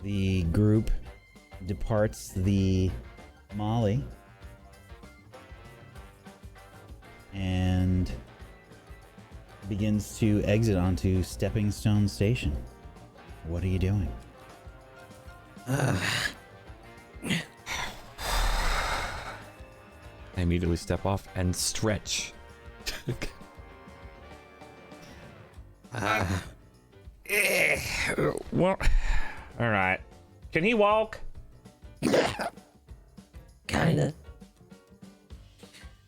The group departs the Molly and begins to exit onto Stepping Stone Station. What are you doing? I immediately step off and stretch. Well, all right. Can he walk? Kinda.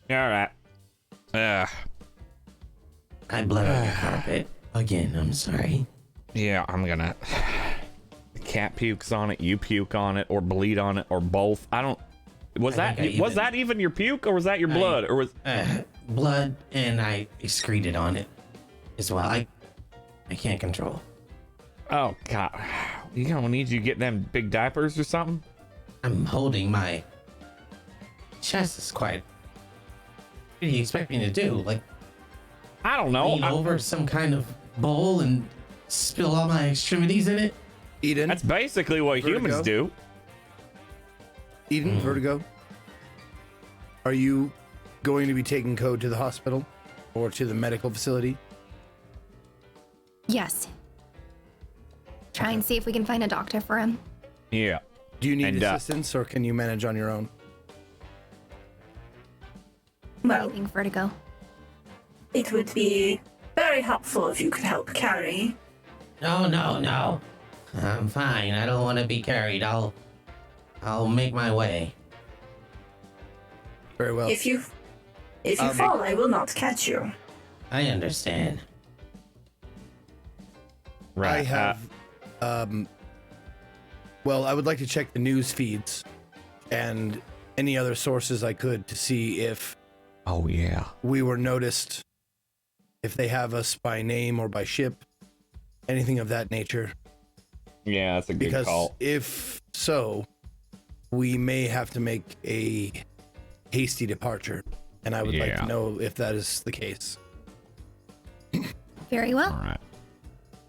All right. I bled on your carpet. Again, I'm sorry. Yeah, I'm gonna. The cat pukes on it, you puke on it, or bleed on it, or both. I don't. Was that even your puke, or was that your blood, or was blood, and I excreted on it as well. I can't control. Oh God, you gonna need you to get them big diapers or something? I'm holding my chest is quite. What do you expect me to do? Like, I don't know. lean over some kind of bowl and spill all my extremities in it? Eden. That's basically what Vertigo? humans do. Eden, Vertigo. Are you going to be taking Code to the hospital or to the medical facility? Yes. Try and see if we can find a doctor for him. Yeah. Do you need And, assistance or can you manage on your own? What do Well, you think, Vertigo? it would be very helpful if you could help carry. No. I'm fine. I don't want to be carried. I'll make my way. Very well. If you fall, I will not catch you. I understand. Right. I have, well, I would like to check the news feeds and any other sources I could to see if Oh yeah. we were noticed, if they have us by name or by ship, anything of that nature. Yeah, that's a good Because call. if so, we may have to make a hasty departure, and I would like Yeah. to know if that is the case. Very well. All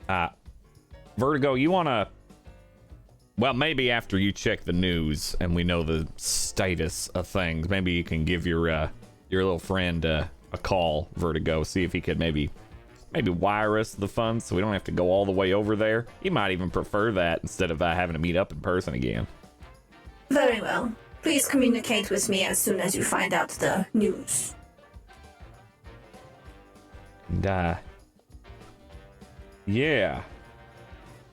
right. Vertigo, you wanna? Well, maybe after you check the news and we know the status of things, maybe you can give your little friend a call, Vertigo. See if he could maybe wire us the funds so we don't have to go all the way over there. He might even prefer that instead of having to meet up in person again. Very well. Please communicate with me as soon as you find out the news. And, yeah.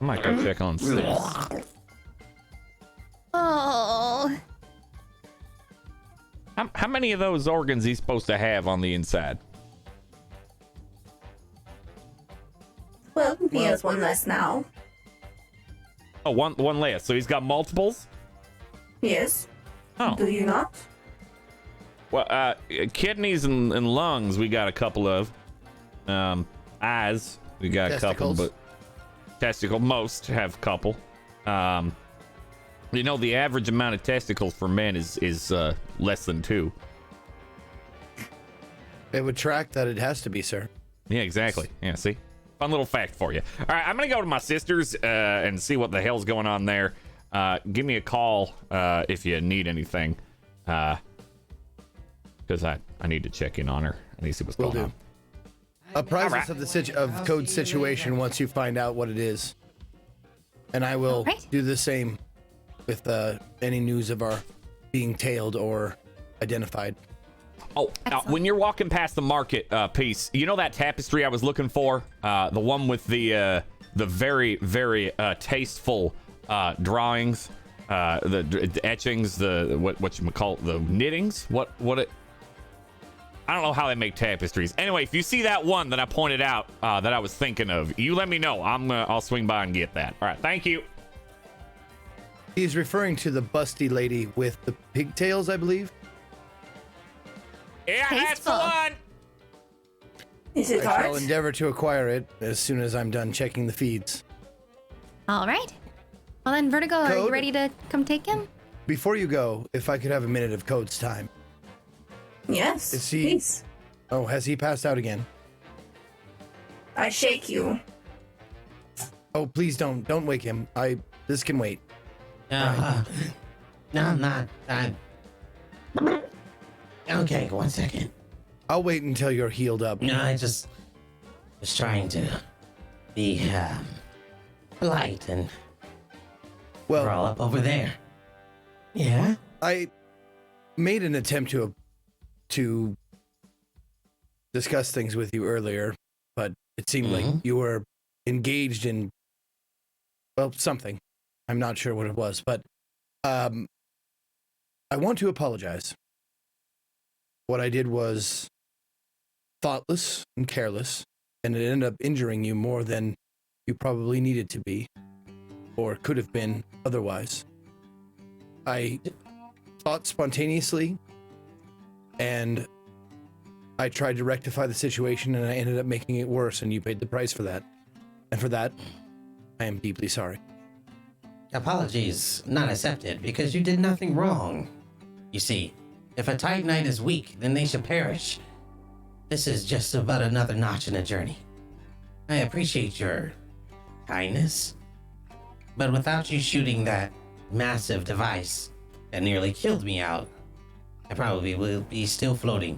I might go check on Sis. Oh. How many of those organs he's supposed to have on the inside? Well, he has one less now. Oh, one less. So he's got multiples? Yes. Oh. Do you not? Well, kidneys and lungs we got a couple of. Eyes we got a couple, Testicles. but most have a couple. You know, the average amount of testicles for men is less than 2. It would track that it has to be, sir. Yeah, exactly. Yeah, see? Fun little fact for you. All right, I'm going to go to my sister's and see what the hell's going on there. Give me a call if you need anything. Because I need to check in on her. I need to see what's Will going do. on. Apprise All us of the of Code's situation once you find out what it is. And I will Alright. do the same with any news of our being tailed or identified. Oh, now, when you're walking past the market piece, you know that tapestry I was looking for? The one with the very, very tasteful drawings, the etchings, the what you call it, the knittings? I don't know how they make tapestries. Anyway, if you see that one that I pointed out that I was thinking of, you let me know. I'll swing by and get that. All right, thank you. He's referring to the busty lady with the pigtails, I believe. Yeah, that's the Tasteful. one. Is it I shall hard? endeavor to acquire it as soon as I'm done checking the feeds. All right. Well then, Vertigo, are you Code? ready to come take him? Before you go, if I could have a minute of Code's time. Yes. Is he- Please. Oh, has he passed out again? I shake you. Oh, please don't wake him. This can wait. No, I'm not. Okay, 1 second. I'll wait until you're healed up. No, I just was trying to be polite and Well, roll up over there. Yeah? I made an attempt to discuss things with you earlier, but it seemed like you were engaged in, well, something. I'm not sure what it was, but I want to apologize. What I did was thoughtless and careless, and it ended up injuring you more than you probably needed to be, or could have been otherwise. I thought spontaneously, and I tried to rectify the situation, and I ended up making it worse, and you paid the price for that. And for that, I am deeply sorry. Apologies not accepted because you did nothing wrong. You see, if a Titanite is weak, then they should perish. This is just about another notch in the journey. I appreciate your kindness, but without you shooting that massive device that nearly killed me out, I probably will be still floating.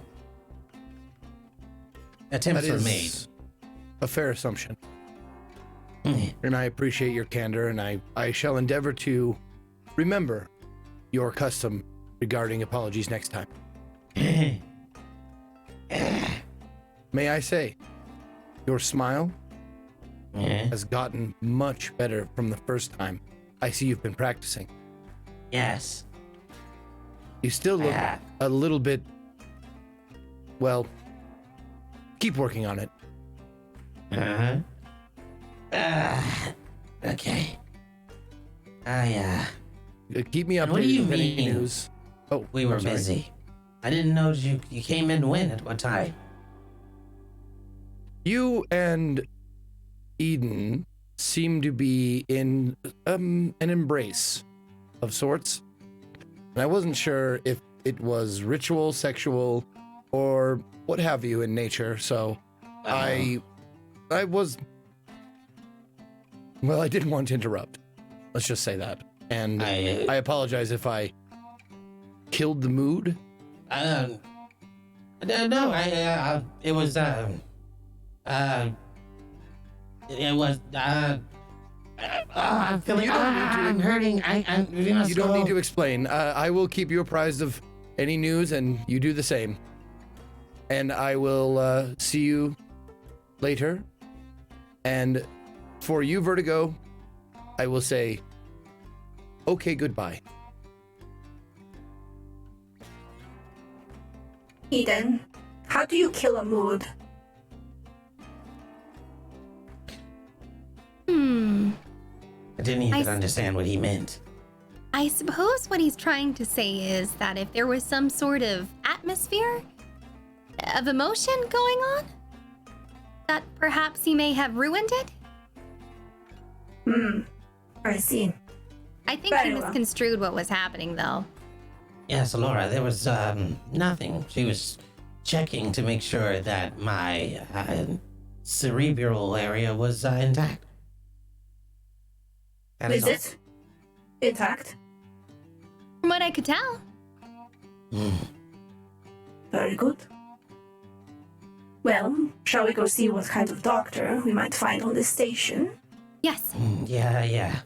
Attempts That were is made. a fair assumption. And I appreciate your candor, and I shall endeavor to remember your custom regarding apologies next time. May I say, your smile has gotten much better from the first time. I see you've been practicing. Yes. You still look a little bit, well, keep working on it. Okay. Keep me updated What do you with any mean? news. Oh, We were I'm sorry. busy. I didn't know you came in when at what time. You and Eden seem to be in an embrace of sorts. And I wasn't sure if it was ritual, sexual, or what have you in nature, so I was, well, I didn't want to interrupt. Let's just say that. And I apologize if I killed the mood. No, it was, I'm feeling, You don't need to- I'm hurting, You don't need to explain. I will keep you apprised of any news, and you do the same. And I will see you later. And for you, Vertigo, I will say, okay, goodbye. Eden, how do you kill a mood? I didn't even I- understand what he meant. I suppose what he's trying to say is that if there was some sort of atmosphere of emotion going on, that perhaps he may have ruined it. I see. I think Very he well. misconstrued what was happening, though. Yes, Laura, there was, nothing. She was checking to make sure that my, cerebral area was, intact. That Is all. it intact? From what I could tell. Very good. Well, shall we go see what kind of doctor we might find on this station? Yes. Yeah.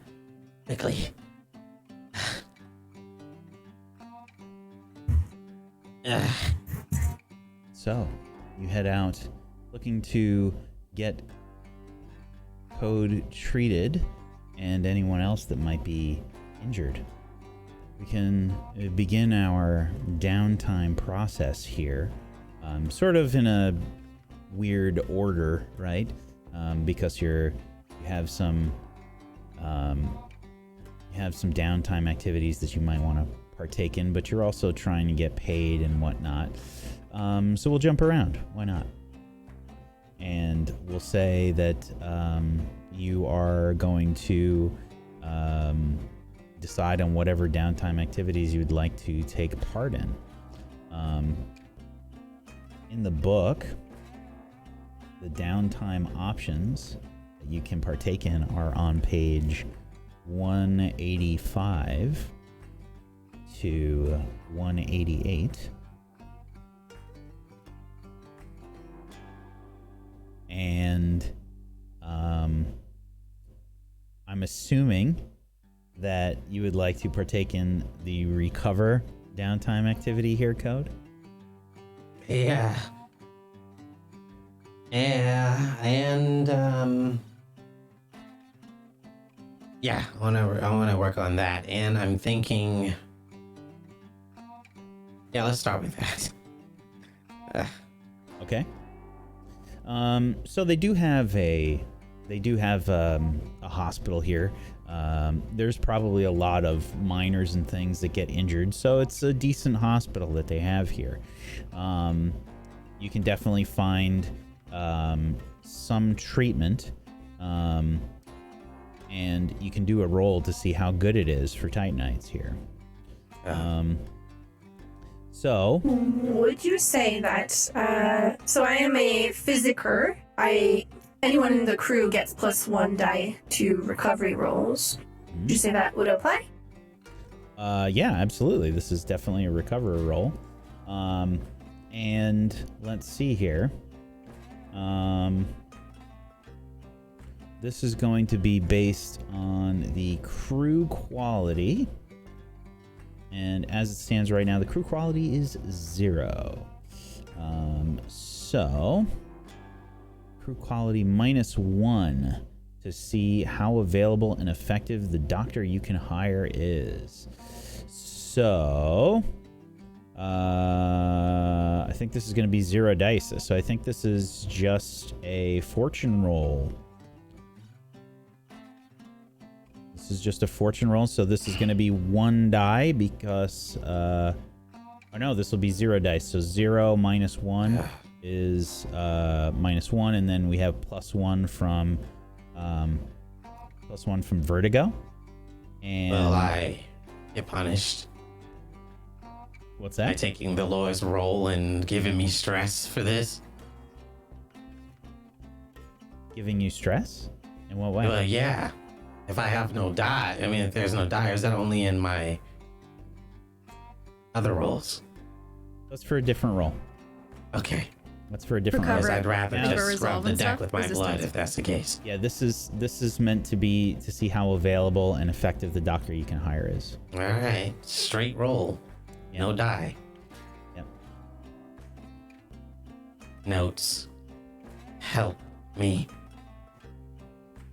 Quickly. So, you head out looking to get Code treated and anyone else that might be injured. We can begin our downtime process here, sort of in a weird order, right? Because you have some downtime activities that you might want to partake in, but you're also trying to get paid and whatnot. So we'll jump around. Why not? And we'll say that you are going to decide on whatever downtime activities you would like to take part in. In the book, the downtime options that you can partake in are on page 185 to 188. And I'm assuming that you would like to partake in the recover downtime activity here, Code. Yeah. Yeah, and yeah, I wanna work on that, and I'm thinking, yeah, let's start with that. Okay. So they do have a hospital here. There's probably a lot of miners and things that get injured, so it's a decent hospital that they have here. You can definitely find some treatment, and you can do a roll to see how good it is for Titanites here. So Would you say that? So I am a physiker. Anyone in the crew gets +1 die to recovery rolls. Would you say that would apply? Yeah, absolutely. This is definitely a recovery roll. And let's see here. This is going to be based on the crew quality. And as it stands right now, the crew quality is 0. So, crew quality -1 to see how available and effective the doctor you can hire is. So, I think this is going to be 0 dice. So I think this is just a fortune roll. This is just a fortune roll, so this is going to be 1 die because, oh no, this will be 0 dice. So 0 minus 1 is -1, and then we have +1 from Vertigo. And Will I get punished what's by that? taking the lowest roll and giving me stress for this? Giving you stress? In what way? Well, yeah. If I have no die, I mean, if there's no die, or is that only in my other rolls? That's for a different roll. Okay. That's for a different Recover. roll. Because I'd rather Now- just Resolve scrub the and deck stuff? with my blood Resistance. if that's the case. Yeah, this is meant to be to see how available and effective the doctor you can hire is. All right. Straight roll. Yeah. No die. Yep. Notes. Help me.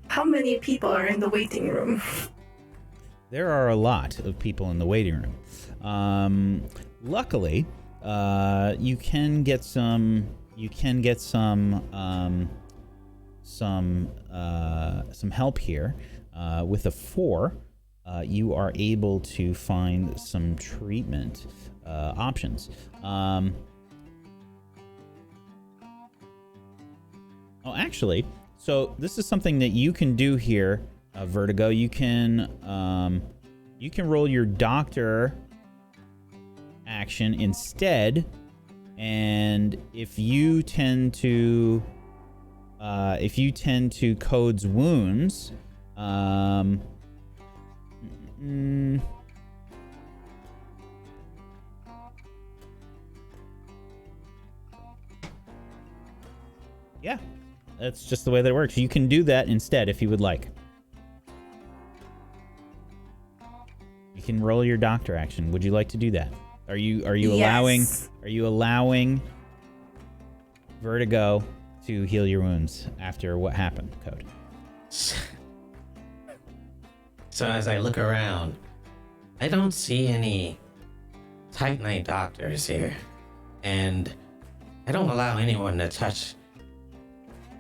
How many people are in the waiting room? There are a lot of people in the waiting room. Luckily, you can get some help here. With a 4, you are able to find some treatment options. Actually, so this is something that you can do here, Vertigo. You can roll your doctor action instead, and if you tend to Code's wounds, yeah, that's just the way that it works. You can do that instead if you would like. You can roll your doctor action. Would you like to do that? Are you Yes. allowing Vertigo to heal your wounds after what happened, Code? So as I look around, I don't see any Titanite doctors here. And I don't allow anyone to touch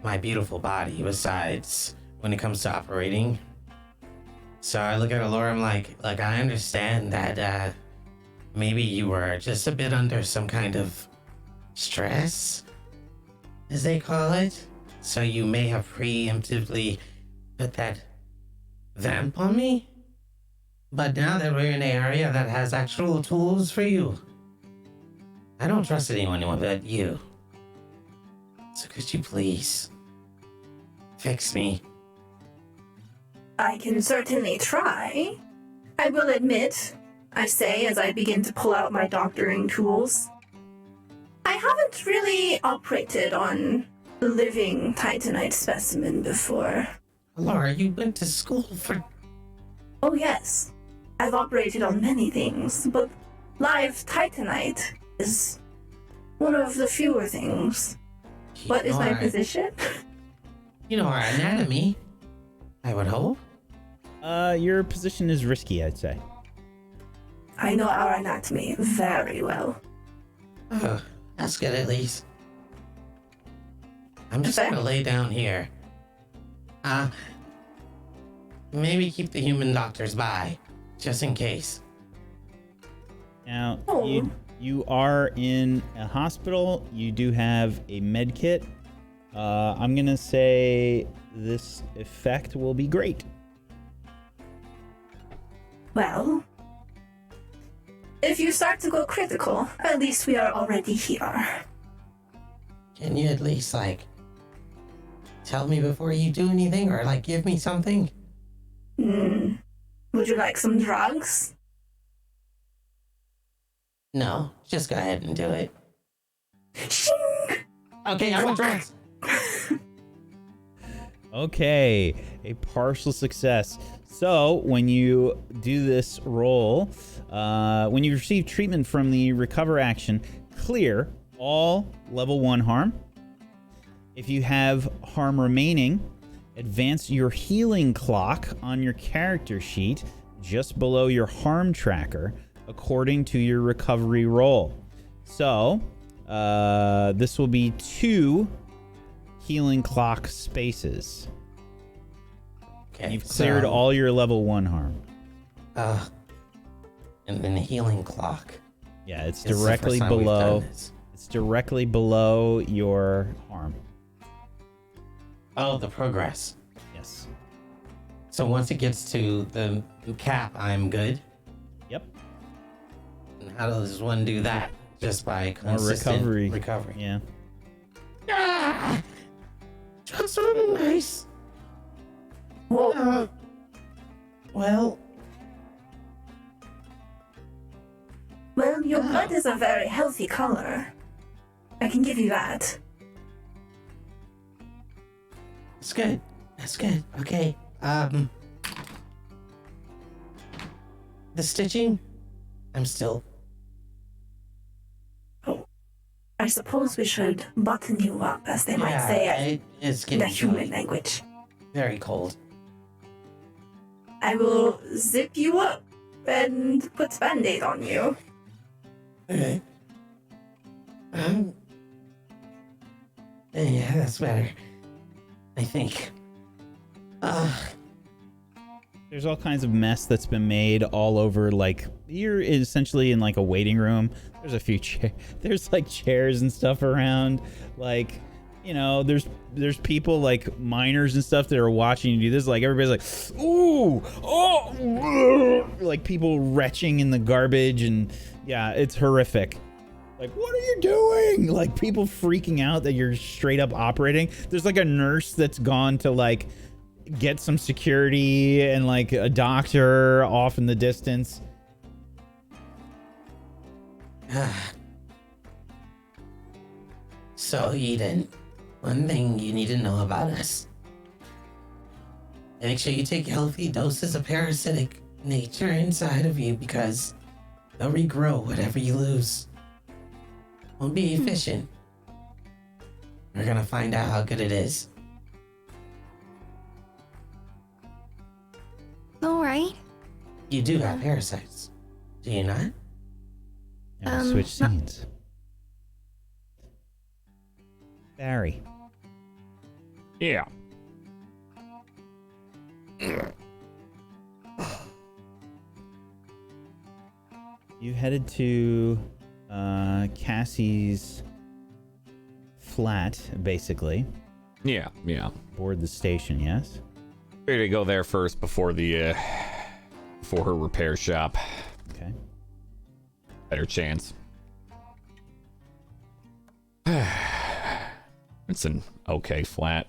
my beautiful body besides when it comes to operating. So I look at Alora, I'm like I understand that maybe you were just a bit under some kind of stress, as they call it. So you may have preemptively put that vamp on me. But now that we're in an area that has actual tools for you, I don't trust anyone but you. So could you please fix me? I can certainly try. I will admit, I say as I begin to pull out my doctoring tools, I haven't really operated on a living Titanite specimen before. Laura, you went to school for... Oh yes, I've operated on many things, but live Titanite is one of the fewer things. What is my position? You know our anatomy, I would hope. Your position is risky, I'd say. I know our anatomy very well. Oh, that's good at least. I'm just gonna lay down here. Maybe keep the human doctors by, just in case. Now, you are in a hospital. You do have a med kit. I'm gonna say this effect will be great. Well, if you start to go critical, at least we are already here. Can you at least, tell me before you do anything, or, give me something? Would you like some drugs? No, just go ahead and do it. Shing! Okay, I want drugs. Okay, a partial success. So when you do this roll, when you receive treatment from the recover action, clear all level 1 harm. If you have harm remaining, advance your healing clock on your character sheet just below your harm tracker according to your recovery roll. So this will be 2 healing clock spaces. Okay, You've cleared all your level 1 harm. And then the healing clock. Yeah, it's This is the directly first time we've below. done this. It's directly below your harm. Oh, the progress. Yes. So once it gets to the cap, I'm good. Yep. And how does one do that? Just by More consistent recovery. Yeah. Ah! Just really nice. Whoa. Well, Well, your blood is a very healthy color. I can give you that. it's good. That's good. Okay. The stitching, I'm still... I suppose we should button you up, as they might say it's in the getting human chilly. language. Very cold. I will zip you up and put Band-Aid on you. Okay. Yeah, that's better. I think. There's all kinds of mess that's been made all over. You're essentially in a waiting room. There's a few there's chairs and stuff around. There's people miners and stuff that are watching you do this. Everybody's ooh, oh, people retching in the garbage, and yeah, it's horrific. What are you doing? People freaking out that you're straight up operating. There's a nurse that's gone to get some security, and a doctor off in the distance. So, Eden, one thing you need to know about us. Make sure you take healthy doses of parasitic nature inside of you, because they'll regrow whatever you lose. Won't be efficient. We're gonna find out how good it is. Alright. You do have parasites, do you not? And we'll switch scenes. Barry. Yeah. You headed to Cassie's flat, basically. Yeah. Board the station, yes? Ready to go there first before before her repair shop. Okay. Better chance. It's an okay flat.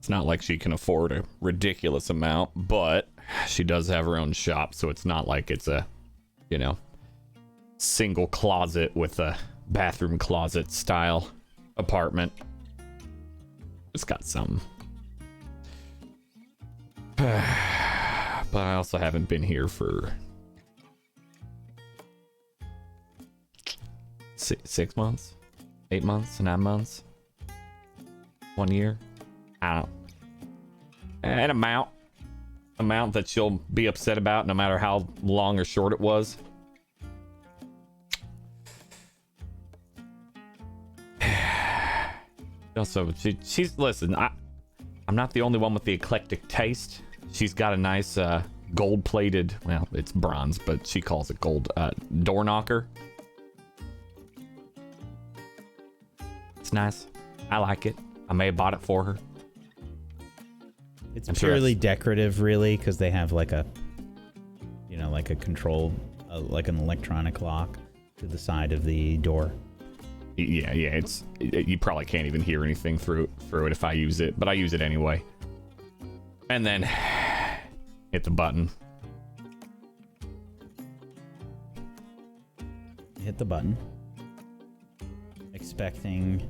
It's not like she can afford a ridiculous amount, but she does have her own shop, so it's not like it's a, you know, single closet with a bathroom closet style apartment. It's got some. But I also haven't been here for 6 months, 8 months, 9 months, 1 year. I don't know. An amount that she'll be upset about no matter how long or short it was. Also, she's listen, I'm not the only one with the eclectic taste. She's got a nice gold-plated, well, it's bronze, but she calls it gold, door knocker. It's nice. I like it. I may have bought it for her. It's purely decorative, really, because they have like a, you know, like a control, like an electronic lock to the side of the door. Yeah, you probably can't even hear anything through it if I use it, but I use it anyway. And then hit the button. Hit the button. Expecting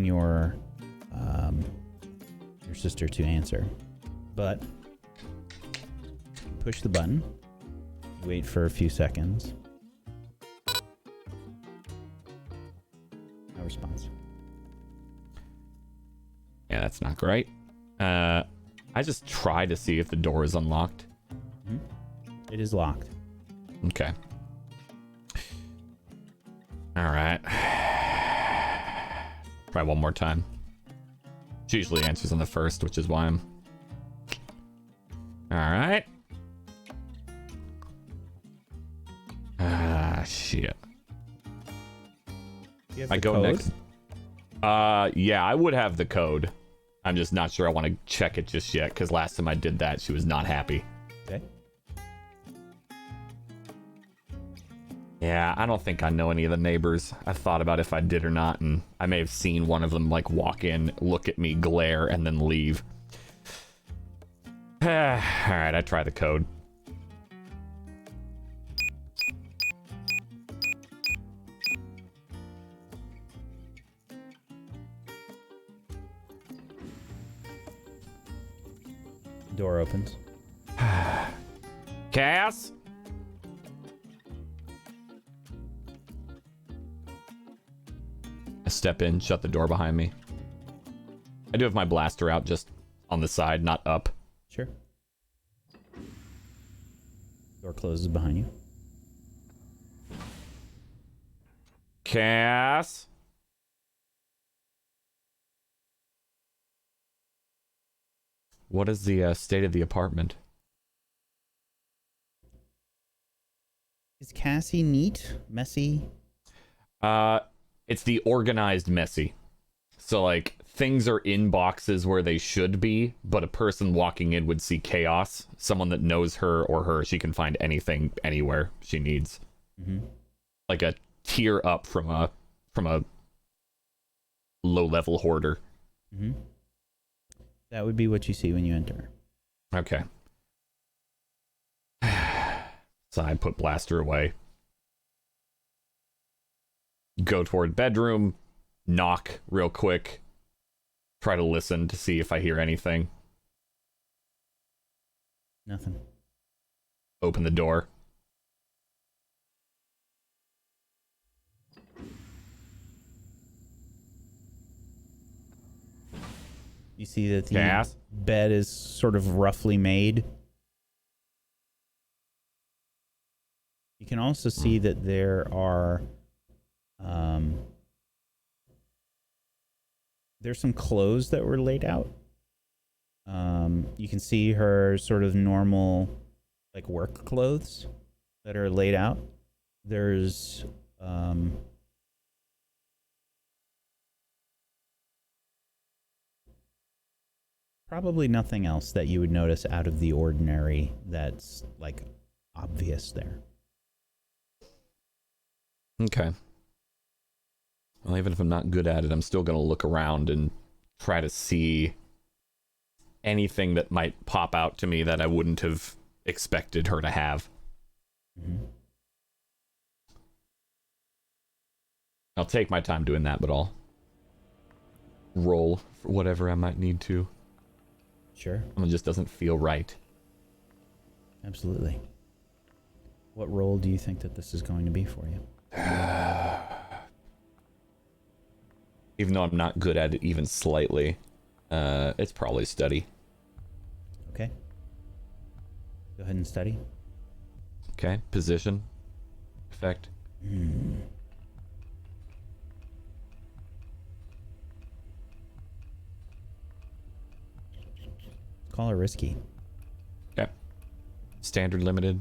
your sister to answer, but push the button, wait for a few seconds. No response. Yeah, that's not great. I just try to see if the door is unlocked. It is locked. Okay. All right. Try one more time. She usually answers on the first, which is why I'm... All right. Shit. I go code? next. Yeah, I would have the code. I'm just not sure I want to check it just yet, because last time I did that, she was not happy. Okay. Yeah, I don't think I know any of the neighbors. I thought about if I did or not, and I may have seen one of them, like, walk in, look at me, glare, and then leave. Alright, I try the code. Door opens. Cass? I step in, shut the door behind me. I do have my blaster out just on the side, not up. Sure. Door closes behind you. Cass? What is the state of the apartment? Is Cassie neat? Messy? It's the organized messy. So, like, things are in boxes where they should be, but a person walking in would see chaos. Someone that knows her or her, she can find anything, anywhere she needs. Mm-hmm. Like a tier up from a low-level hoarder. Mm-hmm. That would be what you see when you enter. Okay. So I put blaster away. Go toward bedroom. Knock real quick. Try to listen to see if I hear anything. Nothing. Open the door. You see that the Cass? bed is sort of roughly made. You can also see that there are there's some clothes that were laid out. You can see her sort of normal, like, work clothes that are laid out. There's probably nothing else that you would notice out of the ordinary that's, like, obvious there. Okay. Well, even if I'm not good at it, I'm still going to look around and try to see anything that might pop out to me that I wouldn't have expected her to have. Mm-hmm. I'll take my time doing that, but I'll roll for whatever I might need to. Sure. It just doesn't feel right. Absolutely. What role do you think that this is going to be for you? Even though I'm not good at it even slightly, it's probably study. Okay. Go ahead and study. Okay, position. Effect. Call her risky. Okay. Standard limited.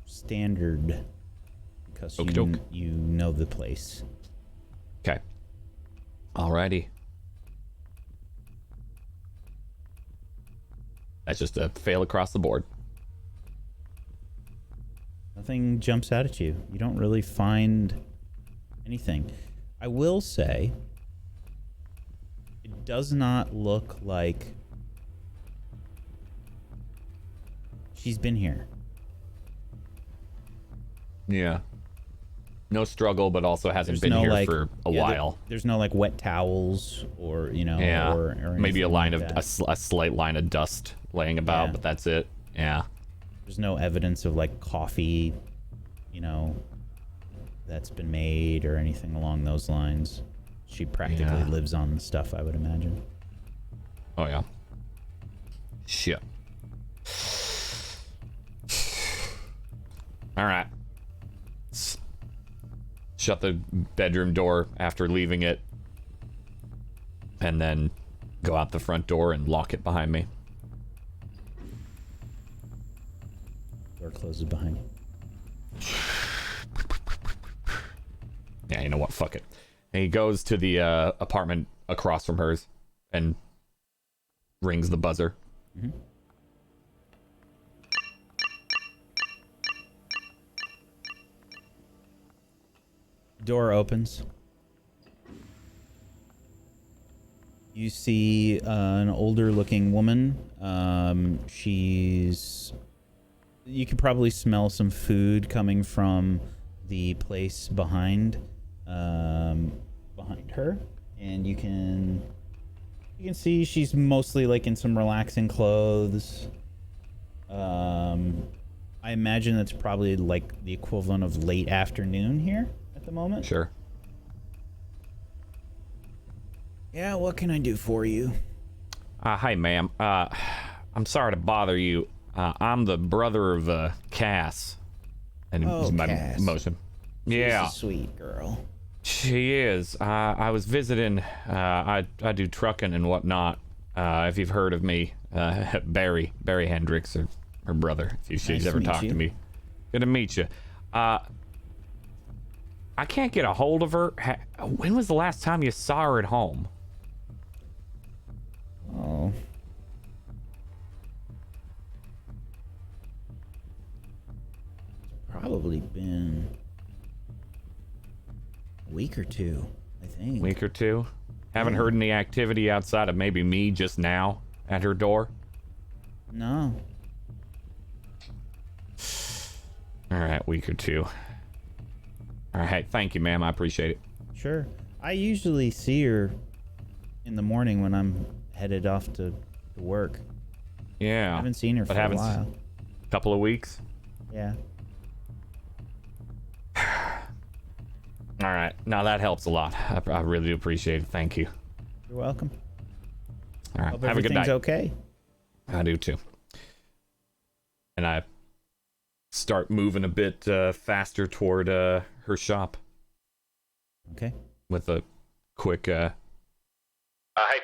Standard. Because Okey-doke. you know the place. Okay. Alrighty. That's just a fail across the board. Nothing jumps out at you. You don't really find anything. I will say, it does not look like she's been here. Yeah. No struggle, but also hasn't There's been no, here like- for a while. There's no like wet towels or, you know, Yeah. or Maybe a anything line like of that. a slight line of dust laying about, Yeah. but that's it. Yeah. There's no evidence of like coffee, you know, that's been made or anything along those lines. She practically Yeah. lives on the stuff, I would imagine. Oh yeah. Shit. All right. Shut the bedroom door after leaving it, and then go out the front door and lock it behind me. Door closes behind you. Yeah, you know what? Fuck it. And he goes to the apartment across from hers and rings the buzzer. Mhm. Door opens. You see an older looking woman. You could probably smell some food coming from the place behind her, and you can see she's mostly like in some relaxing clothes. I imagine it's probably like the equivalent of late afternoon here at the moment. Sure. Yeah, what can I do for you? Hi, ma'am. I'm sorry to bother you. I'm the brother of Cass. And Oh, my Cass. motion. She's Yeah, a sweet girl. she is. I was visiting. I do trucking and whatnot. If you've heard of me, Barry Hendricks, or her brother. If she's Nice to ever meet talked you. to me. Good to meet you. I can't get a hold of her. When was the last time you saw her at home? Oh. It's probably been a week or two, I think. Week or two. Haven't heard any activity outside of maybe me just now at her door. No. All right, week or two. All right, thank you, ma'am. I appreciate it. Sure. I usually see her in the morning when I'm headed off to work. Yeah. I haven't seen her for But a haven't while. Couple of weeks. Yeah. All right. Now that helps a lot. I really do appreciate it. Thank you. You're welcome. All right. Hope Have a good everything's night. okay. I do too. And I start moving a bit faster toward her shop Okay. with a quick hey,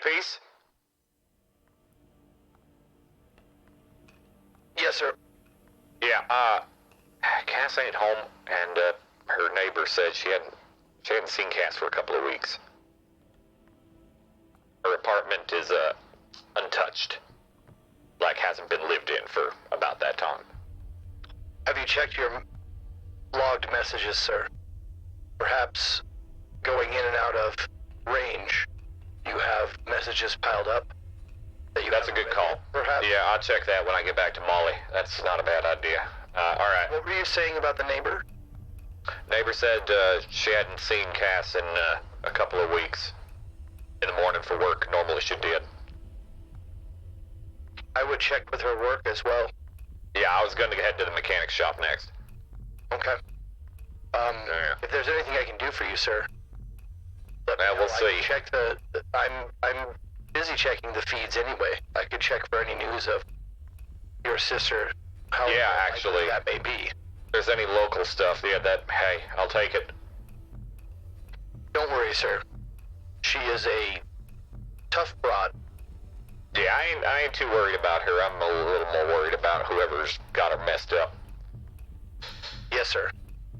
Peace? Yes, sir. Yeah, Cass ain't home, and her neighbor said she hadn't seen Cass for a couple of weeks. Her apartment is untouched. Like hasn't been lived in for about that time. Have you checked your logged messages, sir? perhaps going in and out of range, you have messages piled up. That's a good call. Perhaps. Yeah, I'll check that when I get back to Molly. That's not a bad idea. All right. What were you saying about the neighbor? Neighbor said she hadn't seen Cass in a couple of weeks. In the morning for work. Normally she did. I would check with her work as well. Yeah, I was going to head to the mechanic shop next. Okay. Yeah. If there's anything I can do for you, sir, let me Yeah, know. we'll see. I can check I'm busy checking the feeds anyway. I could check for any news of your sister. However Yeah, likely actually. that may be. If there's any local stuff, yeah, hey, I'll take it. Don't worry, sir. She is a tough broad. Yeah, I ain't too worried about her. I'm a little more worried about whoever's got her messed up. Yes, sir.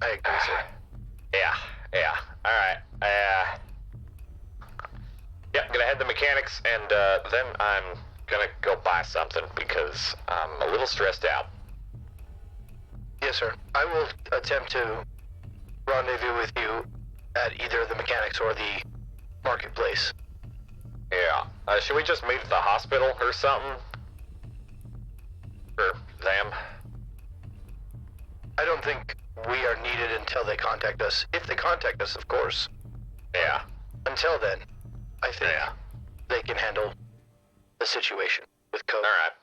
I agree, sir. Yeah. All right. Yep, gonna head to mechanics, and then I'm gonna go buy something because I'm a little stressed out. Yes, sir. I will attempt to rendezvous with you at either the mechanics or the marketplace. Yeah. Should we just meet at the hospital or something? Or them? I don't think we are needed until they contact us. If they contact us, of course. Yeah. Until then, I think Yeah. they can handle the situation with code. All right.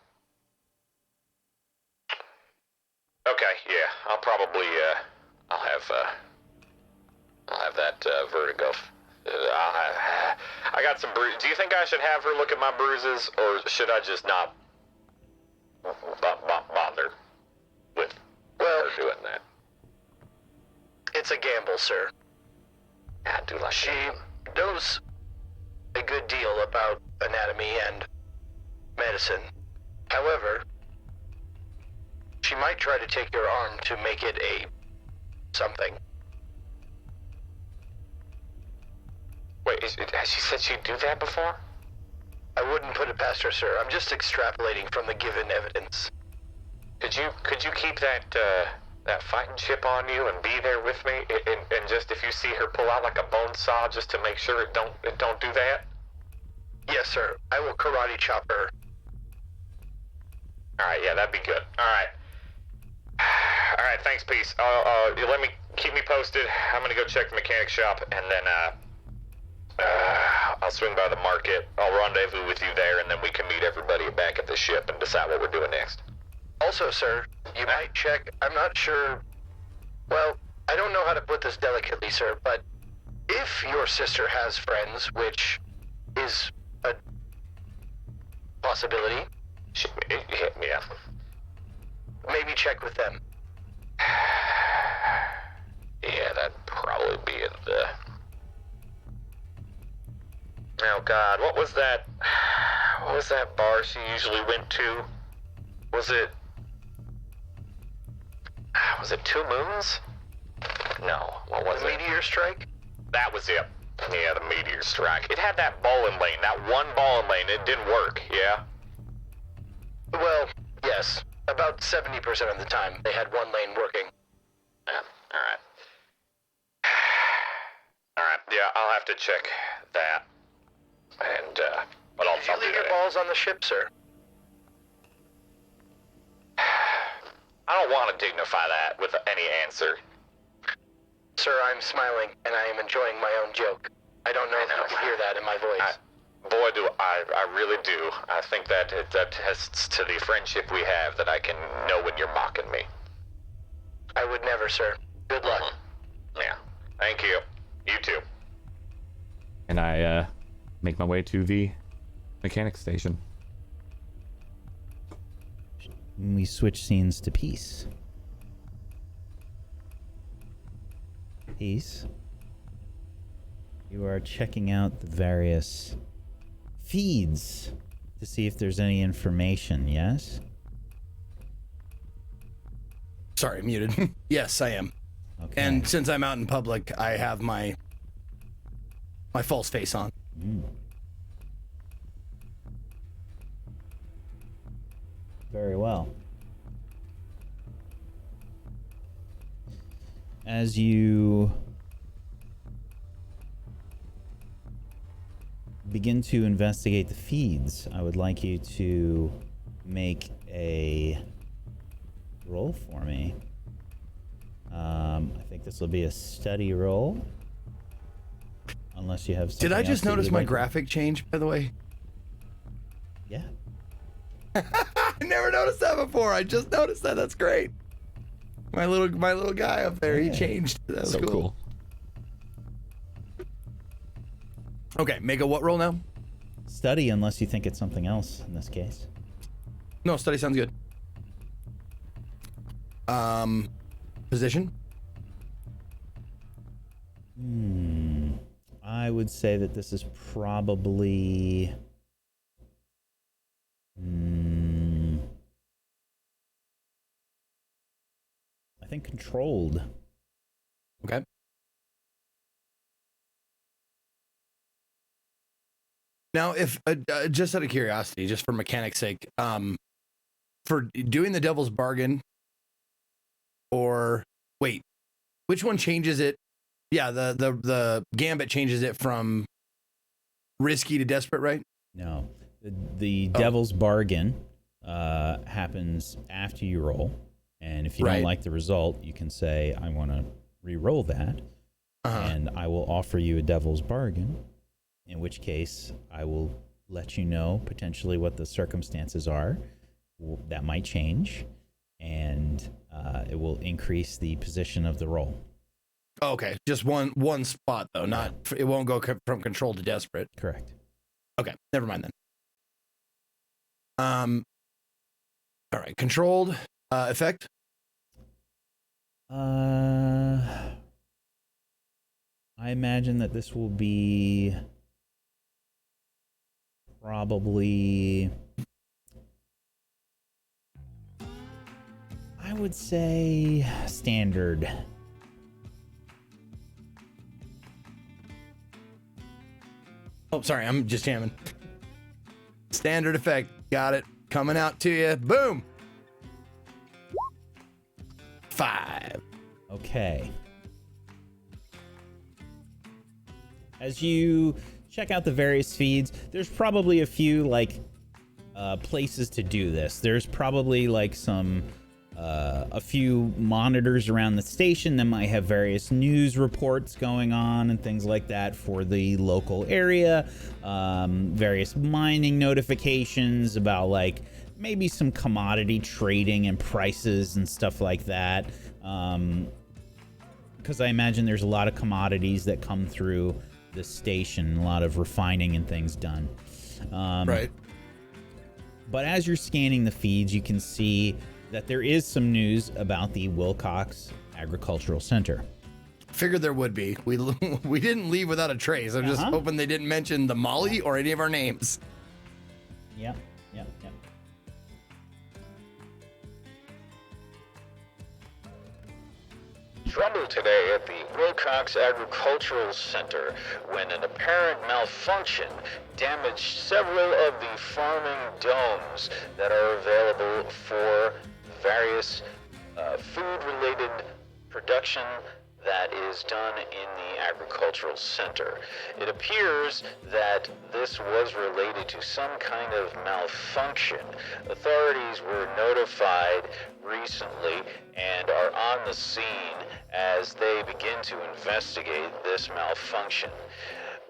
Okay. Yeah. I'll probably I'll have that vertigo. I got some bruises. Do you think I should have her look at my bruises, or should I just not bother with her doing that? It's a gamble, sir. I do like She that. knows a good deal about anatomy and medicine. However, she might try to take your arm to make it a something. Wait, has she said she'd do that before? I wouldn't put it past her, sir. I'm just extrapolating from the given evidence. Could you keep that fighting chip on you and be there with me, and just if you see her pull out like a bone saw, just to make sure it don't do that? Yes, sir. I will karate chop her. All right, yeah, that'd be good. All right, thanks, peace. Keep me posted. I'm gonna go check the mechanic shop, and then I'll swing by the market. I'll rendezvous with you there, and then we can meet everybody back at the ship and decide what we're doing next. Also, sir, you might check. I'm not sure. Well, I don't know how to put this delicately, sir, but if your sister has friends, which is a possibility, Yeah. maybe check with them. Yeah, that'd probably be it. Oh God, what was that? What was that bar she usually went to? Was it Two Moons? No, what was The it? meteor strike? That was it. Yeah, the meteor strike. It had that bowling lane, that one bowling lane. It didn't work. Yeah. Well, yes. About 70% of the time, they had one lane working. Yeah. All right. All right. Yeah, I'll have to check that. And but Did you I'll leave do your that. balls on the ship, sir? I don't want to dignify that with any answer. Sir, I'm smiling, and I am enjoying my own joke. I don't know if you can hear that in my voice. Boy, do I really do. I think that attests to the friendship we have, that I can know when you're mocking me. I would never, sir. Good luck. Yeah. Thank you. You too. And I make my way to the mechanic station. We switch scenes to Peace. Peace. You are checking out the various feeds to see if there's any information, yes? Sorry, muted. Yes, I am. Okay. And since I'm out in public, I have my false face on. Very well. As you begin to investigate the feeds, I would like you to make a roll for me. I think this will be a study roll. Unless you have something Did I just else that notice you'd my like to- graphic change, by the way? Yeah. I never noticed that before. I just noticed that. That's great. My little guy up there, he changed. That was So cool. Okay, make a what roll now? Study, unless you think it's something else in this case. No, study sounds good. Position? I would say that this is probably... I think controlled. Okay. Now, if just out of curiosity, just for mechanics' sake, for doing the devil's bargain, or wait, which one changes it? Yeah, the gambit changes it from risky to desperate, right? No. The devil's bargain happens after you roll. And if you don't like the result, you can say, I want to re-roll that. And I will offer you a devil's bargain, in which case I will let you know potentially what the circumstances are. That might change, and it will increase the position of the roll. Okay, just one spot though. Not it won't go from control to desperate. Correct. Okay, never mind then. All right, controlled effect. I imagine that this will be probably, I would say, standard. Oh, sorry, I'm just jamming. Standard effect. Got it. Coming out to you. Boom. 5. Okay. As you check out the various feeds, there's probably a few places to do this. There's probably some a few monitors around the station that might have various news reports going on and things like that for the local area. Various mining notifications about maybe some commodity trading and prices and stuff like that. Because I imagine there's a lot of commodities that come through the station, a lot of refining and things done. Right. But as you're scanning the feeds, you can see that there is some news about the Wilcox Agricultural Center. Figured there would be. We didn't leave without a trace. I'm just hoping they didn't mention the Molly or any of our names. Yep. Trouble today at the Wilcox Agricultural Center when an apparent malfunction damaged several of the farming domes that are available for various food-related production that is done in the agricultural center. It appears that this was related to some kind of malfunction. Authorities were notified recently and are on the scene as they begin to investigate this malfunction.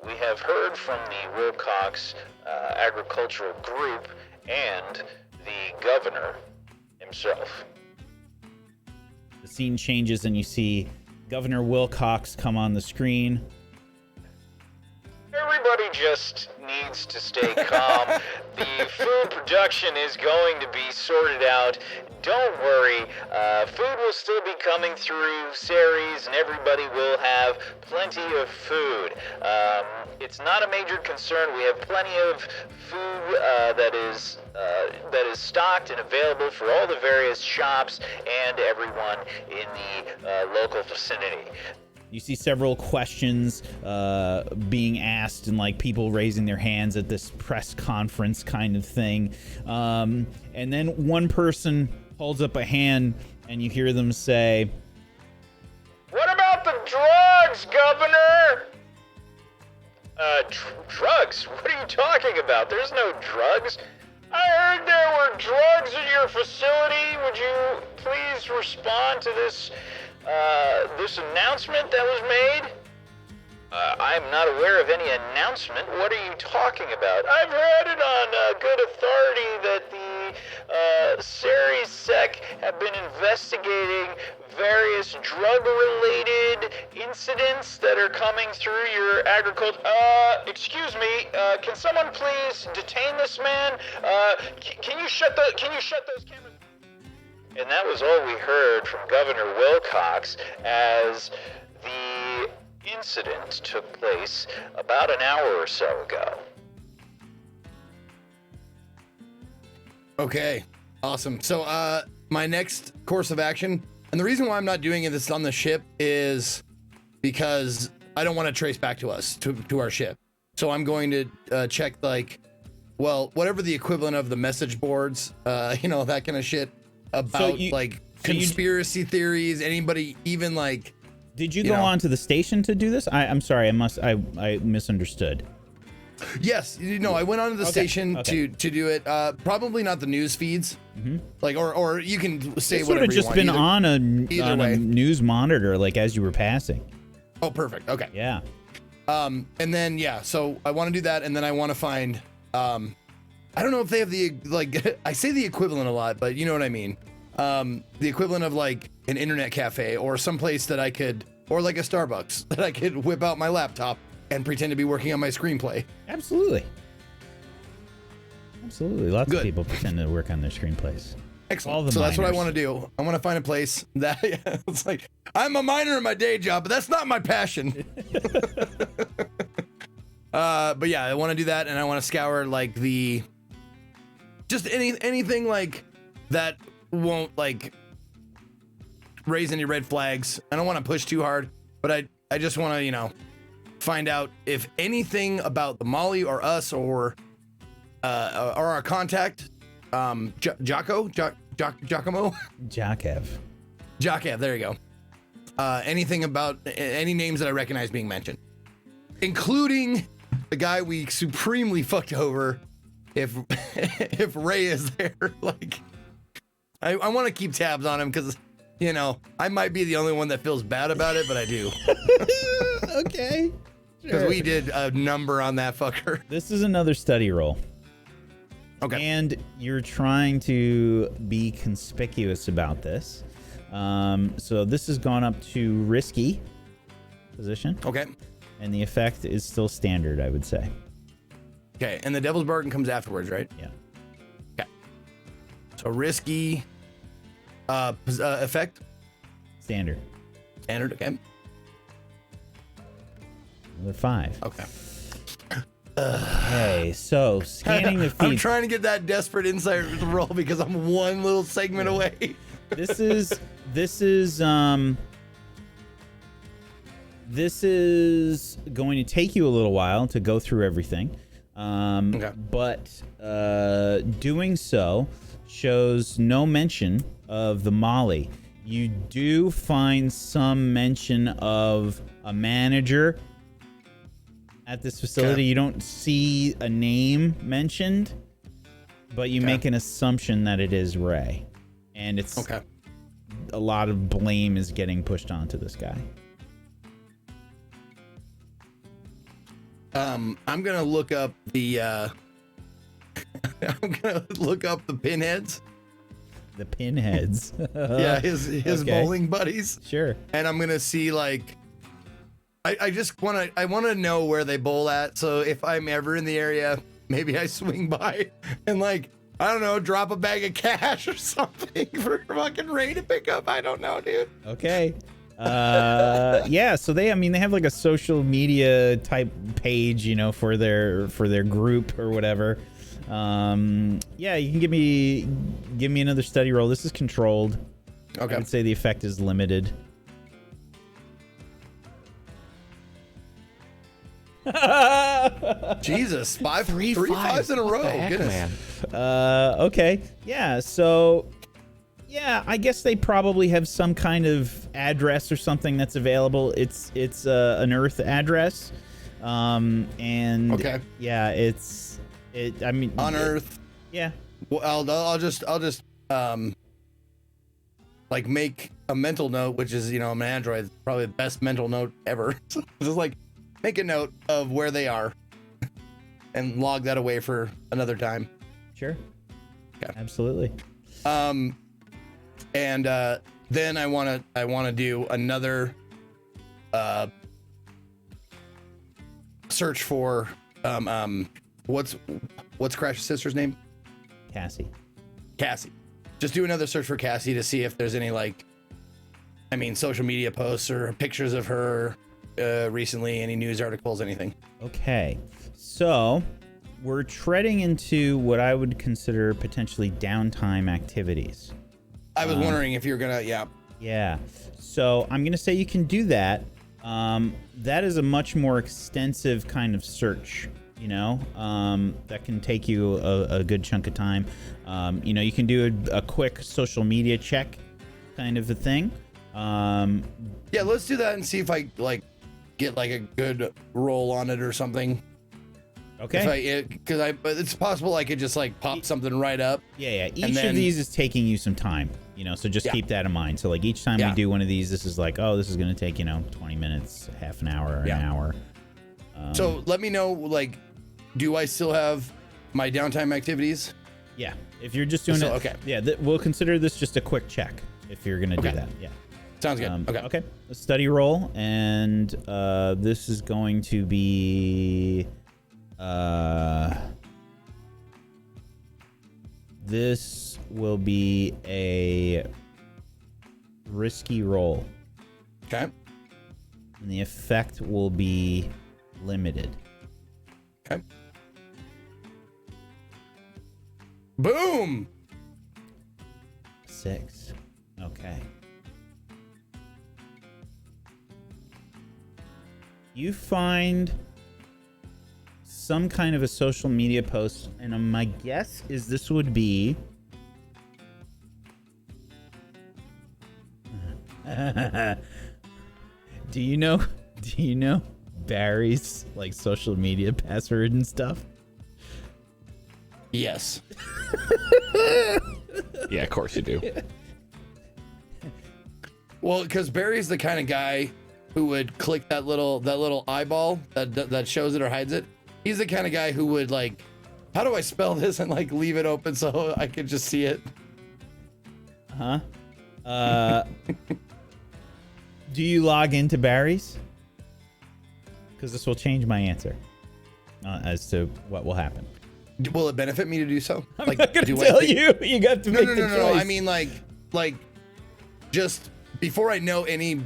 We have heard from the Wilcox Agricultural Group and the governor himself. The scene changes and you see Governor Wilcox come on the screen. Everybody just needs to stay calm. The food production is going to be sorted out. Don't worry. Food will still be coming through Ceres, and everybody will have plenty of food. It's not a major concern. We have plenty of food that is stocked and available for all the various shops and everyone in the local vicinity. You see several questions being asked and people raising their hands at this press conference kind of thing. And then one person holds up a hand and you hear them say, "What about the drugs, Governor?" Drugs? What are you talking about? There's no drugs. I heard there were drugs in your facility. Would you please respond to this, this announcement that was made? I'm not aware of any announcement. What are you talking about? I've heard it on good authority that the Ceres Sec have been investigating various drug-related incidents that are coming through your agriculture. Excuse me. Can someone please detain this man? Can you shut those cameras? And that was all we heard from Governor Wilcox as the incident took place about an hour or so ago. Okay, awesome. So, my next course of action, and the reason why I'm not doing this on the ship is because I don't want to trace back to us, to our ship. So I'm going to check, like, well, whatever the equivalent of the message boards, you know, that kind of shit about, conspiracy theories, anybody even, like... Did you go on to the station to do this? I'm sorry, I misunderstood. Yes, I went on to the station to do it. Probably not the news feeds, like or you can say whatever you want. It would have just been on a news monitor, like as you were passing. Oh, perfect. Okay. Yeah. And then so I want to do that, and then I want to find. I don't know if they have the I say the equivalent a lot, but you know what I mean. The equivalent of like an internet cafe or someplace that I could, or like a Starbucks that I could whip out my laptop and pretend to be working on my screenplay. Absolutely. Lots of people pretend to work on their screenplays. Excellent. So that's what I want to do. I want to find a place that it's like, I'm a miner in my day job, but that's not my passion. But yeah, I want to do that, and I want to scour like anything like that won't like raise any red flags. I don't want to push too hard, but I just want to, find out if anything about the Molly or us or our contact, Giacomo? Jakev, there you go. Anything about any names that I recognize being mentioned, including the guy we supremely fucked over. If Ray is there, like, I want to keep tabs on him because, I might be the only one that feels bad about it, but I do. Okay. Because we did a number on that fucker. This is another study roll. Okay. And you're trying to be conspicuous about this. So this has gone up to risky position. Okay. And the effect is still standard, I would say. Okay. And the Devil's Bargain comes afterwards, right? Yeah. Okay. So risky effect? Standard. Standard, okay. Another 5. Okay. Okay, so scanning the feed. I'm trying to get that desperate insight roll because I'm one little segment away. This is going to take you a little while to go through everything. Okay. But doing so shows no mention of the Molly. You do find some mention of a manager at this facility. Okay. You don't see a name mentioned, but you make an assumption that it is Ray. And it's a lot of blame is getting pushed onto this guy. I'm gonna look up the pinheads. The pinheads. Yeah, his bowling buddies. Sure. And I'm gonna see like I want to know where they bowl at, so if I'm ever in the area, maybe I swing by and like, I don't know, drop a bag of cash or something for fucking Ray to pick up. I don't know, dude. Okay. Yeah, so they have like a social media type page, for their group or whatever. Yeah, you can give me another study roll. This is controlled. Okay. I would say the effect is limited. Jesus, three fives in a row. Goodness. Man. Okay. Yeah, so I guess they probably have some kind of address or something that's available. It's an Earth address. And Okay. yeah, I mean, On Earth. Yeah. Well, I'll just like make a mental note, which is, I'm an android, probably the best mental note ever. Just like make a note of where they are and log that away for another time. Sure. Okay. Absolutely. And then I want to do another search for what's Crash's sister's name? Cassie. Just do another search for Cassie to see if there's any social media posts or pictures of her recently, any news articles, anything. Okay. So we're treading into what I would consider potentially downtime activities. I was wondering if you're gonna, Yeah. So I'm going to say you can do that. That is a much more extensive kind of search, that can take you a good chunk of time. You can do a quick social media check kind of a thing. Yeah, let's do that and see if I get a good roll on it or something. Okay. Because it's possible I could just pop something right up. Yeah. Each of these is taking you some time, so just keep that in mind. So each time we do one of these, this is this is going to take, 20 minutes, half an hour, an hour. So let me know, do I still have my downtime activities? Yeah. If you're just doing it. Okay. Yeah. We'll consider this just a quick check if you're going to do that. Yeah. Sounds good. Okay. A study roll. And this is going to be... this will be a risky roll. Okay. And the effect will be limited. Okay. Boom! 6. Okay. You find some kind of a social media post, and my guess is this would be do you know Barry's social media password and stuff? Yes. Yeah, of course you do. Well, because Barry's the kind of guy who would click that little eyeball that shows it or hides it. He's the kind of guy who would how do I spell this, and leave it open so I could just see it. Do you log into Barry's? Because this will change my answer as to what will happen. Will it benefit me to do so? I'm not gonna tell you. You got to make the choice. No. I mean, just before I know any,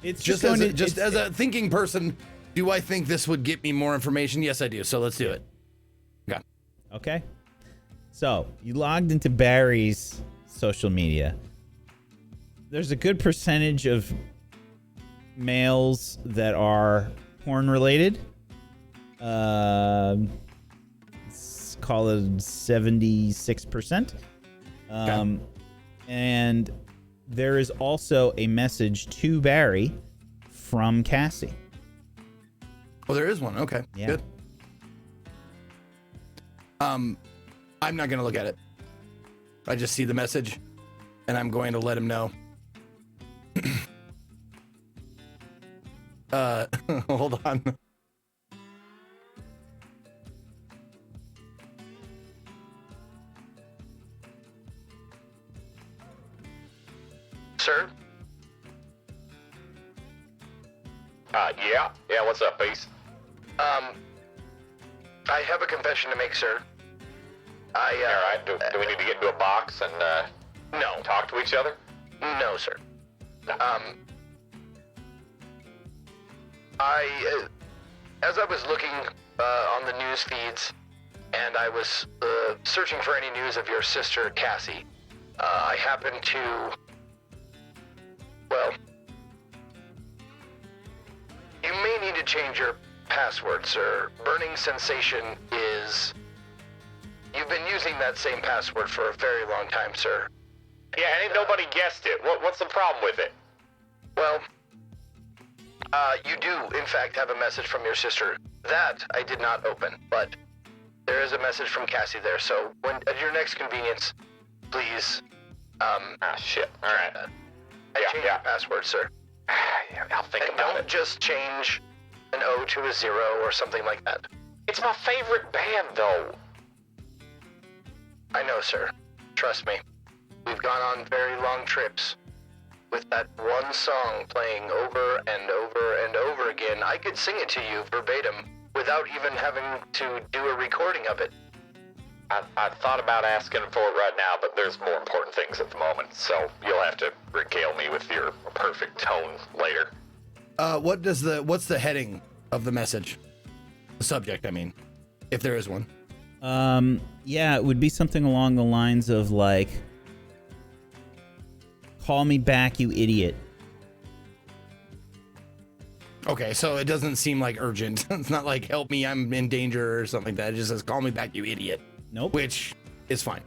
it's just as a thinking person, do I think this would get me more information? Yes, I do. So let's do it. Okay. So you logged into Barry's social media. There's a good percentage of males that are porn related. Let's call it 76%. And there is also a message to Barry from Cassie. Oh, there is one. Okay. Yeah. Good. I'm not gonna look at it. I just see the message, and I'm going to let him know. Hold on. Sir? Yeah, what's up, Ace? I have a confession to make, sir. Alright, do we need to get into a box and, no. Talk to each other? No, sir. As I was looking, on the news feeds, and I was, searching for any news of your sister, Cassie, I happened to, well, you may need to change your password, sir. Burning Sensation is... You've been using that same password for a very long time, sir. Yeah, ain't nobody guessed it. What's the problem with it? Well, You do, in fact, have a message from your sister. That I did not open, but there is a message from Cassie there, so when at your next convenience, please, Shit. All right. change your password, sir. Yeah, I'll think And about don't it. just change an O to a 0 or something like that. It's my favorite band, though. I know, sir. Trust me. We've gone on very long trips with that one song playing over and over and over again. I could sing it to you verbatim without even having to do a recording of it. I thought about asking for it right now, but there's more important things at the moment, so you'll have to regale me with your perfect tone later. What's the heading of the message? The subject, I mean, if there is one. Yeah, it would be something along the lines of like, call me back, you idiot. Okay, so it doesn't seem like urgent. It's not like, help me, I'm in danger or something like that. It just says, call me back, you idiot. Nope. Which is fine.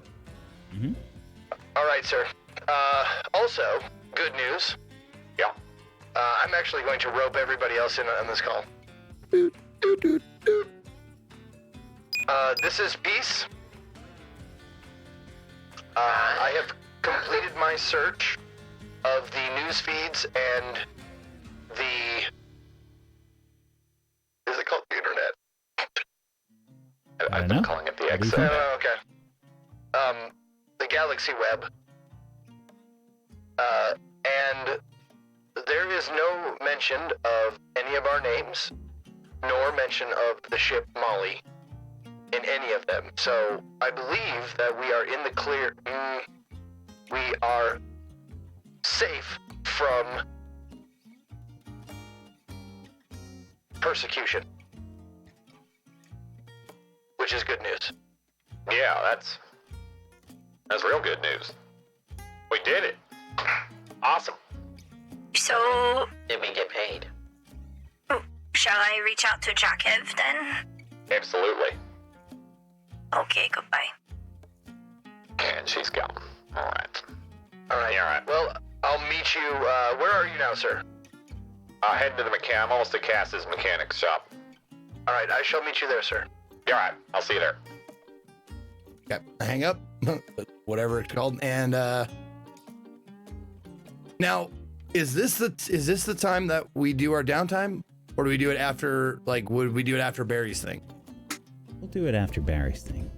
Mm-hmm. All right, sir. Also, good news. Yeah. I'm actually going to rope everybody else in on this call. This is Peace. I have completed my search of the news feeds and the... Is it called the internet? I've been calling it the X. Okay. The Galaxy Web. And there is no mention of any of our names, nor mention of the ship Molly in any of them. So I believe that we are in the clear. We are safe from persecution, which is good news. Yeah, that's real good news. We did it. Awesome. So, Did we get paid? shall I reach out to Jakev then? Absolutely. Okay, goodbye. And she's gone. All right. All right. Yeah, all right. Well, I'll meet you. Where are you now, sir? I'll head to the mechanic. I'm almost to Cass's mechanics shop. All right. I shall meet you there, sir. Yeah, all right. I'll see you there. Okay. Hang up. Whatever it's called. And now, is this the time that we do our downtime, or do we do it after? Like, would we do it after Barry's thing? We'll do it after Barry's thing.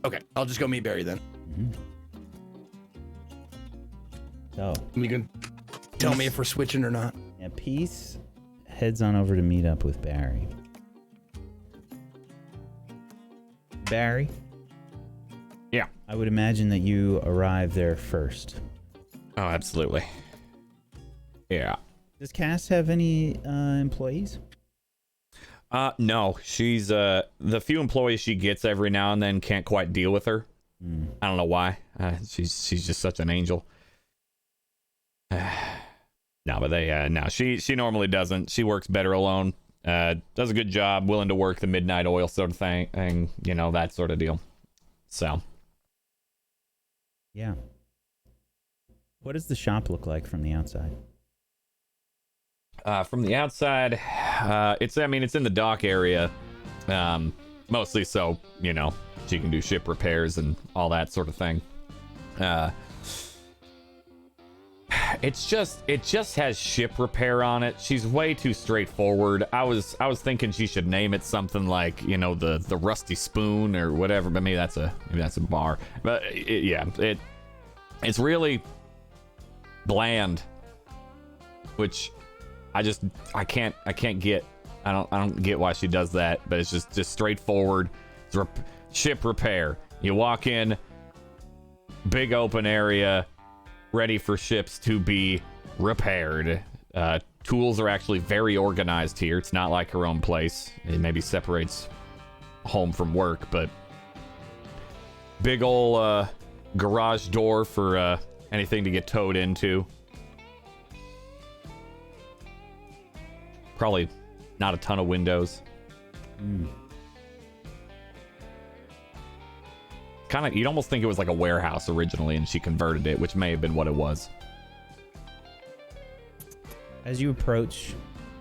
Okay. I'll just go meet Barry then. Mm-hmm. So, You can tell me if we're switching or not. yeah, Peace heads on over to meet up with Barry. Barry? Yeah. I would imagine that you arrive there first. Oh, absolutely. Yeah. Does Cass have any employees? No, she's the few employees she gets every now and then can't quite deal with her. I don't know why. She's just such an angel. No, but she normally doesn't. She works better alone. Does a good job, willing to work the midnight oil sort of thing, you know, that sort of deal. So. Yeah. What does the shop look like from the outside? From the outside, it's in the dock area, mostly so, you know, she can do ship repairs and all that sort of thing. It just has ship repair on it. She's way too straightforward. I was thinking she should name it something like, you know, the Rusty Spoon or whatever, but maybe that's a bar. But it's really bland, which I can't get. I don't get why she does that, but it's just straightforward. It's ship repair. You walk in, big open area, ready for ships to be repaired. Tools are actually very organized here. It's not like her own place. It maybe separates home from work, but big ol' garage door for anything to get towed into. Probably not a ton of windows. Kind of, you'd almost think it was like a warehouse originally, and she converted it, which may have been what it was. As you approach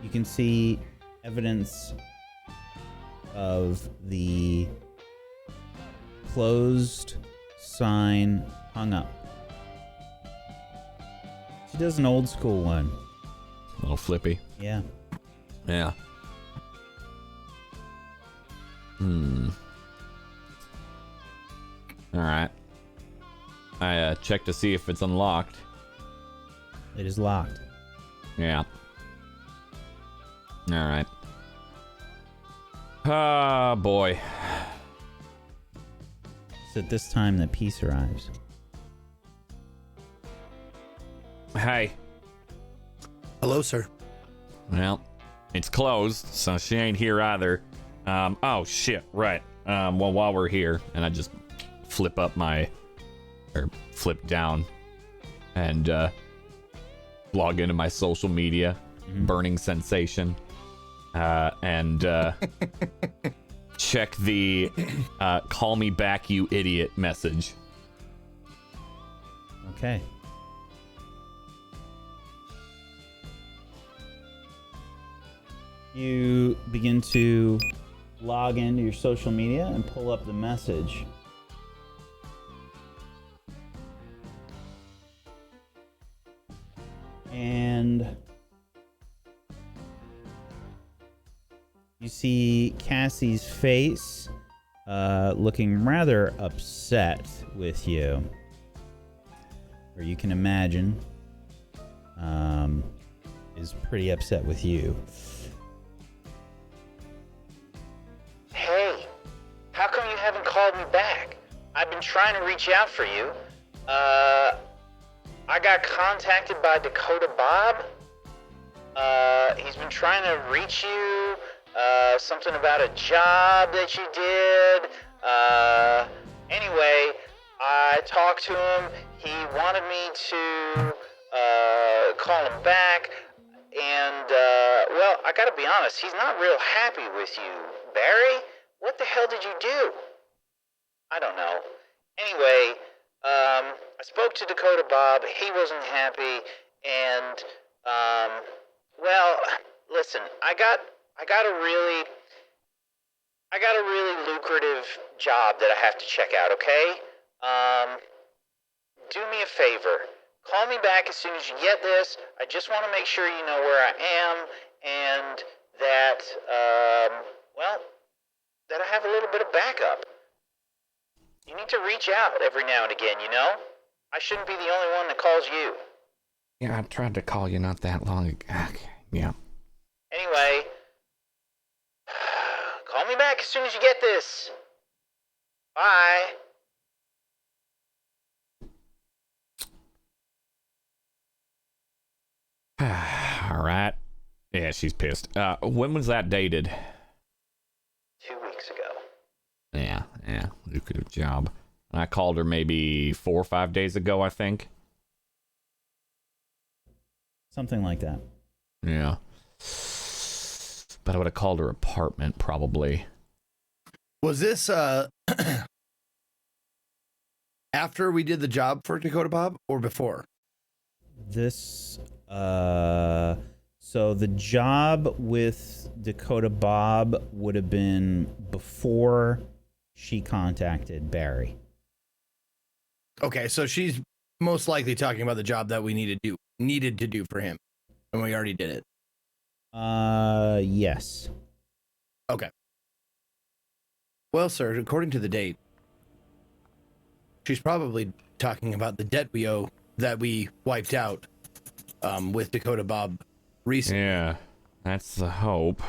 you can see evidence of the closed sign hung up. She does an old school one. A little flippy. Yeah. Yeah. Alright. I checked to see if it's unlocked. It is locked. Yeah. Alright. Ah, boy. It's at this time that peace arrives. Hey. Hello, sir. Well, it's closed, so she ain't here either. Oh shit, right. Well, while we're here, and I just flip down and log into my social media, burning sensation, and check the call me back, you idiot message. Okay. You begin to log into your social media and pull up the message. And you see Cassie's face looking rather upset with you. Or you can imagine is pretty upset with you. Hey, how come you haven't called me back? I've been trying to reach out for you. I got contacted by Dakota Bob. He's been trying to reach you. Something about a job that you did. Anyway, I talked to him. He wanted me to call him back. And, well, I gotta be honest, he's not real happy with you. Barry, what the hell did you do? I don't know. Anyway, I spoke to Dakota Bob. He wasn't happy. And, well, listen, I got a really lucrative job that I have to check out, okay? Do me a favor. Call me back as soon as you get this. I just want to make sure you know where I am and that, well, that I have a little bit of backup. You need to reach out every now and again, you know? I shouldn't be the only one that calls you. Yeah, I tried to call you not that long ago. Yeah. Anyway, call me back as soon as you get this. Bye. All right. Yeah, she's pissed. When was that dated? 2 weeks ago. Yeah, lucrative job. I called her maybe 4 or 5 days ago, I think. Something like that. Yeah. But I would have called her apartment, probably. Was this after we did the job for Dakota Bob or before? This, so the job with Dakota Bob would have been before she contacted Barry. Okay, so she's most likely talking about the job that we needed to do for him, and we already did it. Yes. Okay. Well, sir, according to the date, she's probably talking about the debt we owe that we wiped out with Dakota Bob recently. Yeah, that's the hope.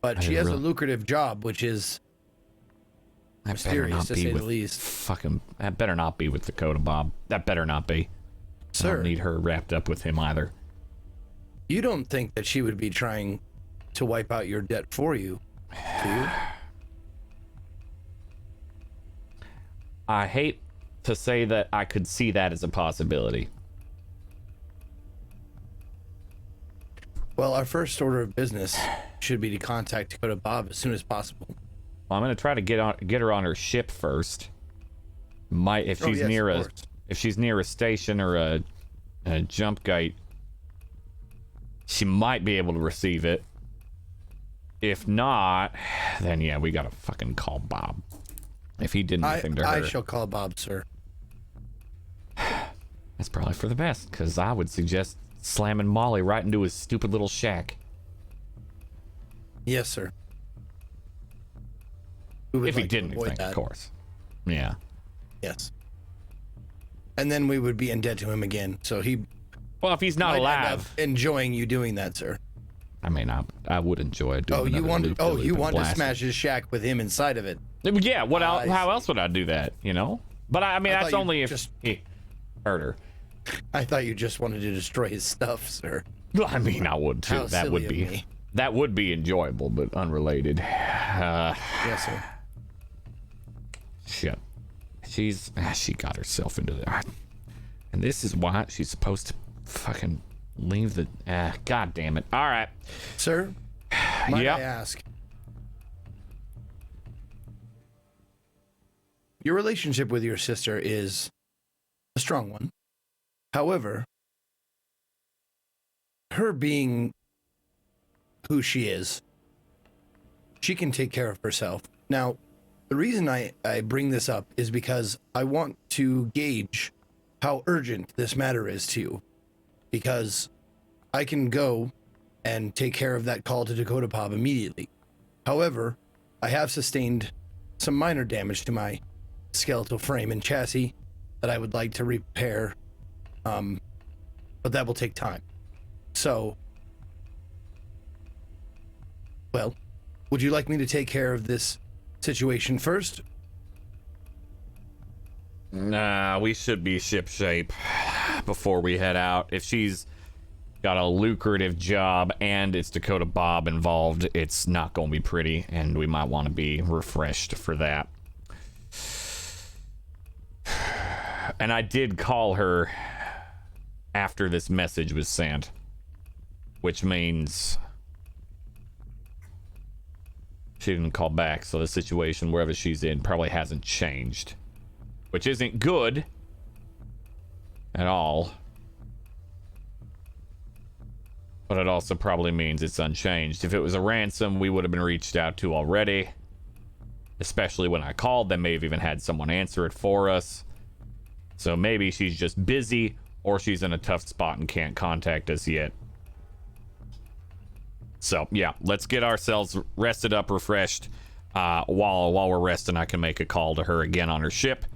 But she has a lucrative job, which is mysterious, to say the least. Fucking, that better not be with Dakota Bob. That better not be. Sir, I don't need her wrapped up with him either. You don't think that she would be trying to wipe out your debt for you, do you? I hate to say that I could see that as a possibility. Well, our first order of business should be to contact Dakota Bob as soon as possible. Well, I'm gonna try to get her on her ship first. If she's near a station or a jump gate, she might be able to receive it. If not, then yeah, we gotta fucking call Bob. If he did anything to her. I shall call Bob, sir. That's probably for the best, because I would suggest slamming Molly right into his stupid little shack. Yes, sir. We would If he like to did avoid anything, that. of course. Yeah. Yes. And then we would be in debt to him again. So he Well, if he's not might end alive, up enjoying you doing that, sir. I mean, I would enjoy doing. Oh, you want to? loop Oh, loop you and want to blast. smash his shack with him inside of it? Yeah. What else? I How see. else would I do that? You know. But I mean, I that's thought you only if just- he hurt her. I thought you just wanted to destroy his stuff, sir. Well, I mean, I would too. How That would silly of be. me. That would be enjoyable, but unrelated. Yes, sir. Shit. She got herself into that. And this is why she's supposed to fucking leave the. God damn it. All right. Sir, might Yep. I ask? Your relationship with your sister is a strong one. However, her being who she is, she can take care of herself. Now, the reason I bring this up is because I want to gauge how urgent this matter is to you. Because I can go and take care of that call to Dakota Pop immediately. However, I have sustained some minor damage to my skeletal frame and chassis that I would like to repair, but that will take time. So, well, would you like me to take care of this situation first? Nah, we should be shipshape before we head out. If she's got a lucrative job and it's Dakota Bob involved, it's not going to be pretty, and we might want to be refreshed for that. And I did call her after this message was sent, which means she didn't call back, so the situation wherever she's in probably hasn't changed, which isn't good at all. But it also probably means it's unchanged. If it was a ransom, we would have been reached out to already. Especially when I called, they may have even had someone answer it for us. So maybe she's just busy, or she's in a tough spot and can't contact us yet. So yeah, let's get ourselves rested up, refreshed. While we're resting, I can make a call to her again on her ship.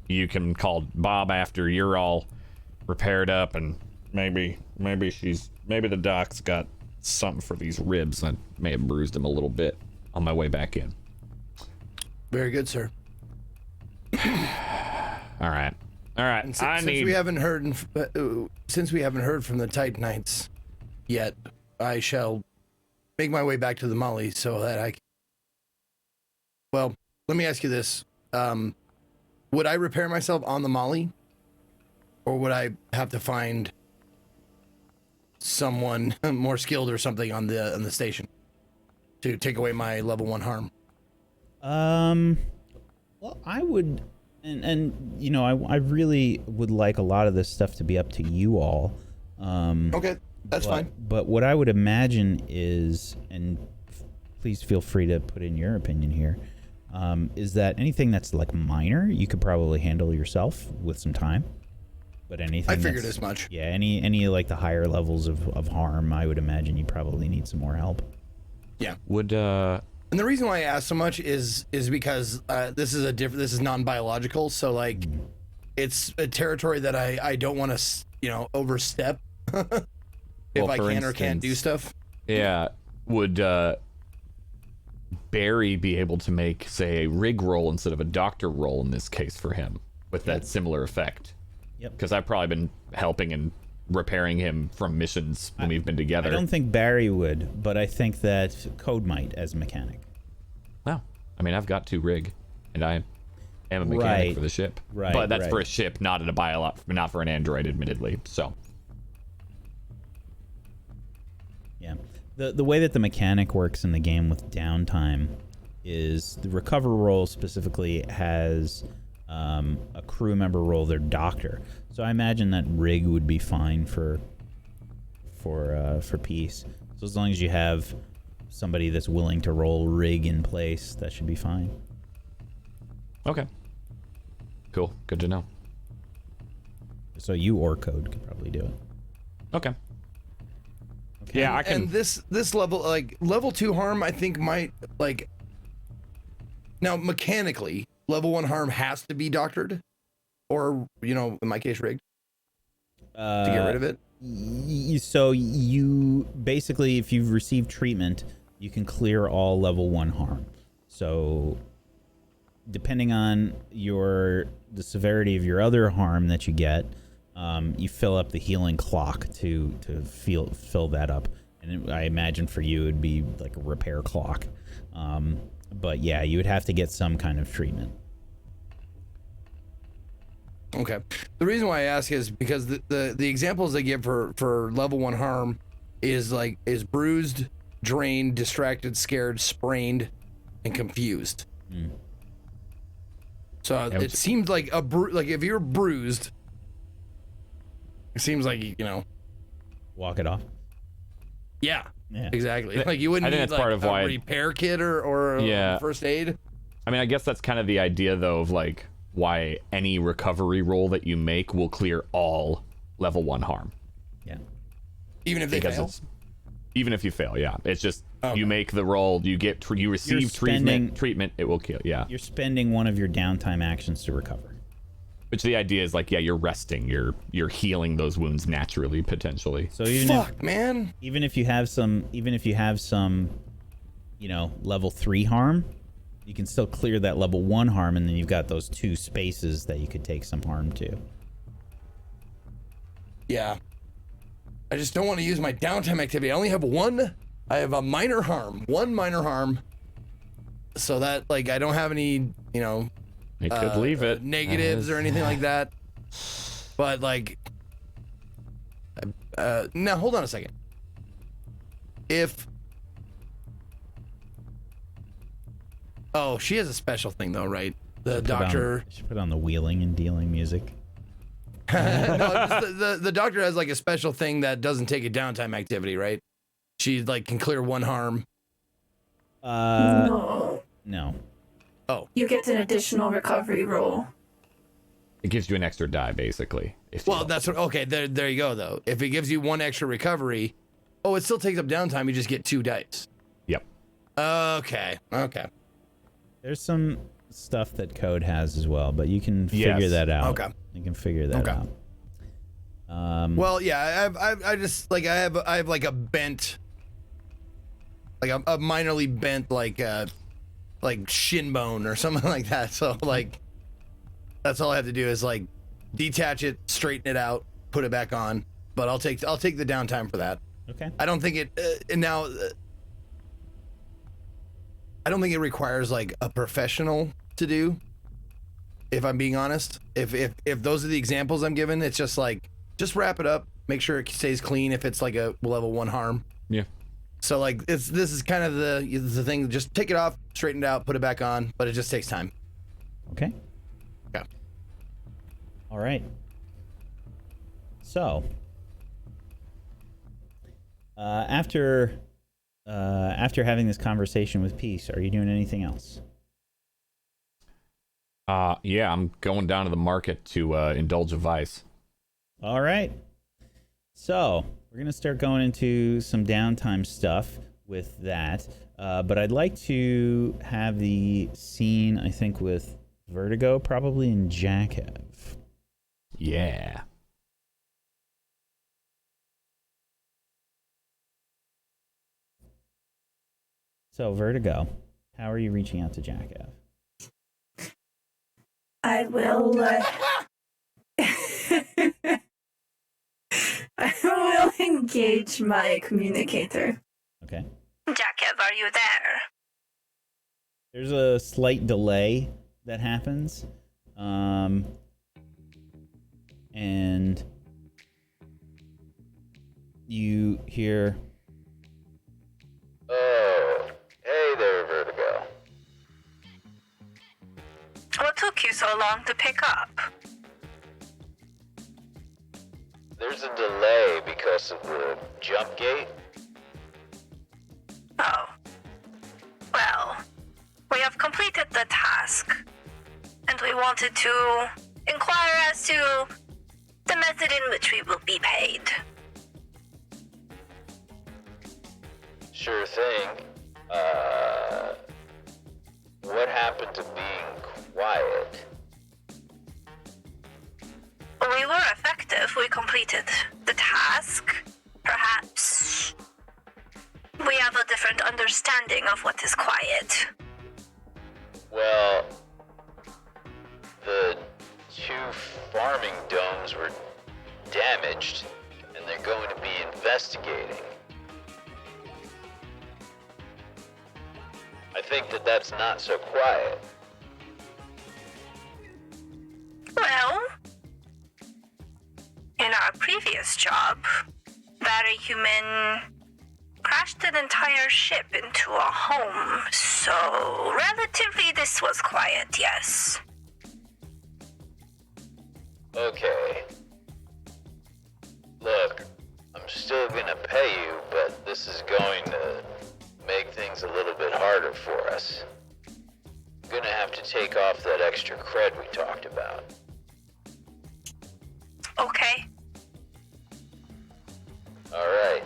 You can call Bob after you're all repaired up, and maybe the doc's got something for these ribs. I may have bruised them a little bit on my way back in. Very good, sir. All right. And since we haven't heard from the Titanites yet, I shall make my way back to the Molly so that I can... Well, let me ask you this. Would I repair myself on the Molly? Or would I have to find someone more skilled or something on the station to take away my level 1 harm? Well, I would, and you know, I really would like a lot of this stuff to be up to you all. Okay, that's fine. But what I would imagine is, and please feel free to put in your opinion here, is that anything that's like minor, you could probably handle yourself with some time. But anything I figured that's- as much. Yeah, any like the higher levels of harm, I would imagine you probably need some more help. Yeah. Would And the reason why I ask so much is because this is non-biological, so like it's a territory that I don't want to overstep if Well, I for can or can't do instance, stuff. Yeah. Would Barry be able to make, say, a rig roll instead of a doctor roll in this case for him with that similar effect? Yep. Because I've probably been helping and repairing him from missions when we've been together. I don't think Barry would, but I think that Code might as a mechanic. Well, I mean, I've got 2 rig, and I am a mechanic Right. for the ship. Right, But that's right. for a ship, not not for an android, admittedly. So. Yeah. The way that the mechanic works in the game with Downtime is the recover roll specifically has a crew member roll their doctor. So I imagine that rig would be fine for for peace. So as long as you have somebody that's willing to roll rig in place, that should be fine. Okay. Cool. Good to know. So you or Code could probably do it. Okay. Yeah, I can. And this level, like level 2 harm, I think might like. Now mechanically, level 1 harm has to be doctored, or in my case, rigged to get rid of it. So you basically, if you've received treatment, you can clear all level 1 harm. So depending on the severity of your other harm that you get, you fill up the healing clock to fill that up. And I imagine for you it'd be like a repair clock. But yeah, you would have to get some kind of treatment. Okay. The reason why I ask is because the examples they give for level 1 harm is bruised, drained, distracted, scared, sprained, and confused. So it seems like if you're bruised, it seems like walk it off. Yeah. Yeah. Exactly. Like you wouldn't I think need that's part of why a repair kit or first aid. I mean, I guess that's kind of the idea though of like why any recovery roll that you make will clear all level 1 harm. Yeah. Even if they fail. Even if you fail, yeah. It's just you make the roll, you receive treatment, it will kill. Yeah. You're spending one of your downtime actions to recover. Which the idea is like, yeah, you're resting, you're healing those wounds naturally, potentially. So even if you have some, level 3 harm, you can still clear that level 1 harm, and then you've got those 2 spaces that you could take some harm to. Yeah. I just don't want to use my downtime activity. I only have one. I have a minor harm, 1 minor harm. So that I don't have any, It could leave it. Negatives or anything like that. But now hold on a second. She has a special thing though, right? The doctor. She put on the wheeling and dealing music. No, the doctor has a special thing that doesn't take a downtime activity, right? She can clear 1 harm. No. Oh. You get an additional recovery roll. It gives you an extra die, basically. That's what. Okay, there you go though. If it gives you 1 extra recovery, it still takes up downtime. You just get 2 dice. Yep. Okay. There's some stuff that Code has as well, but you can figure that out. Okay. You can figure that out. Well, yeah, I just I have a bent, a minorly bent shin bone or something like that. So that's all I have to do is detach it, straighten it out, put it back on. But I'll take the downtime for that. Okay. I don't think it I don't think it requires a professional to do. If I'm being honest, if those are the examples I'm given, it's just just wrap it up, make sure it stays clean. If it's a level 1 harm. Yeah. So this is kind of the thing. Just take it off, straighten it out, put it back on, but it just takes time. Okay. Yeah. All right. So after having this conversation with Peace, are you doing anything else? Yeah, I'm going down to the market to indulge a vice. All right. So we're going to start going into some downtime stuff with that. But I'd like to have the scene, I think, with Vertigo, probably, and Jackev. Yeah. So, Vertigo, how are you reaching out to Jackev? I will. I will engage my communicator. Okay. Jackev, are you there? There's a slight delay that happens. And you hear... Oh, hey there, Vertigo. What took you so long to pick up? There There's a delay because of the jump gate. Oh. Well, we have completed the task, and we wanted to inquire as to the method in which we will be paid. Sure thing. What happened to being quiet? We were effective. We completed the task. Perhaps we have a different understanding of what is quiet. Well, the 2 farming domes were damaged, and they're going to be investigating. I think that that's not so quiet. Well, in our previous job, Very Human crashed an entire ship into a home, so relatively this was quiet, yes. Okay. Look, I'm still gonna pay you, but this is going to make things a little bit harder for us. I'm gonna have to take off that extra cred we talked about. Okay. Alright.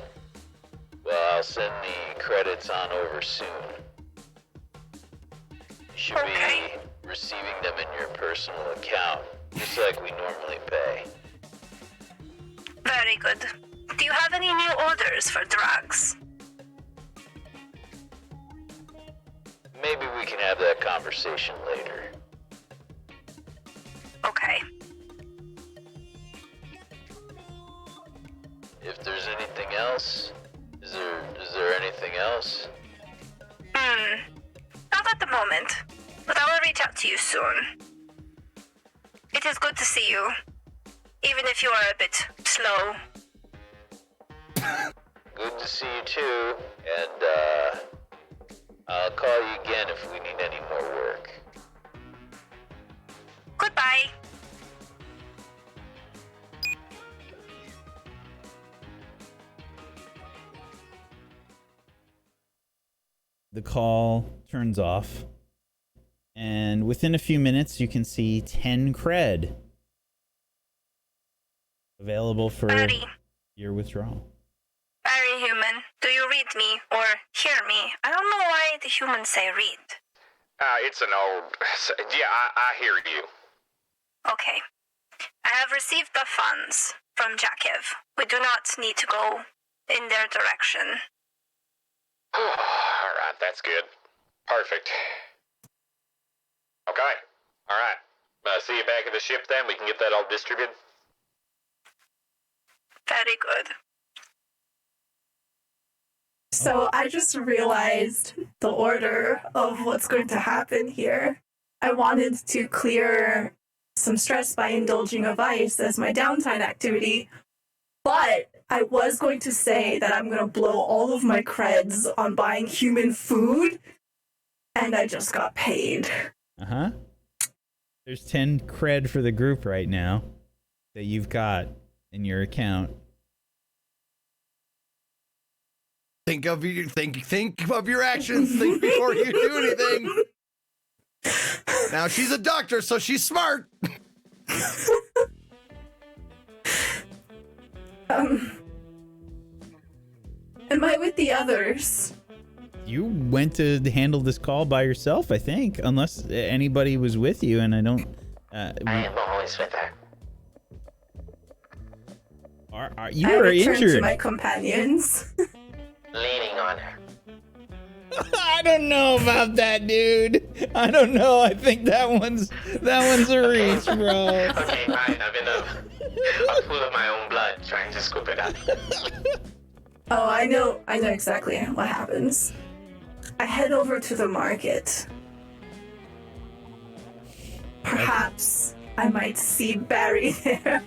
Well, I'll send the credits on over soon. You should Okay. be receiving them in your personal account, just like we normally pay. Very good. Do you have any new orders for drugs? Maybe we can have that conversation later. Okay. If there's anything else, is there anything else? Not at the moment, but I will reach out to you soon. It is good to see you, even if you are a bit slow. Good to see you too, and I'll call you again if we need any more work. Goodbye. The call turns off, and within a few minutes, you can see 10 cred available for Barry. your withdrawal. Very Human, do you read me or hear me? I don't know why the humans say read. It's an old... Yeah, I hear you. Okay. I have received the funds from Jakev. We do not need to go in their direction. Alright, that's good. Perfect. Okay. Alright. See you back at the ship then. We can get that all distributed. Very good. So I just realized the order of what's going to happen here. I wanted to clear some stress by indulging a vice as my downtime activity, but I was going to say that I'm going to blow all of my creds on buying human food, and I just got paid. Uh-huh. There's 10 cred for the group right now that you've got in your account. Think of your actions. Think before you do anything. Now she's a doctor, so she's smart. Am I with the others? You went to handle this call by yourself, I think, unless anybody was with you, and I don't... I am always with her. You I are returned to injured. my companions. Leaning on her. I don't know about that, dude. I don't know. I think that one's a reach, bro. Okay, fine. I'm full of my own blood trying to scoop it up. Oh, I know exactly what happens. I head over to the market. Perhaps I might see Barry there.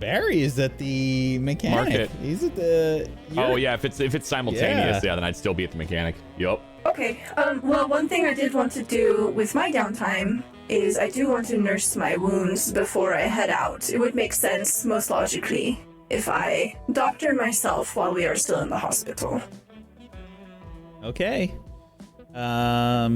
Barry is at the mechanic. Market. He's at the... Oh yeah, if it's simultaneous, yeah, then I'd still be at the mechanic. Yup. Okay, well, one thing I did want to do with my downtime is I do want to nurse my wounds before I head out. It would make sense, most logically, if I doctor myself while we are still in the hospital. Okay. I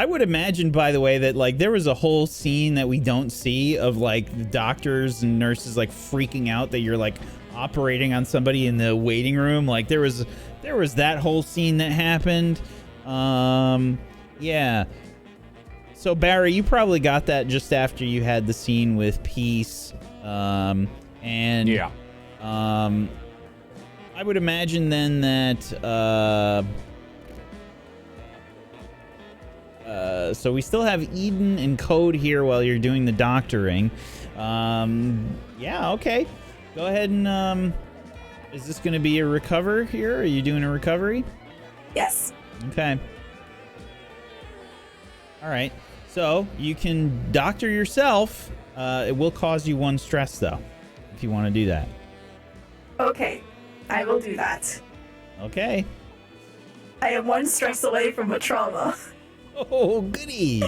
would imagine, by the way, that like there was a whole scene that we don't see of like the doctors and nurses like freaking out that you're like operating on somebody in the waiting room. Like there was that whole scene that happened. Yeah. So Barry, you probably got that just after you had the scene with Peace. And yeah. I would imagine then that so we still have Eden and Code here while you're doing the doctoring. Yeah, okay. Go ahead and is this going to be a recover here? Are you doing a recovery? Yes. Okay. All right. So you can doctor yourself. It will cause you 1 stress though, if you want to do that. Okay, I will do that. Okay. I am 1 stress away from a trauma. Oh, goody.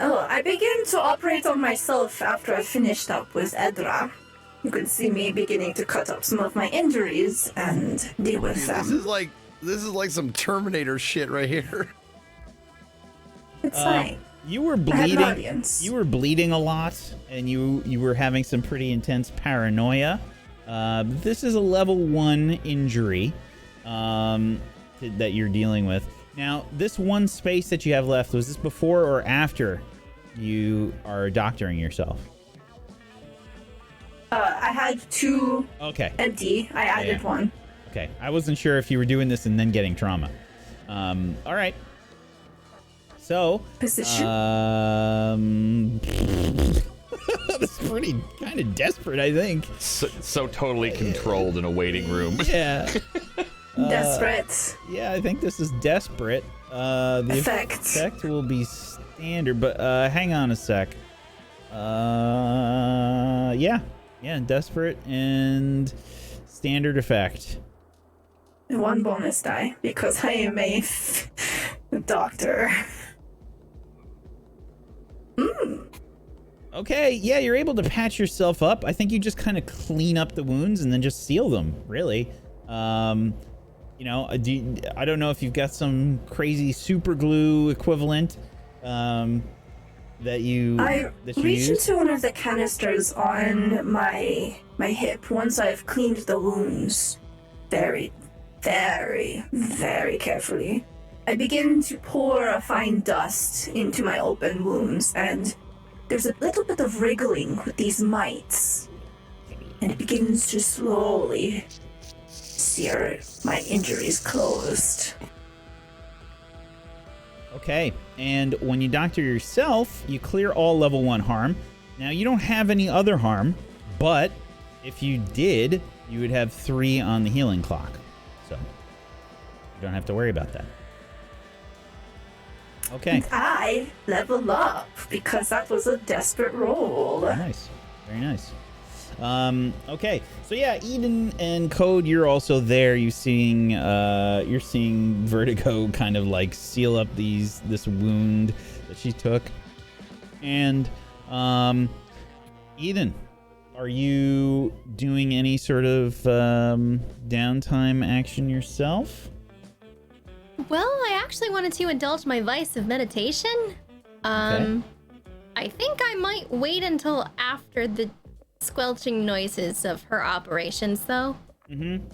I begin to operate on myself after I finished up with Edra. You can see me beginning to cut up some of my injuries and deal with them. This is like some Terminator shit right here. It's fine. You were bleeding. You were bleeding a lot, and you were having some pretty intense paranoia. This is a level 1 injury that you're dealing with. Now, this 1 space that you have left, was this before or after you are doctoring yourself? I had 2 empty. I added 1. Okay. I wasn't sure if you were doing this and then getting trauma. All right. So, position. That's pretty kind of desperate, I think. So totally controlled in a waiting room. Yeah. Desperate. Yeah, I think this is desperate. The effect will be standard, but hang on a sec. Yeah, desperate and standard effect. 1 bonus die because I am a doctor. Okay, yeah, you're able to patch yourself up. I think you just kind of clean up the wounds and then just seal them, really. You know, I don't know if you've got some crazy super glue equivalent that you reach into one of the canisters on my hip once I've cleaned the wounds very, very, very carefully. I begin to pour a fine dust into my open wounds, and there's a little bit of wriggling with these mites, and it begins to slowly sear my injuries closed. Okay, and when you doctor yourself, you clear all level 1 harm. Now, you don't have any other harm, but if you did, you would have 3 on the healing clock. So, you don't have to worry about that. Okay. And I level up because that was a desperate roll. Very nice. Very nice. Okay. So yeah, Eden and Code, you're also there. You're seeing Vertigo kind of like seal up this wound that she took. And Eden, are you doing any sort of downtime action yourself? Well, I actually wanted to indulge my vice of meditation. Okay. I think I might wait until after the squelching noises of her operations, though. Mm-hmm.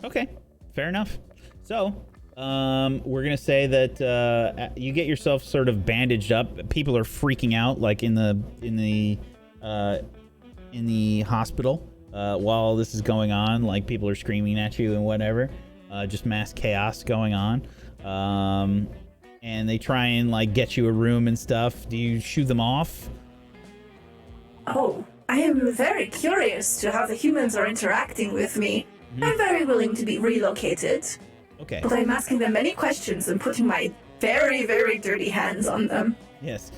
Okay, fair enough. So, we're gonna say that you get yourself sort of bandaged up. People are freaking out, like in the hospital while this is going on. Like people are screaming at you and whatever. Just mass chaos going on. And they try and like get you a room and stuff. Do you shoo them off? Oh, I am very curious to how the humans are interacting with me. Mm-hmm. I'm very willing to be relocated. Okay. But I'm asking them many questions and putting my very, very dirty hands on them. Yes.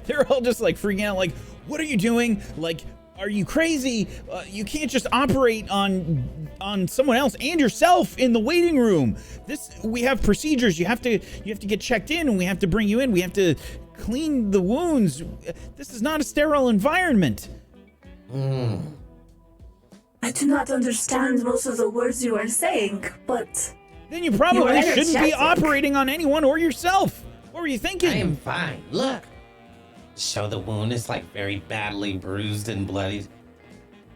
They're all just like freaking out, like, what are you doing? Like, Are you crazy? You can't just operate on someone else and yourself in the waiting room. We have procedures. You have to get checked in, and we have to bring you in. We have to clean the wounds. This is not a sterile environment. I do not understand most of the words you are saying, but then you probably shouldn't be energetic. operating on anyone or yourself. What were you thinking? I am fine. Look. Show the wound is like very badly bruised and bloody.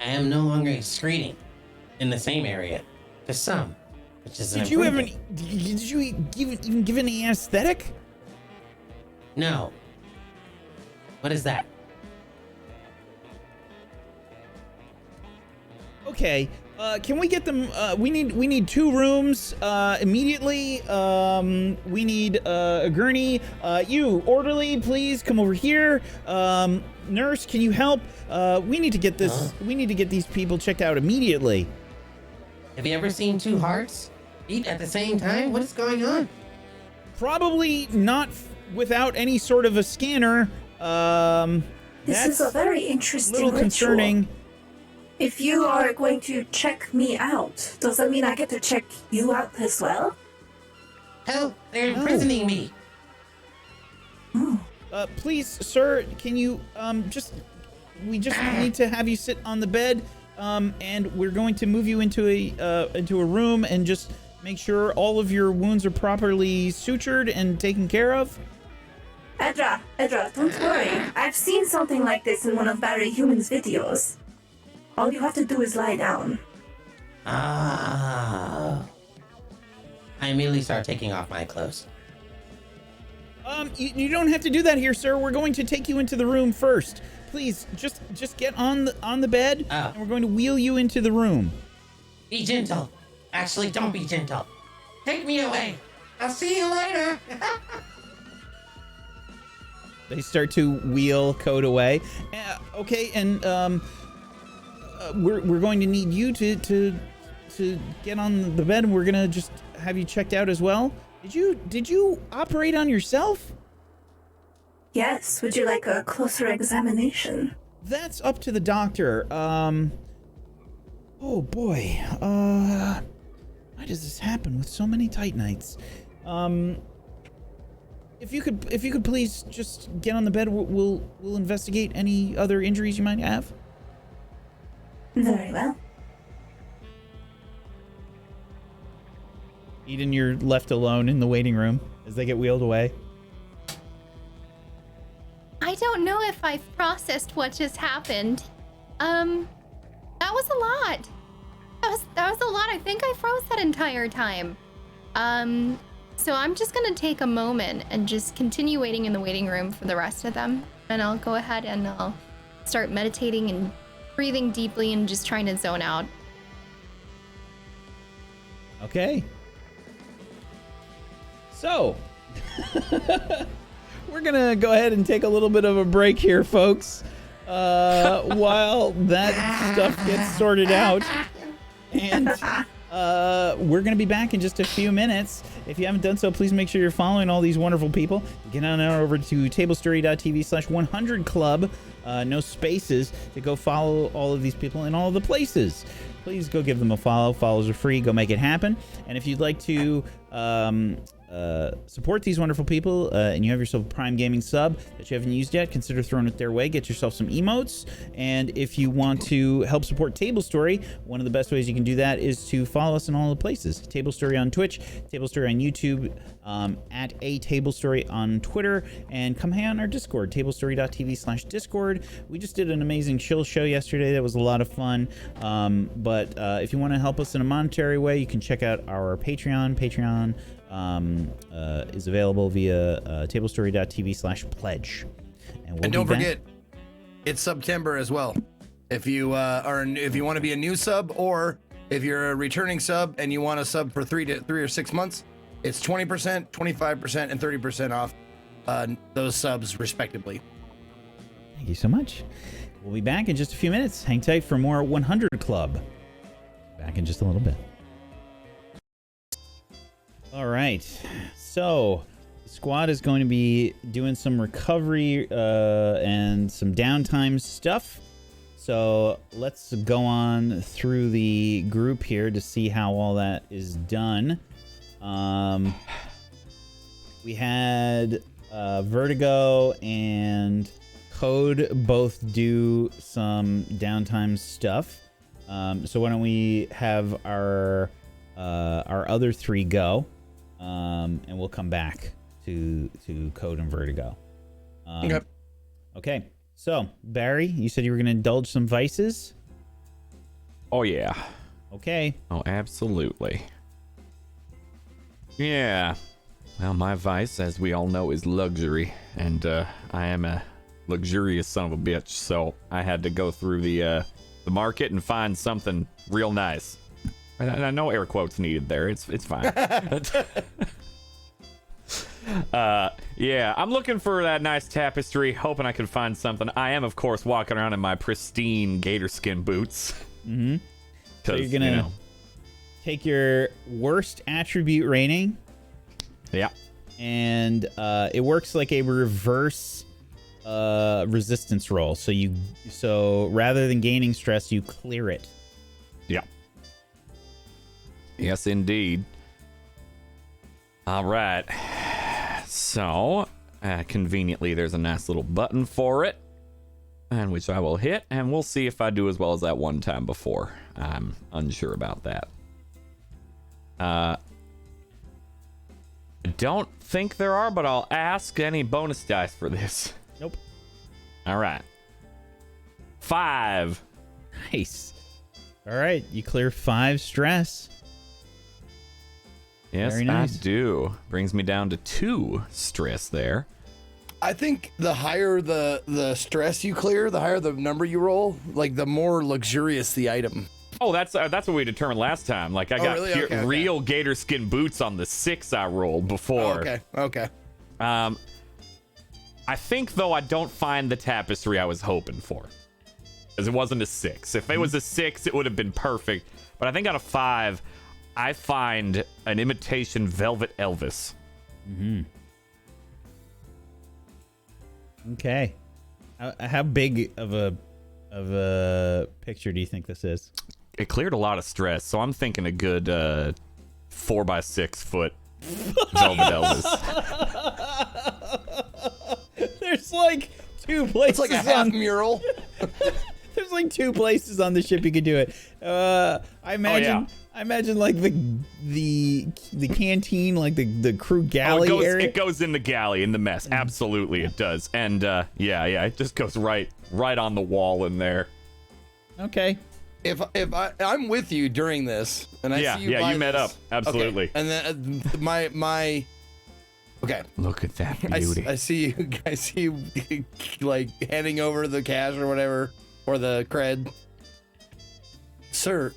I am no longer excreting in the same area. To some, which is an Did you improvement. even give any anesthetic? No. What is that? Okay. Can we get them? We need 2 rooms immediately. We need a gurney. You orderly, please come over here. Nurse, can you help? We need to get this. We need to get these people checked out immediately. Have you ever seen 2 hearts beat at the same time? What is going on? Probably not without any sort of a scanner. this is a very interesting little ritual. concerning. If you are going to check me out, does that mean I get to check you out as well? Help! They're imprisoning me. Please, sir, can you we just need to have you sit on the bed, and we're going to move you into a room and just make sure all of your wounds are properly sutured and taken care of. Edra, don't worry. I've seen something like this in one of Barry Human's videos. All you have to do is lie down. I immediately start taking off my clothes. You don't have to do that here, sir. We're going to take you into the room first. Please, just get on the bed, and we're going to wheel you into the room. Be gentle. Actually, don't be gentle. Take me away. I'll see you later. They start to wheel Code away. Okay, and we're going to need you to get on the bed, and we're gonna just have you checked out as well. Did you operate on yourself? Yes, would you like a closer examination? That's up to the doctor. Oh boy. Why does this happen with so many Titanites? If you could please just get on the bed, we'll investigate any other injuries you might have. Very well. Eden, you're left alone in the waiting room as they get wheeled away. I don't know if I've processed what just happened. That was a lot. That was a lot. I think I froze that entire time. So I'm just gonna take a moment and just continue waiting in the waiting room for the rest of them. And I'll go ahead and I'll start meditating and breathing deeply and just trying to zone out. Okay. So, we're gonna go ahead and take a little bit of a break here, folks, while that stuff gets sorted out. And we're gonna be back in just a few minutes. If you haven't done so, please make sure you're following all these wonderful people. Get on over to tablestory.tv/100club, no spaces, to go follow all of these people in all of the places. Please go give them a follow. Follows are free. Go make it happen. And if you'd like to support these wonderful people, and you have yourself a Prime Gaming sub that you haven't used yet, consider throwing it their way. Get yourself some emotes. And if you want to help support Tablestory, one of the best ways you can do that is to follow us in all the places. Tablestory on Twitch, Tablestory on YouTube, at a Tablestory on Twitter, and come hang on our Discord, tablestory.tv/Discord. We just did an amazing chill show yesterday. That was a lot of fun. But if you want to help us in a monetary way, you can check out our Patreon. Patreon is available via tablestory.tv/pledge. And don't forget, it's September as well. If you if you want to be a new sub, or if you're a returning sub and you want a sub for 3 or 6 months, it's 20%, 25%, and 30% off those subs respectively. Thank you so much. We'll be back in just a few minutes. Hang tight for more 100 Club. Back in just a little bit. All right, so the squad is going to be doing some recovery and some downtime stuff. So let's go on through the group here to see how all that is done. We had Vertigo and Code both do some downtime stuff. So why don't we have our other three go, and we'll come back to Code and Vertigo. Okay. So Barry, you said you were going to indulge some vices. Oh yeah. Okay. Oh, absolutely. Yeah. Well, my vice, as we all know, is luxury, and I am a luxurious son of a bitch. So I had to go through the market and find something real nice. And I know air quotes needed there. It's fine. Yeah, I'm looking for that nice tapestry, hoping I can find something. I am, of course, walking around in my pristine gator skin boots. Mm-hmm. So you're gonna take your worst attribute rating. Yeah. And it works like a reverse resistance roll. So rather than gaining stress, you clear it. Yeah. Yes, indeed. All right. So, conveniently, there's a nice little button for it, and which I will hit, and we'll see if I do as well as that one time before. I'm unsure about that. I don't think there are, but I'll ask. Any bonus dice for this? Nope. All right. 5. Nice. All right, you clear 5 stress. Yes, very nice. I do. Brings me down to 2 stress there. I think the higher the stress you clear, the higher the number you roll, like the more luxurious the item. Oh, that's what we determined last time. Like I got really? Okay. real gator skin boots on the 6 I rolled before. Okay. I think though I don't find the tapestry I was hoping for, because it wasn't a 6. If it was a 6, it would have been perfect. But I think out of 5, I find an imitation velvet Elvis. Mm-hmm. Okay. How big of a picture do you think this is? It cleared a lot of stress, so I'm thinking a good 4x6 foot velvet Elvis. There's like 2 places. It's like a half mural. There's like 2 places on the ship you could do it. I imagine like the canteen, like the crew galley area. It goes in the galley, in the mess. Absolutely, it does. And yeah, it just goes right on the wall in there. Okay. If I'm with you during this, and I see you buy you met this, up. Absolutely. Okay. And then my okay. Look at that beauty. I see you like handing over the cash or whatever, or the cred. Sir,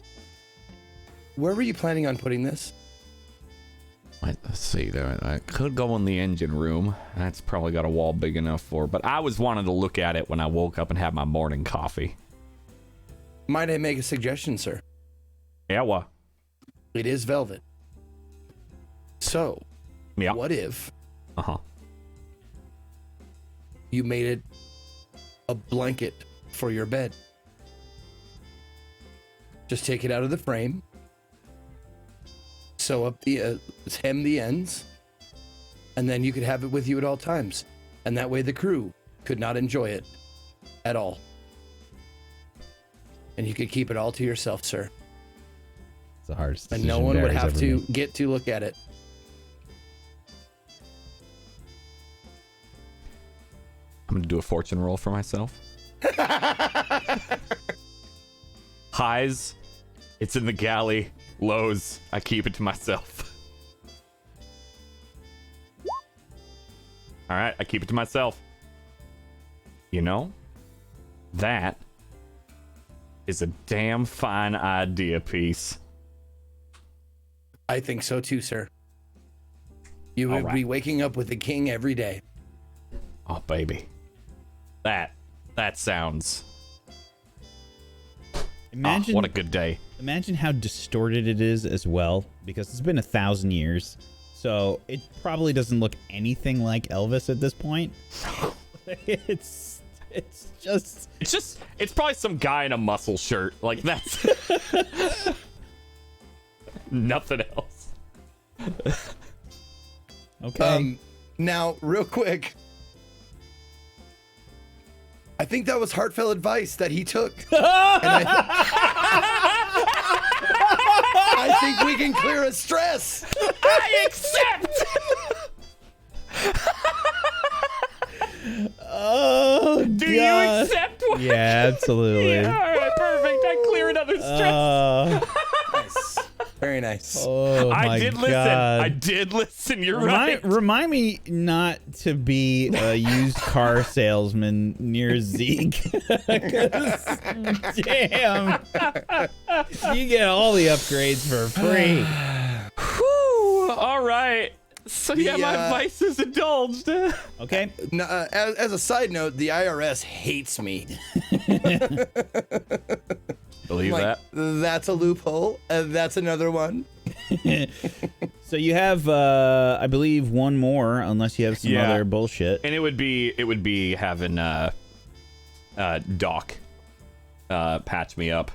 where were you planning on putting this? Let's see there. I could go in the engine room. That's probably got a wall big enough for. But I was wanting to look at it when I woke up and had my morning coffee. Might I make a suggestion, sir? Yeah, what? It is velvet. So, yeah. What if Uh-huh. you made it a blanket for your bed? Just take it out of the frame, sew up hem the ends, and then you could have it with you at all times. And that way the crew could not enjoy it at all. And you could keep it all to yourself, sir. It's the hardest And decision no one would Barry's have ever to made. get to look at it. I'm going to do a fortune roll for myself. Highs, it's in the galley. Lows, I keep it to myself. All right, I keep it to myself. You know, that is a damn fine idea piece. I think so too, sir. You would be waking up with the king every day. Oh, baby. That sounds... Imagine, what a good day. Imagine how distorted it is as well, because it's been 1,000 years. So it probably doesn't look anything like Elvis at this point. It's It's probably some guy in a muscle shirt. Like, that's nothing else. Okay. Now, real quick, I think that was heartfelt advice that he took. And I think we can clear a stress. I accept. Oh, Do you accept? Yeah, absolutely. Yeah, all right, perfect. I clear another stress. Nice. Very nice. Oh I my did listen. God. I did listen. You're right. Remind me not to be a used car salesman near Zeke. 'Cause, damn. You get all the upgrades for free. Whew, all right. So yeah, my vice is indulged. Okay. Now, as a side note, the IRS hates me. Believe Like, that. That's a loophole. That's another one. So you have, I believe, one more, unless you have some Yeah. other bullshit. And it would be having Doc patch me up.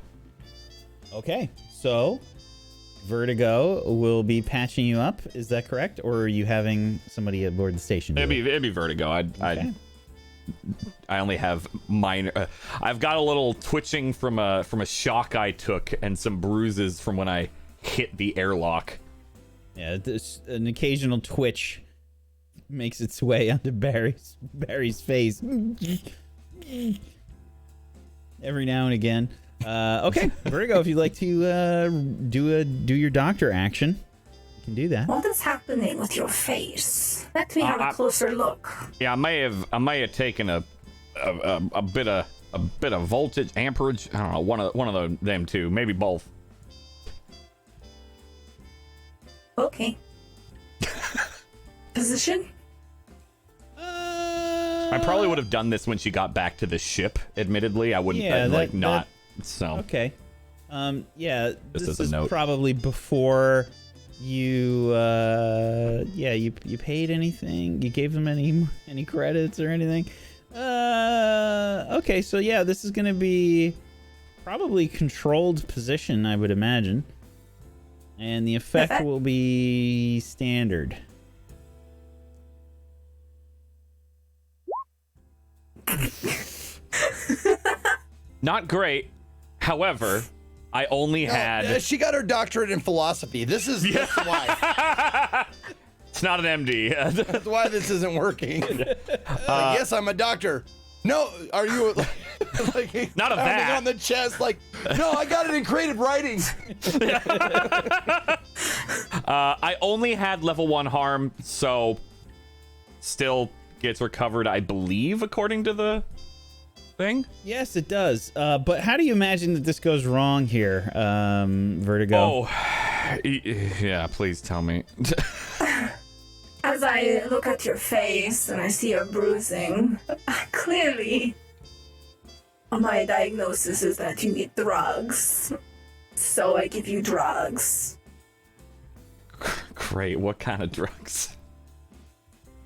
Okay. So Vertigo will be patching you up. Is that correct? Or are you having somebody aboard the station? It'd be Vertigo. I only have minor. I've got a little twitching from a shock I took and some bruises from when I hit the airlock. Yeah, an occasional twitch makes its way onto Barry's face. Every now and again. Okay, Vertigo, if you'd like to do your doctor action, you can do that. What is happening with your face? Let me have a closer look. Yeah, I may have taken a bit of voltage, amperage. I don't know, one of them two, maybe both. Okay. Position? I probably would have done this when she got back to the ship. Admittedly, I wouldn't not. So okay. Yeah, Just this as a is note. probably before you you paid anything? You gave them any credits or anything? Okay, so yeah, this is gonna be probably controlled position, I would imagine. And the effect will be standard. not great. However, I only had. She got her doctorate in philosophy. That's why. It's not an MD. That's why this isn't working. Yes, I'm a doctor. No, are you like Not of pounding that. on the chest? Like, no, I got it in creative writing. I only had level 1 harm, so still gets recovered, I believe, according to the thing. Yes, it does. But how do you imagine that this goes wrong here, Vertigo? Oh, yeah, please tell me. As I look at your face and I see a bruising, clearly my diagnosis is that you need drugs. So I give you drugs. Great, what kind of drugs?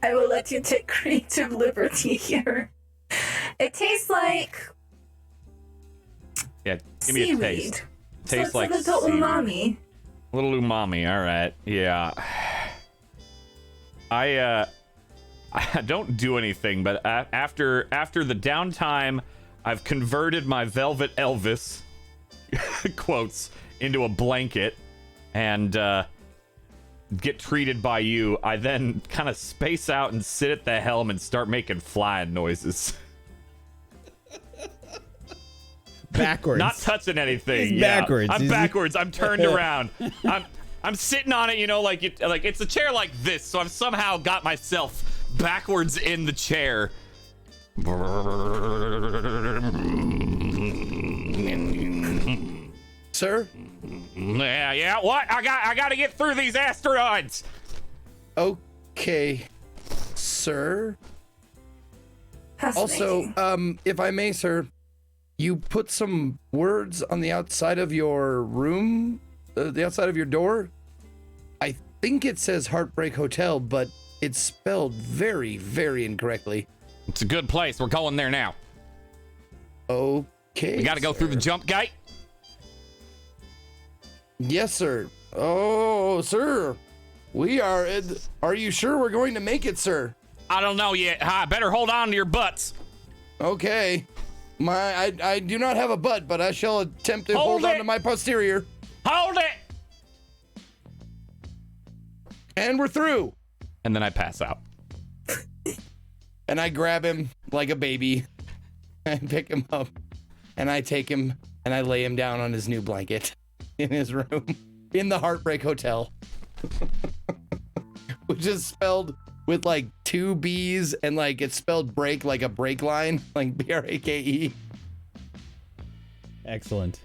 I will let you take creative liberty here. It tastes like Yeah, give me a seaweed. taste. Tastes so like it's a little seaweed. umami. A little umami, alright. Yeah. I don't do anything, but after the downtime, I've converted my Velvet Elvis quotes into a blanket and get treated by you. I then kind of space out and sit at the helm and start making flying noises. Backwards. Not touching anything. He's yeah. backwards. I'm backwards. I'm turned around. I'm sitting on it, you know, like it's a chair like this, so I've somehow got myself backwards in the chair. Sir? Yeah, what? I got to get through these asteroids. Okay, sir. Fascinating. Also, if I may, sir, you put some words on the outside of your room, the outside of your door. I think it says Heartbreak Hotel, but it's spelled very, very incorrectly. It's a good place. We're going there now. Okay. We got to go through the jump gate. Yes, sir. Oh, sir. We are. Are you sure we're going to make it, sir? I don't know yet. I better hold on to your butts. Okay. I do not have a butt, but I shall attempt to hold on to my posterior. Hold it. And we're through. And then I pass out. And I grab him like a baby and pick him up. And I take him and I lay him down on his new blanket in his room in the Heartbreak Hotel. Which is spelled with like 2 B's and like it's spelled break like a brake line, like B-R-A-K-E. Excellent.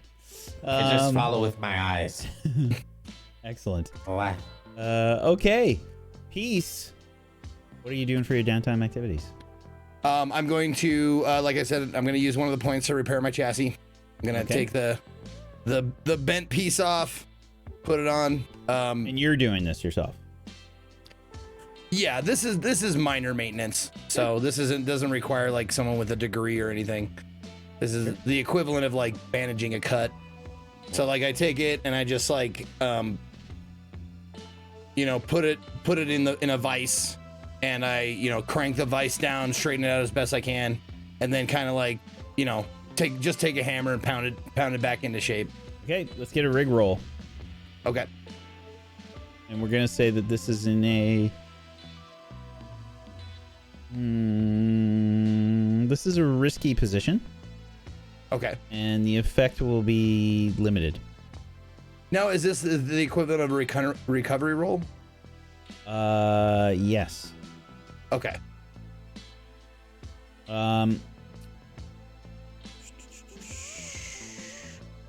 I just follow with my eyes. Excellent. What? Okay. Peace. What are you doing for your downtime activities? I'm going to, like I said, I'm going to use one of the points to repair my chassis. I'm going to take the bent piece off, put it on. And you're doing this yourself. Yeah, this is minor maintenance. So this doesn't require like someone with a degree or anything. This is the equivalent of like bandaging a cut. So like I take it and I just like put it in a vise, and I crank the vise down, straighten it out as best I can, and then kind of like take a hammer and pound it back into shape. Okay, let's get a rig roll. Okay. And we're gonna say that this is in a this is a risky position. Okay. And the effect will be limited. Now, is this the equivalent of a recovery roll? Yes. Okay. Well,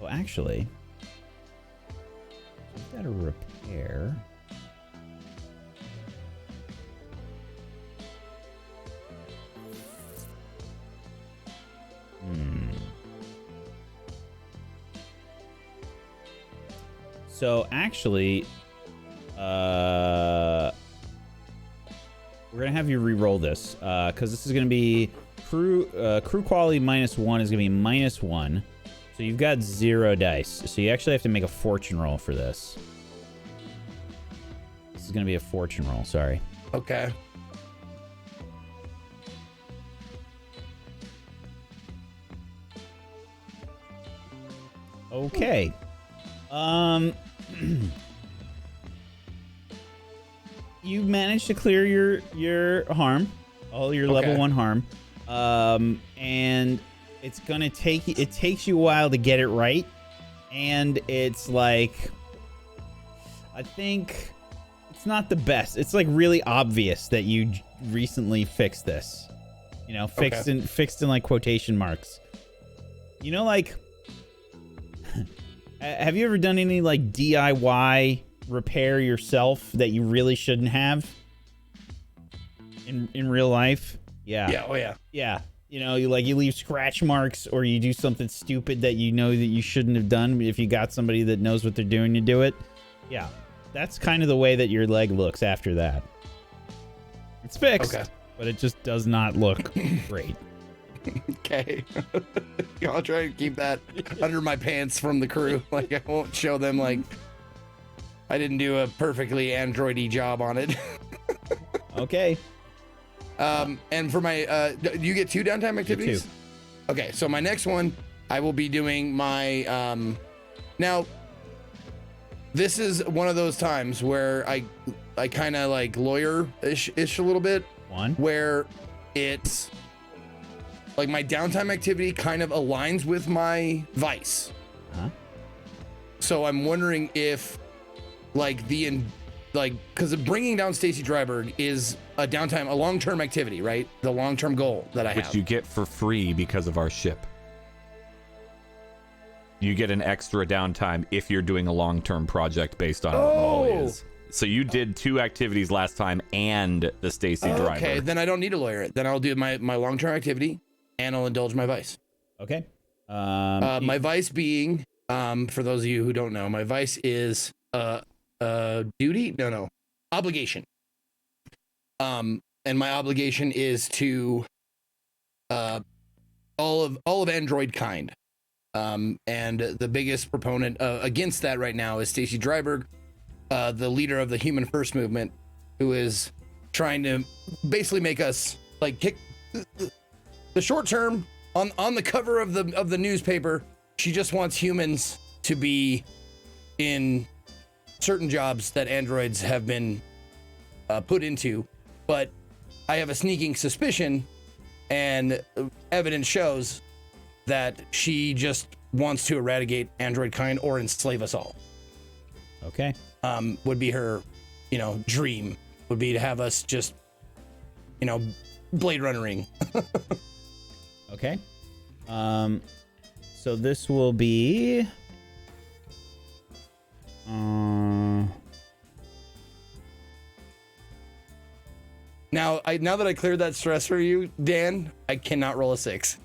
actually, we've got a repair. So actually, we're gonna have you re-roll this because this is gonna be crew quality -1 is gonna be -1. So you've got 0 dice. So you actually have to make a fortune roll for this. This is gonna be a fortune roll. Sorry. Okay. Okay. You managed to clear your harm, all your level 1 harm, and it's gonna it takes you a while to get it right, and it's like, I think it's not the best. It's like really obvious that you recently fixed this, fixed in like quotation marks, like. Have you ever done any like DIY repair yourself that you really shouldn't have in real life? Yeah. Yeah. Oh yeah. Yeah. You leave scratch marks, or you do something stupid that that you shouldn't have done. If you got somebody that knows what they're doing to do it. Yeah. That's kind of the way that your leg looks after that. It's fixed, but it just does not look great. Okay. I'll try and keep that under my pants from the crew. Like, I won't show them like I didn't do a perfectly androidy job on it. Okay. And for my you get 2 downtime activities? 2. Okay, so my next one, I will be doing my now this is one of those times where I kind of like lawyer-ish a little bit. Where it's like my downtime activity kind of aligns with my vice. So I'm wondering if because bringing down Stacy Dryberg is a long-term activity, right? The long-term goal that I have. Which you get for free because of our ship. You get an extra downtime if you're doing a long-term project based on what Molly is. So you did 2 activities last time and the Stacy Dryberg. Okay, then I don't need to lawyer it. Then I'll do my long-term activity. And I'll indulge my vice. Okay. My vice being, for those of you who don't know, my vice is duty? No, obligation. And my obligation is to all of android kind. And the biggest proponent against that right now is Stacy Dryberg, the leader of the Human First movement, who is trying to basically make us like kick the short term on the cover of the newspaper. She just wants humans to be in certain jobs that androids have been put into, but I have a sneaking suspicion, and evidence shows that she just wants to eradicate android kind or enslave us all. Okay. Would be her, dream would be to have us just, Blade Runnering. Okay. So this will be. Now that I cleared that stress for you, Dan, I cannot roll a 6.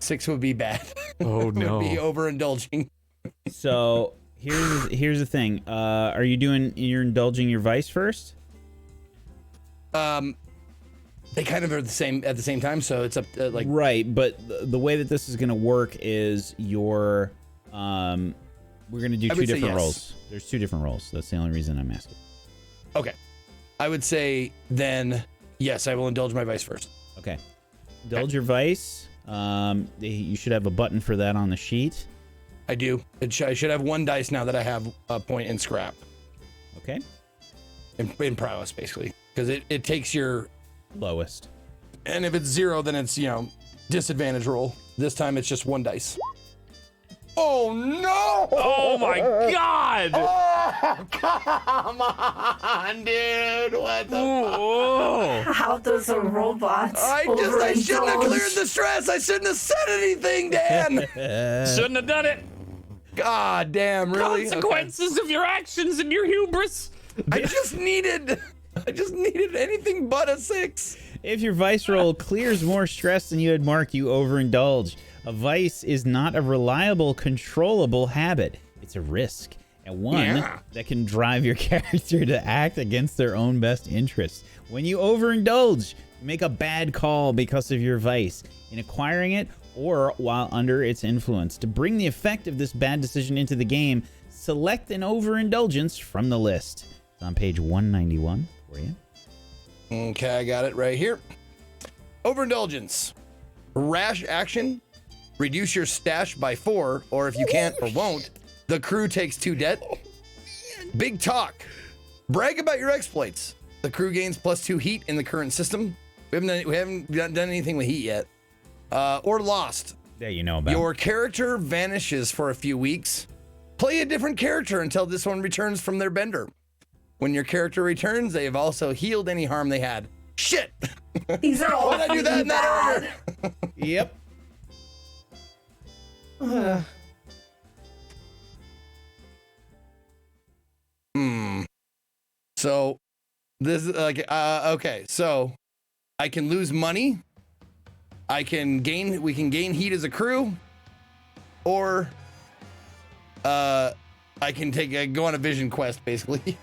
6 would be bad. Oh no. Would be overindulging. So here's the thing. You're indulging your vice first? They kind of are the same at the same time, so it's up to, right. But the way that this is going to work is we're going to do two different roles. There's 2 different roles. That's the only reason I'm asking. Okay. I would say then, yes, I will indulge my vice first. Okay. Indulge your vice. You should have a button for that on the sheet. I do. I should have 1 dice now that I have a point in scrap. Okay. In prowess, basically. Because it takes your lowest. And if it's 0, then it's, disadvantage roll. This time it's just 1 dice. Oh, no! Oh, my God! Oh, come on, dude. What the fuck? How does a robot I shouldn't have cleared the stress. I shouldn't have said anything, Dan. Shouldn't have done it. God damn, really? Consequences of your actions and your hubris. I just needed anything but a 6. If your vice roll clears more stress than you had marked, you overindulge. A vice is not a reliable, controllable habit. It's a risk, and one that can drive your character to act against their own best interests. When you overindulge, you make a bad call because of your vice in acquiring it or while under its influence. To bring the effect of this bad decision into the game, select an overindulgence from the list. It's on page 191 for you. Okay, I got it right here. Overindulgence. Rash action. Reduce your stash by 4, or if you can't or won't, the crew takes 2 debt. Big talk. Brag about your exploits. The crew gains +2 heat in the current system. We haven't done anything with heat yet. Or lost. Yeah, you know about. Your character vanishes for a few weeks. Play a different character until this one returns from their bender. When your character returns, they have also healed any harm they had. Shit! These are all Why did I do that in that order? Yep. So this is okay, so I can lose money, we can gain heat as a crew, or I can go on a vision quest basically.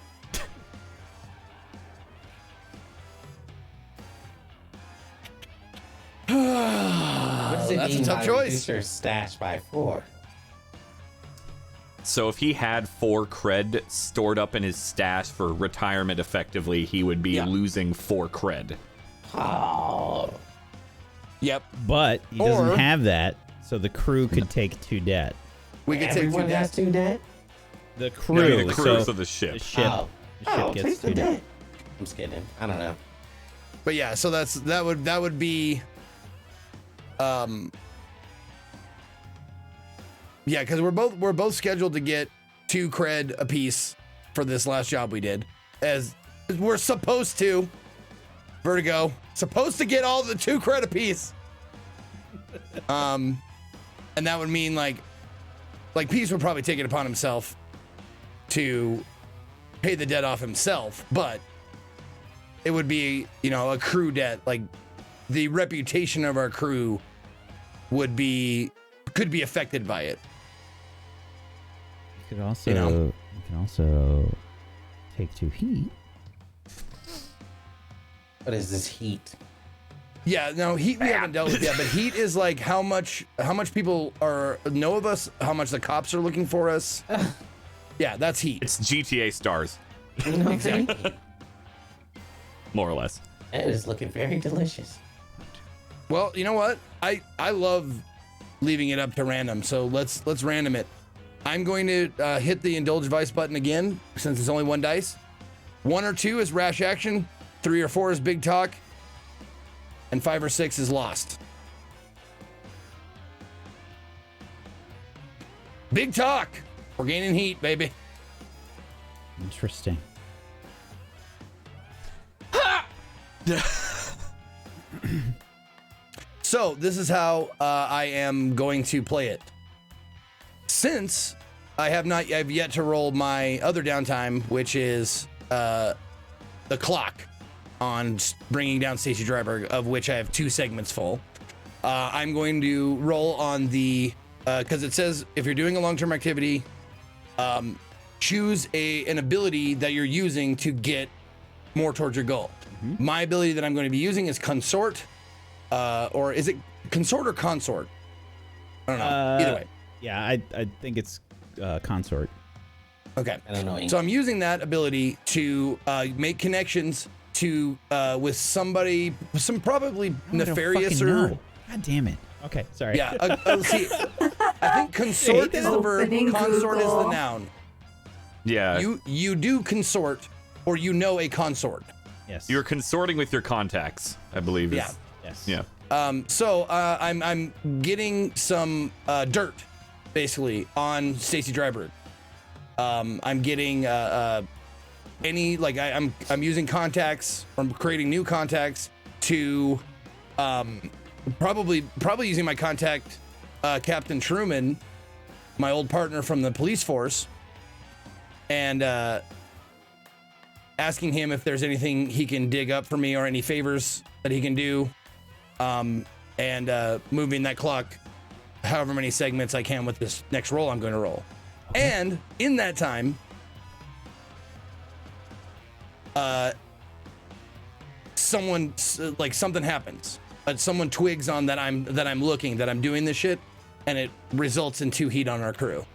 What does it That's mean a tough by choice. reduce your stash by 4? So if he had 4 cred stored up in his stash for retirement effectively, he would be losing 4 cred. Oh. Yep. But he doesn't have that, so the crew could take 2 debt. We could take 2 Everyone debt. has 2 debt? The crew. The crew, so the ship. The ship. Oh. The ship gets take 2 the debt. debt. I'm just kidding. I don't know. But yeah, so that would be yeah, because we're both scheduled to get 2 cred apiece for this last job we did, as we're supposed to. Vertigo supposed to get all the 2 cred apiece. And that would mean like Peace would probably take it upon himself to pay the debt off himself, but it would be, a crew debt. Like the reputation of our crew could be affected by it. You can also take 2 heat. What is this heat? Yeah, no, heat we haven't dealt with yet, but heat is like how much people know of us, how much the cops are looking for us. Yeah, that's heat. It's GTA stars, Exactly. more or less. It is looking very delicious. Well, you know what? I love leaving it up to random, so let's random it. I'm going to hit the indulge vice button again, since it's only one dice. 1 or 2 is rash action, 3 or 4 is big talk, and 5 or 6 is lost. Big talk. We're gaining heat, baby. Interesting. So this is how I am going to play it. Since I've yet to roll my other downtime, which is the clock on bringing down Stacy Dryberg, of which I have 2 segments full. I'm going to roll on the because it says if you're doing a long-term activity, choose an ability that you're using to get more towards your goal. Mm-hmm. My ability that I'm going to be using is consort, or is it consort or consort? I don't know. Either way. Yeah, I think it's consort. Okay. I don't know. So I'm using that ability to make connections to with somebody, some probably nefarious or. God damn it. Okay, sorry. Yeah. Let's see. I think consort is the verb. Consort is the noun. Yeah. You do consort, or you know a consort. Yes. You're consorting with your contacts, I believe. Yeah. Yes. Yeah. So I'm getting some dirt, basically, on Stacy Dryberg. I'm getting any like I'm using contacts. I'm creating new contacts to probably using my contact Captain Truman, my old partner from the police force, and asking him if there's anything he can dig up for me or any favors that he can do, and moving that clock however many segments I can with this next roll I'm going to roll. Okay. And in that time, something happens. Someone twigs on that I'm doing this shit, and it results in 2 heat on our crew.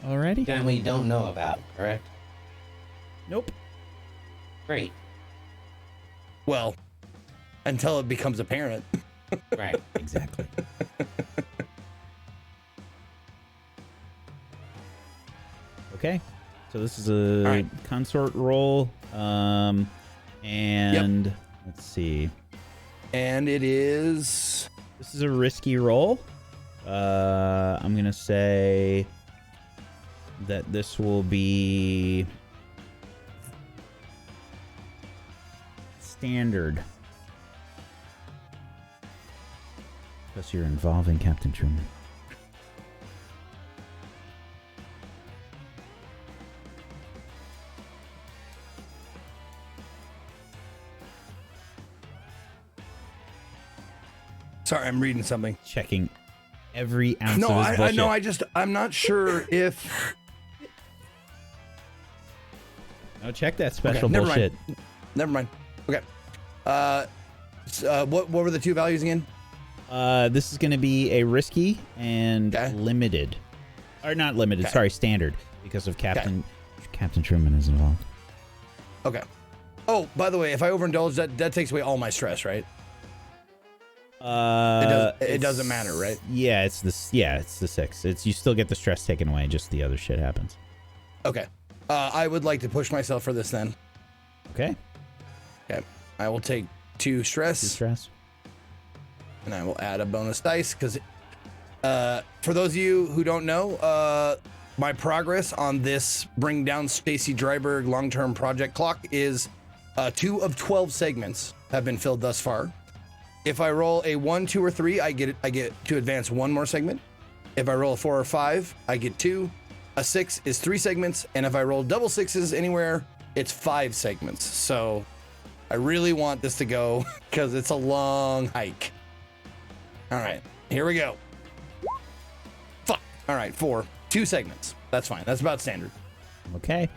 Alrighty. That we don't know about, correct? Nope. Great. Well, until it becomes apparent. Right. Exactly. Okay. So this is a right. consort roll. And Yep. let's see. And it is. This is a risky roll. I'm gonna say that this will be standard. Plus you're involving Captain Truman. Sorry, I'm reading something. Checking every ounce No, of his bullshit. I know. I'm not sure if. No, check that special Okay, bullshit. Never mind. Okay. What were the 2 values again? This is going to be a risky and Okay. limited, or not limited. Okay. Sorry, standard, because of Captain Truman is involved. Okay. Oh, by the way, if I overindulge, that takes away all my stress, right? It doesn't matter, right? Yeah, it's the 6. It's you still get the stress taken away, just the other shit happens. Okay. I would like to push myself for this then. Okay. Okay. I will take 2 stress. 2 stress. And I will add a bonus dice because for those of you who don't know, my progress on this bring down Stacy Dryberg long-term project clock is 2 of 12 segments have been filled thus far. If I roll a 1, 2, or 3, I get to advance 1 more segment. If I roll a 4 or 5, I get 2. A 6 is 3 segments, and if I roll double 6s anywhere, it's 5 segments. So I really want this to go because it's a long hike. All right, here we go. Fuck. All right, 4. 2 segments. That's fine. That's about standard. Okay.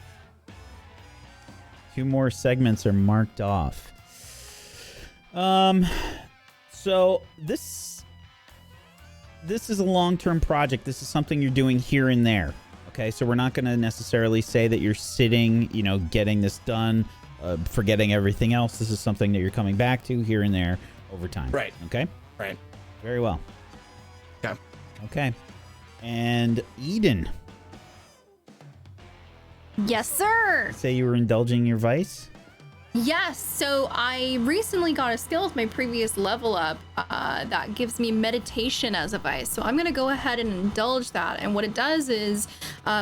2 more segments are marked off. So this is a long-term project. This is something you're doing here and there. Okay, so we're not going to necessarily say that you're sitting, getting this done, forgetting everything else. This is something that you're coming back to here and there over time. Right. Okay? Right. Very well. Okay. Okay. And Eden, Yes, sir. say you were indulging your vice? Yes, so I recently got a skill with my previous level up that gives me meditation as a vice. So I'm going to go ahead and indulge that. And what it does is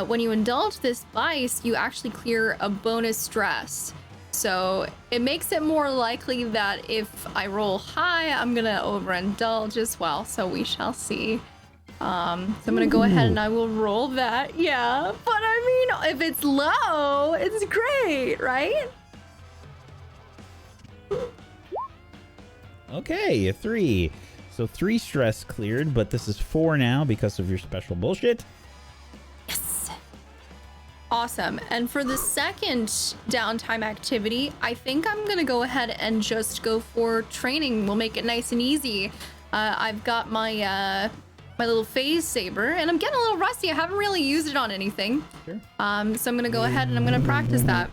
when you indulge this vice, you actually clear a bonus stress. So it makes it more likely that if I roll high, I'm going to overindulge as well. So we shall see. So I'm going to go ahead and I will roll that. Yeah, but I mean, if it's low, it's great, right? Okay, a 3. So 3 stress cleared, but this is 4 now because of your special bullshit. Yes. Awesome. And for the second downtime activity, I think I'm going to go ahead and just go for training. We'll make it nice and easy. I've got my my little phase saber, and I'm getting a little rusty. I haven't really used it on anything. Sure. So I'm going to go ahead and I'm going to practice that.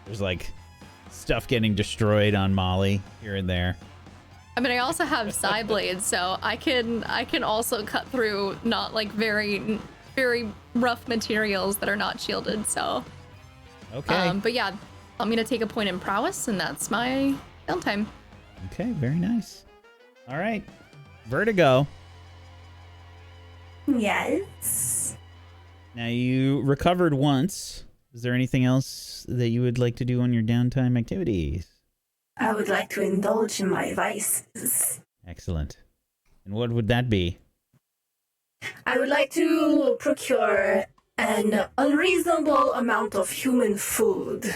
There's like stuff getting destroyed on Molly here and there. I mean, I also have psi blades, so I can also cut through not like very rough materials that are not shielded. So, Okay. but yeah, I'm gonna take a point in prowess, and that's my downtime. Okay, very nice. All right. Vertigo. Yes. Now you recovered once. Is there anything else that you would like to do on your downtime activities? I would like to indulge in my vices. Excellent. And what would that be? I would like to procure an unreasonable amount of human food.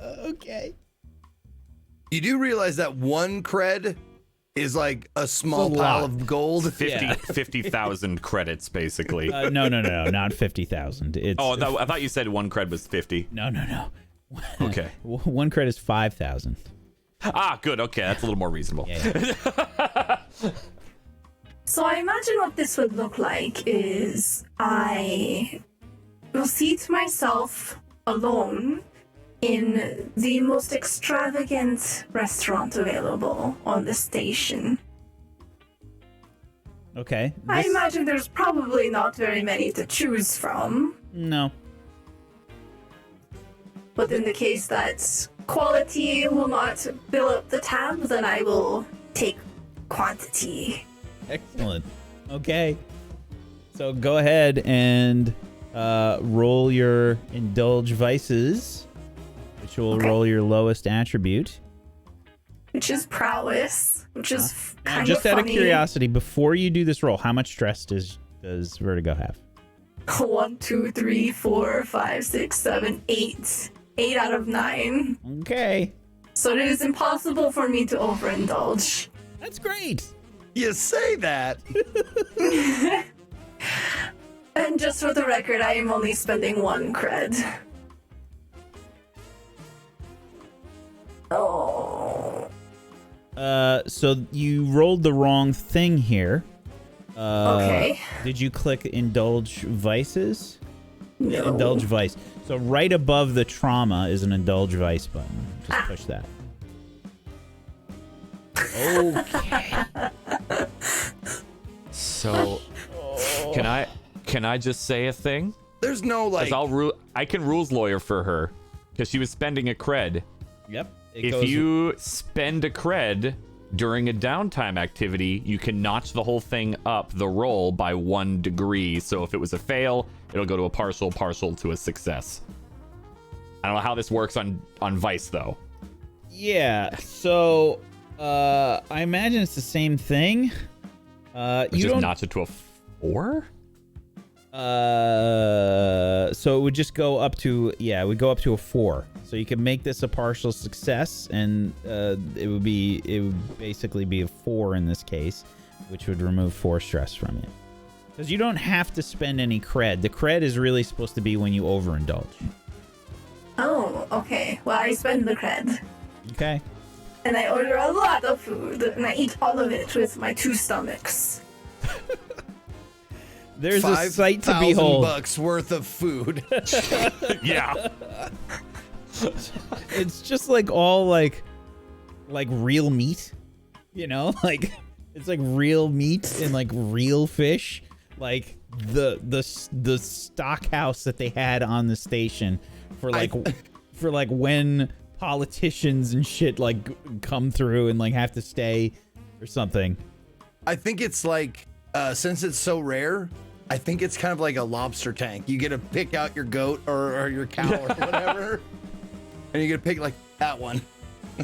Okay. You do realize that 1 cred is like a small It's a pile lot. of gold? 50,000 credits, basically. No, not 50,000. It's I thought you said 1 cred was 50. No. Okay. 1 credit is 5,000. Ah, good. Okay, that's a little more reasonable. Yeah. So I imagine what this would look like is I will seat myself alone in the most extravagant restaurant available on the station. Okay. I This- imagine there's probably not very many to choose from, No. but in the case that quality will not fill up the tab, then I will take quantity. Excellent. Okay. So go ahead and roll your indulge vices, which will Okay. roll your lowest attribute. Which is prowess, which is Now, kind just of out funny. of curiosity, before you do this roll, how much stress does Vertigo have? 1, 2, 3, 4, 5, 6, 7, 8. 8 out of 9. Okay. So it is impossible for me to overindulge. That's great. You say that. And just for the record, I am only spending 1 cred. Oh. So you rolled the wrong thing here. Okay. Did you click indulge vices? No. Indulge vice. So right above the trauma is an indulge vice button. Just push that. Okay. So, can I just say a thing? There's no like. 'Cause I can rules lawyer for her because she was spending a cred. Yep. If you spend a cred during a downtime activity, you can notch the whole thing up the roll by 1 degree. So if it was a fail, it'll go to a partial to a success. I don't know how this works on Vice though. Yeah. So I imagine it's the same thing. You Just don't. notch it to a 4? So it would just go up to it would go up to a 4. So you can make this a partial success, and it would basically be a 4 in this case, which would remove 4 stress from you. Because you don't have to spend any cred. The cred is really supposed to be when you overindulge. Oh, okay. Well, I spend the cred. Okay. And I order a lot of food, and I eat all of it with my 2 stomachs. There's a sight to behold. $5,000 worth of food. Yeah. It's just like all like real meat, you know? Like it's like real meat and like real fish. Like the stock house that they had on the station for like when politicians and shit like come through and like have to stay or something. I think it's like since it's so rare, I think it's kind of like a lobster tank. You get to pick out your goat or your cow or whatever, and you get to pick like that one.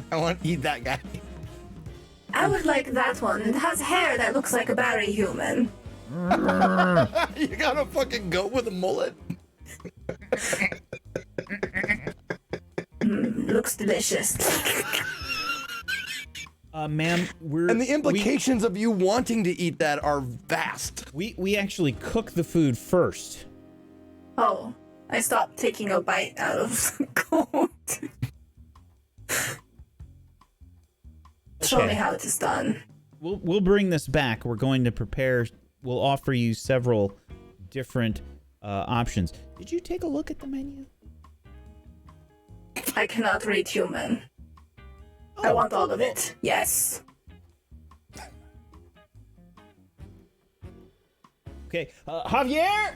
I want to eat that guy. I would like that one. It has hair that looks like a Barry human. You got a fucking goat with a mullet? Looks delicious. Ma'am, and the implications of you wanting to eat that are vast. We actually cook the food first. Oh, I stopped taking a bite out of the goat. Show me how it is done. We'll bring this back. We're going to prepare. We'll offer you several different options. Did you take a look at the menu? I cannot read human. I want all of it. Yes. Okay, Javier.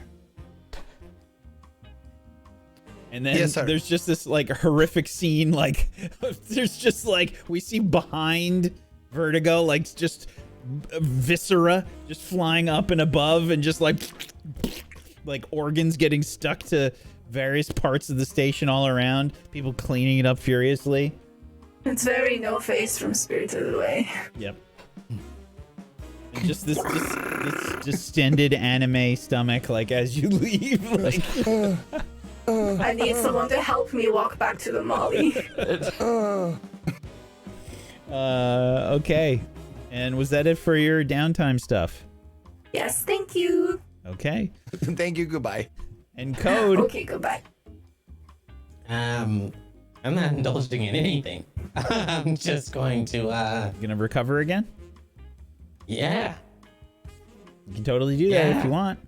And then Yes, sir. there's just this like horrific scene. Like there's just like we see behind Vertigo, like just viscera just flying up and above, and just like organs getting stuck to various parts of the station all around. People cleaning it up furiously. It's very No Face from Spirited Away. Yep. And just this distended anime stomach, like as you leave, like. I need someone to help me walk back to the Molly. Okay. And was that it for your downtime stuff? Yes, thank you. Okay. Thank you. Goodbye. And Code. Okay, goodbye. I'm not indulging in anything. I'm just going to, Gonna recover again? yeah. You can totally do that if you want.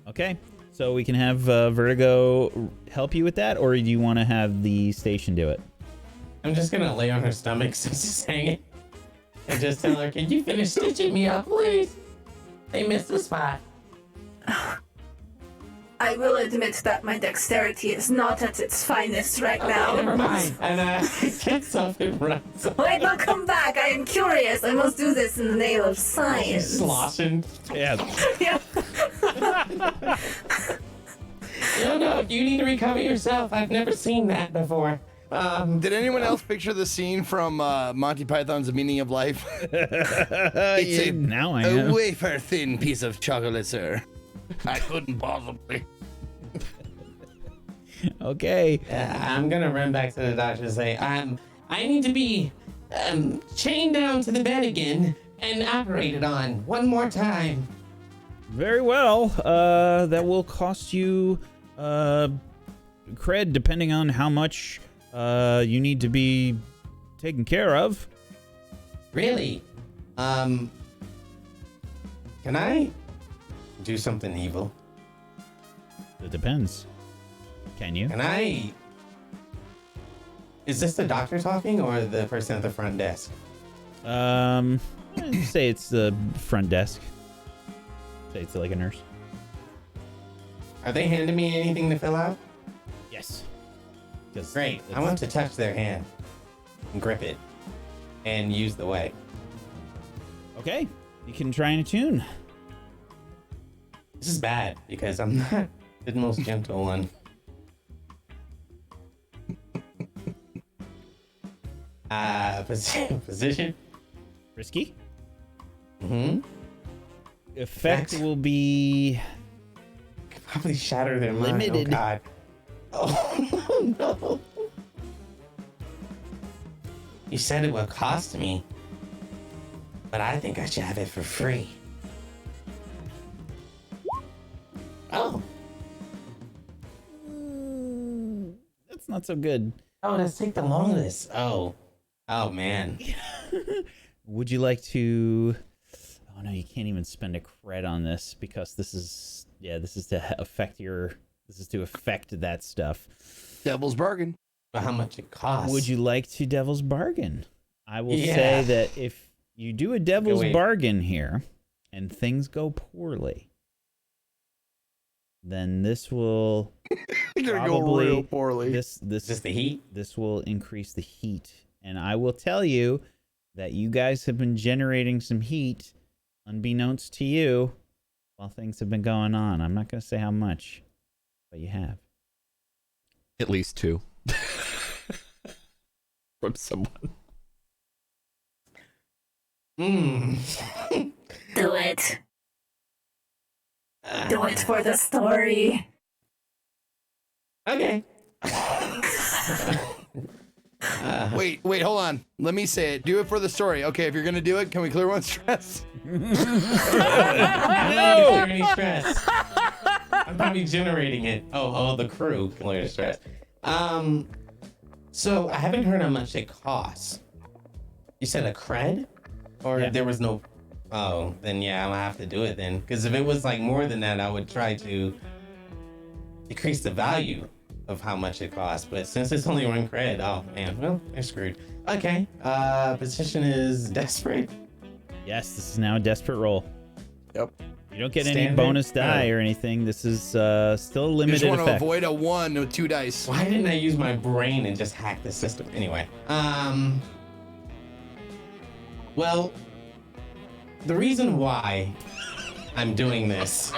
Okay. So we can have Vertigo help you with that, or do you want to have the station do it? I'm just gonna lay on her stomach since she's hanging. And just tell her, can you finish stitching me up, please? They missed the spot. I will admit that my dexterity is not at its finest right now. Never mind. And gets up and runs. Wait, no, come back. I am curious. I must do this in the name of science. Sloshing. Yeah. Yeah. No, you need to recover yourself. I've never seen that before. Did anyone else picture the scene from Monty Python's The Meaning of Life? It's Now I a am. wafer thin piece of chocolate, sir. I couldn't possibly. Okay. I'm gonna run back to the doctor and say, I need to be chained down to the bed again and operated on one more time. Very well. That will cost you cred depending on how much you need to be taken care of. Really? Can I do something evil? It depends. Can you? Can I? Is this the doctor talking or the person at the front desk? I'd say it's the front desk. Say it's like a nurse. Are they handing me anything to fill out? Yes. Great. I want to touch their hand and grip it and use the way. Okay. You can try and attune. This is bad because I'm not the most gentle one. Position? Risky. Mm-hmm. Effect Effect? will be Probably shatter their mind. Limited. Oh god. Oh no. You said it would cost me, but I think I should have it for free. Oh. That's not so good. Oh, let's take the longest. Oh. Oh, man. Would you like to... Oh, no, you can't even spend a cred on this because this is... Yeah, this is to affect your... This is to affect that stuff. Devil's bargain. But how much it costs? Would you like to Devil's Bargain? I will say that if you do a Devil's Bargain here and things go poorly, then this will Gonna go real poorly. This Just the heat? This will increase the heat. And I will tell you that you guys have been generating some heat unbeknownst to you while things have been going on. I'm not going to say how much, but you have. At least 2. From someone. Do it. Do it for the story. Okay. Wait, hold on. Let me say it. Do it for the story. Okay, if you're gonna do it, can we clear one stress? I don't need to clear any stress. I'm probably generating it. Oh, the crew clear stress. So I haven't heard how much it costs. You said a cred? Or there was no... Oh, then yeah, I'll have to do it then. Because if it was like more than that, I would try to decrease the value of how much it costs. But since it's only 1 cred, oh man, well, they're screwed. Okay, position is desperate. Yes, this is now a desperate roll. Yep. You don't get any Standard? bonus die or anything. This is still a limited You just want to effect. avoid a 1 with 2 dice. Why didn't I use my brain and just hack the system? Anyway, well, the reason why I'm doing this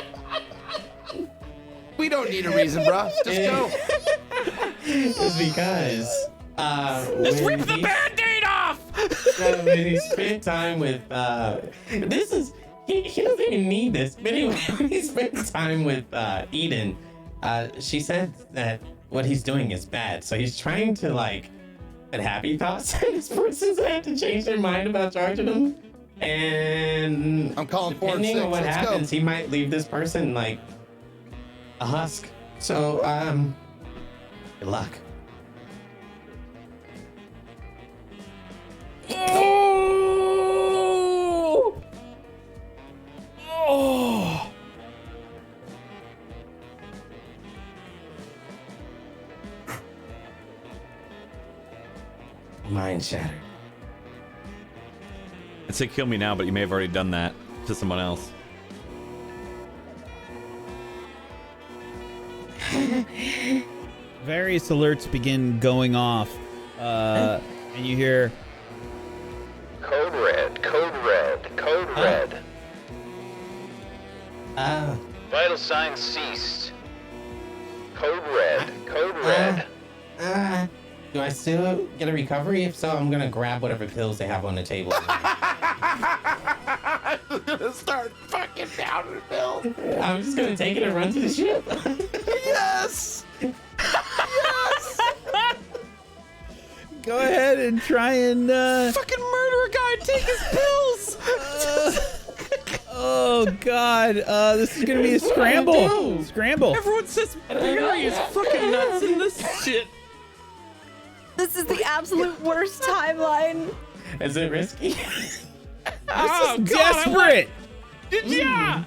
We don't need a reason, bro. Just go. is because Just rip the Band-Aid off! when he spent time with this is he doesn't even need this, but anyway, when he spent time with Eden, she said that what he's doing is bad, so he's trying to like put happy thoughts in his person, so they have to change their mind about charging him. And I'm calling 4 and 6. depending on what Let's happens, go. he might leave this person like a husk. So good luck. Oh! Mind shattered. I'd say kill me now, but you may have already done that to someone else. Various alerts begin going off, and you hear... Code red, code red, code red. Vital signs ceased. Code red, code red. Do I still get a recovery? If so, I'm gonna grab whatever pills they have on the table. I'm gonna start fucking down the bill. I'm just gonna take it and run to the ship. Yes! Yes! Go ahead and try and... Fucking murder a guy and take his pills! Oh, God. This is going to be a scramble. Scramble. Everyone says Barry is fucking nuts in this shit. This is the absolute worst timeline. Is it risky? Oh, Desperate. Yeah!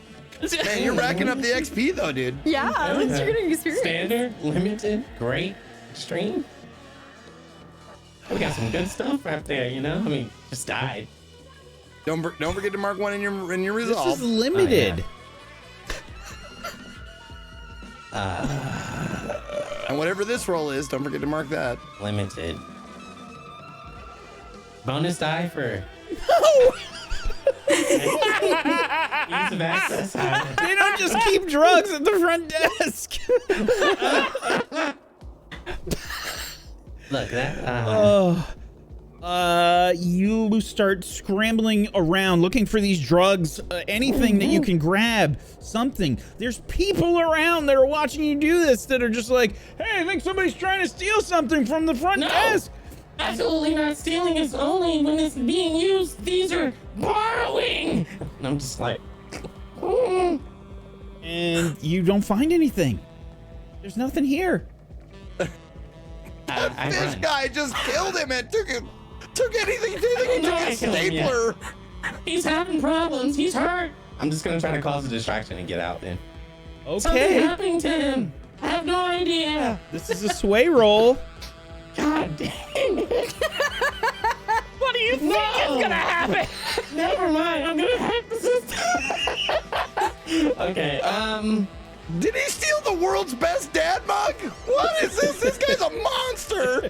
Man, you're racking up the XP, though, dude. Yeah, at least you're getting experience. Standard, limited, great, extreme. We got some good stuff right there, you know? I mean, just died. Don't forget to mark 1 in your This resolve. is limited. And whatever this roll is, don't forget to mark that. Limited. Bonus die for No! ease of access. They don't just keep drugs at the front desk. Look, that. You start scrambling around looking for these drugs, anything that you can grab, something. There's people around that are watching you do this that are just like, hey, I think somebody's trying to steal something from the front desk. Absolutely not stealing. It's only when it's being used. These are borrowing. And I'm just like. and you don't find anything. There's nothing here. That fish guy just killed him and took anything. He took a stapler. He's having problems. He's hurt. I'm just gonna try to cause a distraction and get out then. Something Okay. happening to him. I have no idea. This is a sway roll. God dang it. What do you think is gonna happen? Never mind. I'm gonna hack the system. Okay. Did he steal the world's best dad mug? What is this? This guy's a monster.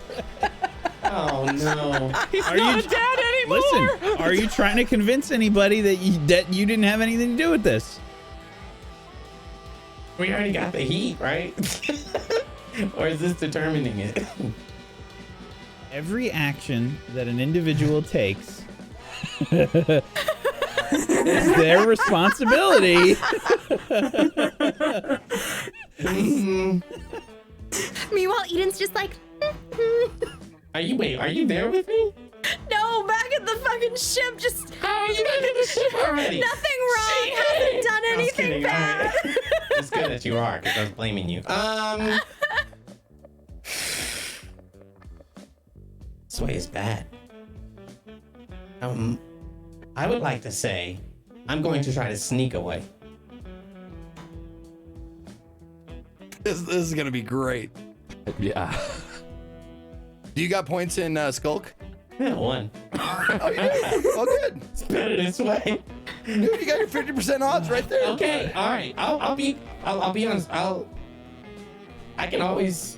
Oh no. He's Are not you- a dad anymore. Listen, are you trying to convince anybody that you didn't have anything to do with this? We already got the heat, right? Or is this determining it? Every action that an individual takes is their responsibility. Meanwhile, Eden's just like, Are you there with me? No, back at the fucking ship. Just How are you back in the ship already? nothing wrong. Hasn't done I was anything kidding, bad. all right. It's good that you are, because I was blaming you. Sway is bad. I would like to say I'm going to try to sneak away. This is gonna be great. Yeah. Do you got points in Skulk? Yeah, one. Oh, you do? Oh, good. It's better this way. Dude, you got your 50% odds right there. Okay, all right. I'll be honest. I can always.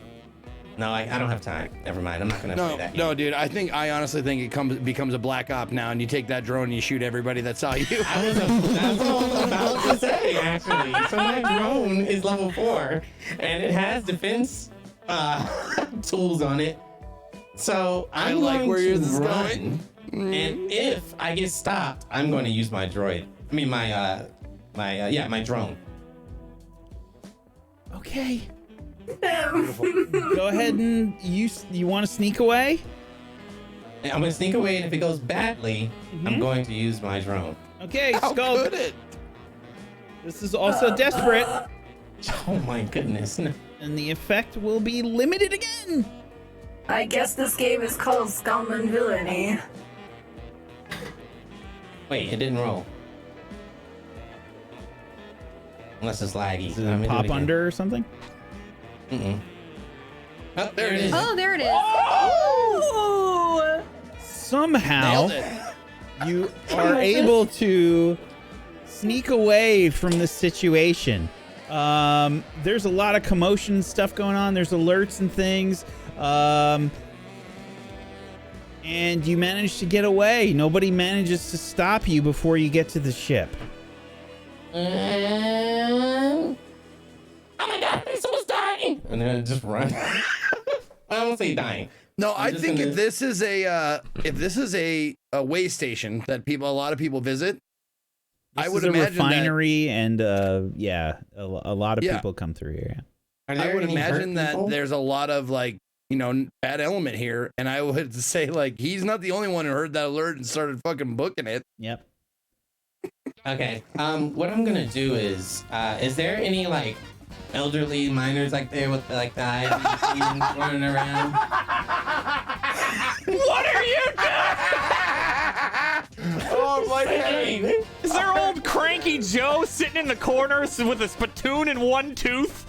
No, I don't have time. Never mind. I'm not gonna play that. No, dude. I honestly think it becomes a black op now, and you take that drone and you shoot everybody that saw you. That's what I was about to say, actually. So my drone is level 4, and it has defense tools on it. So I'm like going where to yours is run, and if I get stopped, I'm going to use my droid. I mean my drone. Okay. Go ahead and you want to sneak away? And I'm going to sneak away, and if it goes badly, I'm going to use my drone. Okay, How Skull. could it? This is also desperate, Oh my goodness! No. and the effect will be limited again. I guess this game is called Scum and Villainy. Wait, it didn't roll. Unless it's laggy. Does it Let me do pop it again. under or something? Mm-mm. Oh, there it is. oh, there it is. Oh! Somehow, Nailed it. you are able to sneak away from the situation. There's a lot of commotion and stuff going on. There's alerts and things. And you manage to get away. Nobody manages to stop you before you get to the ship. Oh my god, someone's dying! And then just run. I don't say dying. No, I just think gonna- if this is a way station that a lot of people visit, This I would is a imagine that refinery, and a lot of Yeah. people come through here. Are I there would any hurt imagine that people? there's a lot of bad element here, and I would say he's not the only one who heard that alert and started fucking booking it. Yep. Okay. What I'm gonna do is there any elderly miners there with the IV running around? What are you doing? Oh my god! Is there old cranky Joe sitting in the corner with a spittoon and one tooth?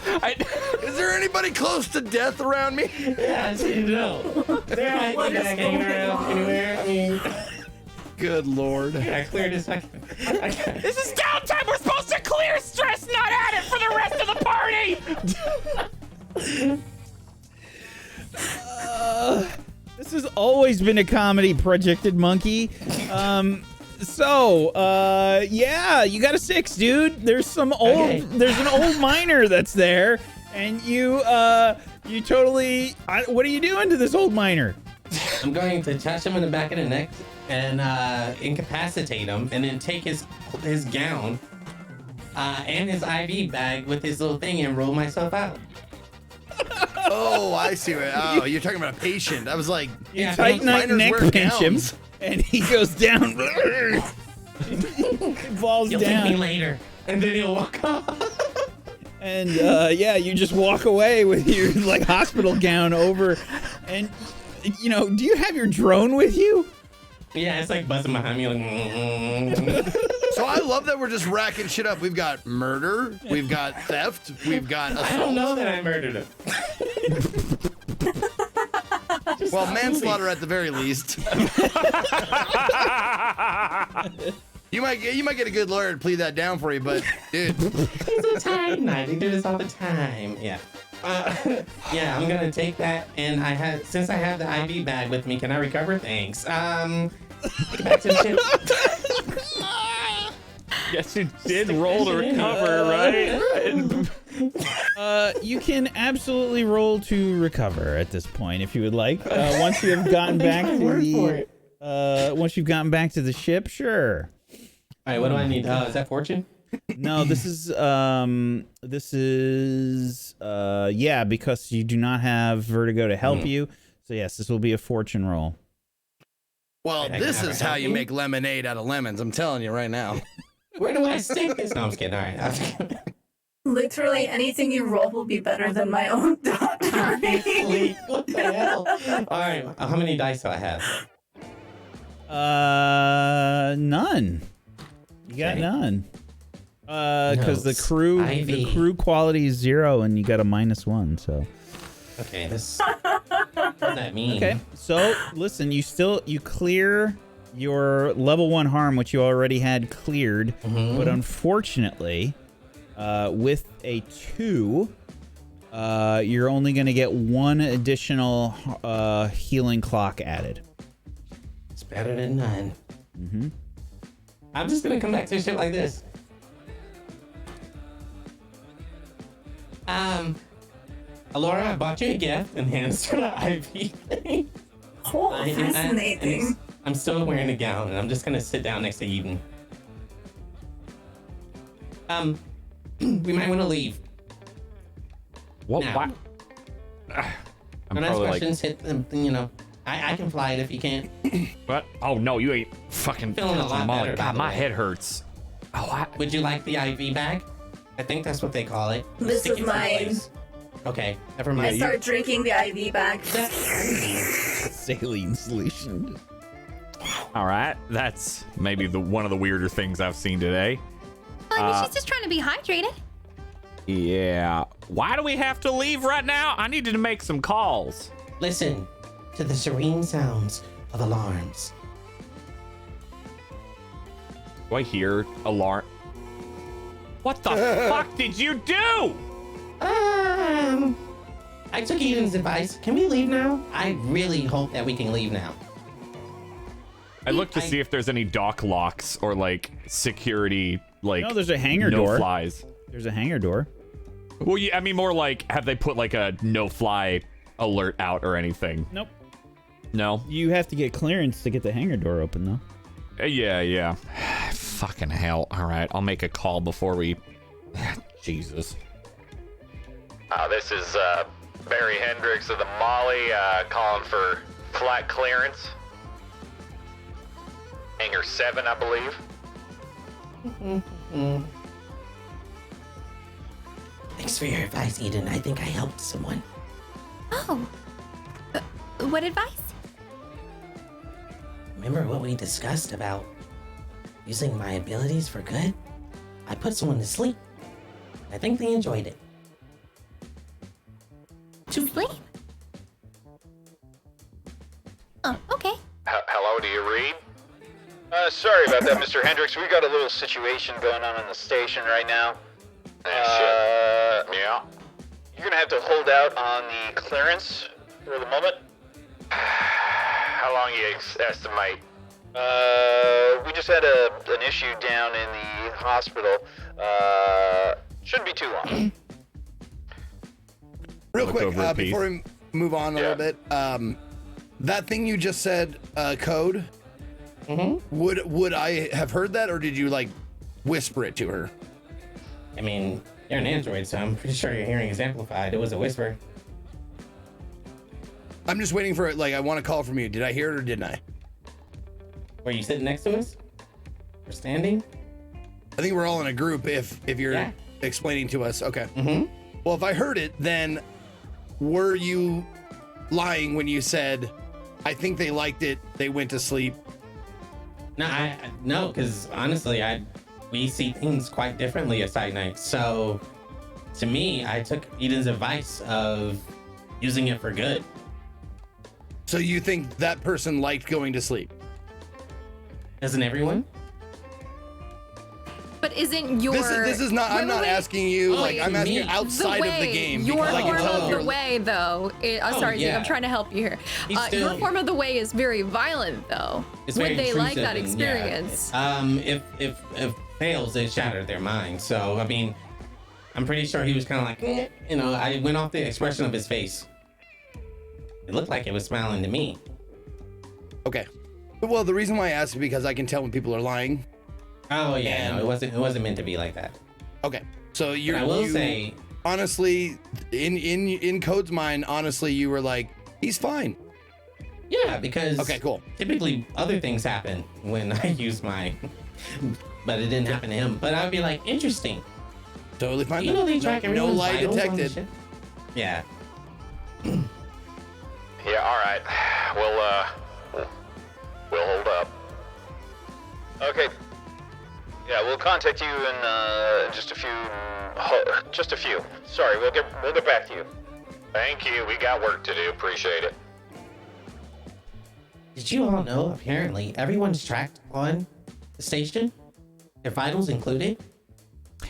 Is there anybody close to death around me? Yeah, I see no. Is there an What IV is bag hanging going around on? anywhere? I mean, Good lord! I cleared this. This is downtime. We're supposed to clear stress, not add it for the rest of the party. This has always been a comedy, Projected Monkey. Yeah, you got a 6, dude. There's an old miner that's there, and you totally. What are you doing to this old miner? I'm going to touch him in the back of the neck and incapacitate him, and then take his gown and his IV bag with his little thing and roll myself out. Oh, I see. Oh, you're talking about a patient. I was like, Yeah, Tight night miners neck wear pinch him, gowns. and he goes down. He falls You'll down. thank me later, and then he'll walk off. And yeah, you just walk away with your like hospital gown over, and you know, do you have your drone with you? Yeah, it's like buzzing behind me. Like, So I love that we're just racking shit up. We've got murder, we've got theft, we've got assault. I don't know that I murdered him. Well, manslaughter at the very least. You might get a good lawyer to plead that down for you, but dude, He's a tight night. He do this all the time. Yeah. Yeah, I'm gonna take that, and since I have the IV bag with me, can I recover? Thanks. Get back to the ship. Yes, you did roll to recover, right? You can absolutely roll to recover at this point if you would like. Once you have gotten back to the once you've gotten back to the ship, sure. All right, what do I need? Is that fortune? No, this is yeah, because you do not have vertigo to help you. So yes, this will be a fortune roll. well, this is how you make lemonade out of lemons. I'm telling you right now. Where do I stick this? No, I'm just kidding. All right. Literally anything you roll will be better than my own doctor. What the hell? All right, how many dice do I have? None. You got none. Because the crew quality is 0 and you got a -1, so. Okay, this. What does that mean? Okay, so listen, you clear your level 1 harm, which you already had cleared, but unfortunately, with a 2, you're only going to get 1 additional healing clock added. It's better than none. I'm just gonna come back to shit like this. Alora, I bought you a gift and hands her the IV thing. Oh, fascinating. I'm still wearing a gown, and I'm just gonna sit down next to Eden. We might want to leave. What? Now. What? I'm When I ask probably questions, hit them. You know, I can fly it if you can't. what? Oh no, you ain't fucking Feeling a lot Molly. better, by God, the my way. head hurts. Oh, Would you like the IV bag? I think that's what they call it. This Stick is it to mine. place. Okay, never I mind. start drinking the IV back. Saline solution. all right. That's maybe one of the weirder things I've seen today. I mean, she's just trying to be hydrated. Yeah. Why do we have to leave right now? I needed to make some calls. Listen to the serene sounds of alarms. Do I hear alarm? What the fuck did you do? I took Eden's advice. Can we leave now? I really hope that we can leave now. I looked to see if there's any dock locks or like security, like No, there's a hangar no door. flies. There's a hangar door. Well, yeah, I mean more like have they put like a no fly alert out or anything? Nope. No. You have to get clearance to get the hangar door open, though. Yeah. Fucking hell. All right, I'll make a call before we. Jesus. This is Barry Hendricks of the Molly calling for flight clearance. Hangar 7, I believe. Thanks for your advice, Eden. I think I helped someone. Oh. What advice? Remember what we discussed about using my abilities for good? I put someone to sleep. I think they enjoyed it. To sleep? Oh, okay. Hello, do you read? Sorry about that, Mr. Hendricks. We got a little situation going on in the station right now. Yeah. You're gonna have to hold out on the clearance for the moment. How long you estimate? We just had an issue down in the hospital. Shouldn't be too long. Real Look quick, over at before we move on a little bit, that thing you just said, code. Would I have heard that, or did you like whisper it to her? I mean, you're an android, so I'm pretty sure your hearing is amplified. It was a whisper. I'm just waiting for it. Like, I want a call from you. Did I hear it or didn't I? Were you sitting next to us? Or standing? I think we're all in a group. If you're explaining to us. Okay. Mm-hmm. Well, if I heard it, then were you lying when you said, I think they liked it, they went to sleep? No, because honestly, we see things quite differently at Side Night. So, to me, I took Eden's advice of using it for good. So you think that person liked going to sleep? Doesn't everyone? But isn't your This is not. I'm not asking you. Like I'm asking you outside of the game. Your because I can form tell of you're- the way, though. Sorry, Zeke, yeah. I'm trying to help you here. Your form of the way is very violent, though. It's Would very they like that intrusive and, experience? If fails, they shatter their mind. So I mean, I'm pretty sure he was kind of like, I went off the expression of his face. It looked like it was smiling to me. Okay. Well, the reason why I asked is because I can tell when people are lying. Oh yeah, And- no, it wasn't meant to be like that. Okay. So But I will say, honestly, in Code's mind, honestly, you were like, he's fine. yeah, because Okay, cool. typically other things happen when I use my, but it didn't happen to him. But I'd be like, interesting. Totally fine. You know they track no everyone's lie vitals on the detected. ship? Yeah. Yeah, all right. We'll hold up. Okay. Yeah, we'll contact you in just a few. Just a few. Sorry, we'll get back to you. Thank you. We got work to do. Appreciate it. Did you all know, apparently, everyone's tracked on the station? Their vitals included?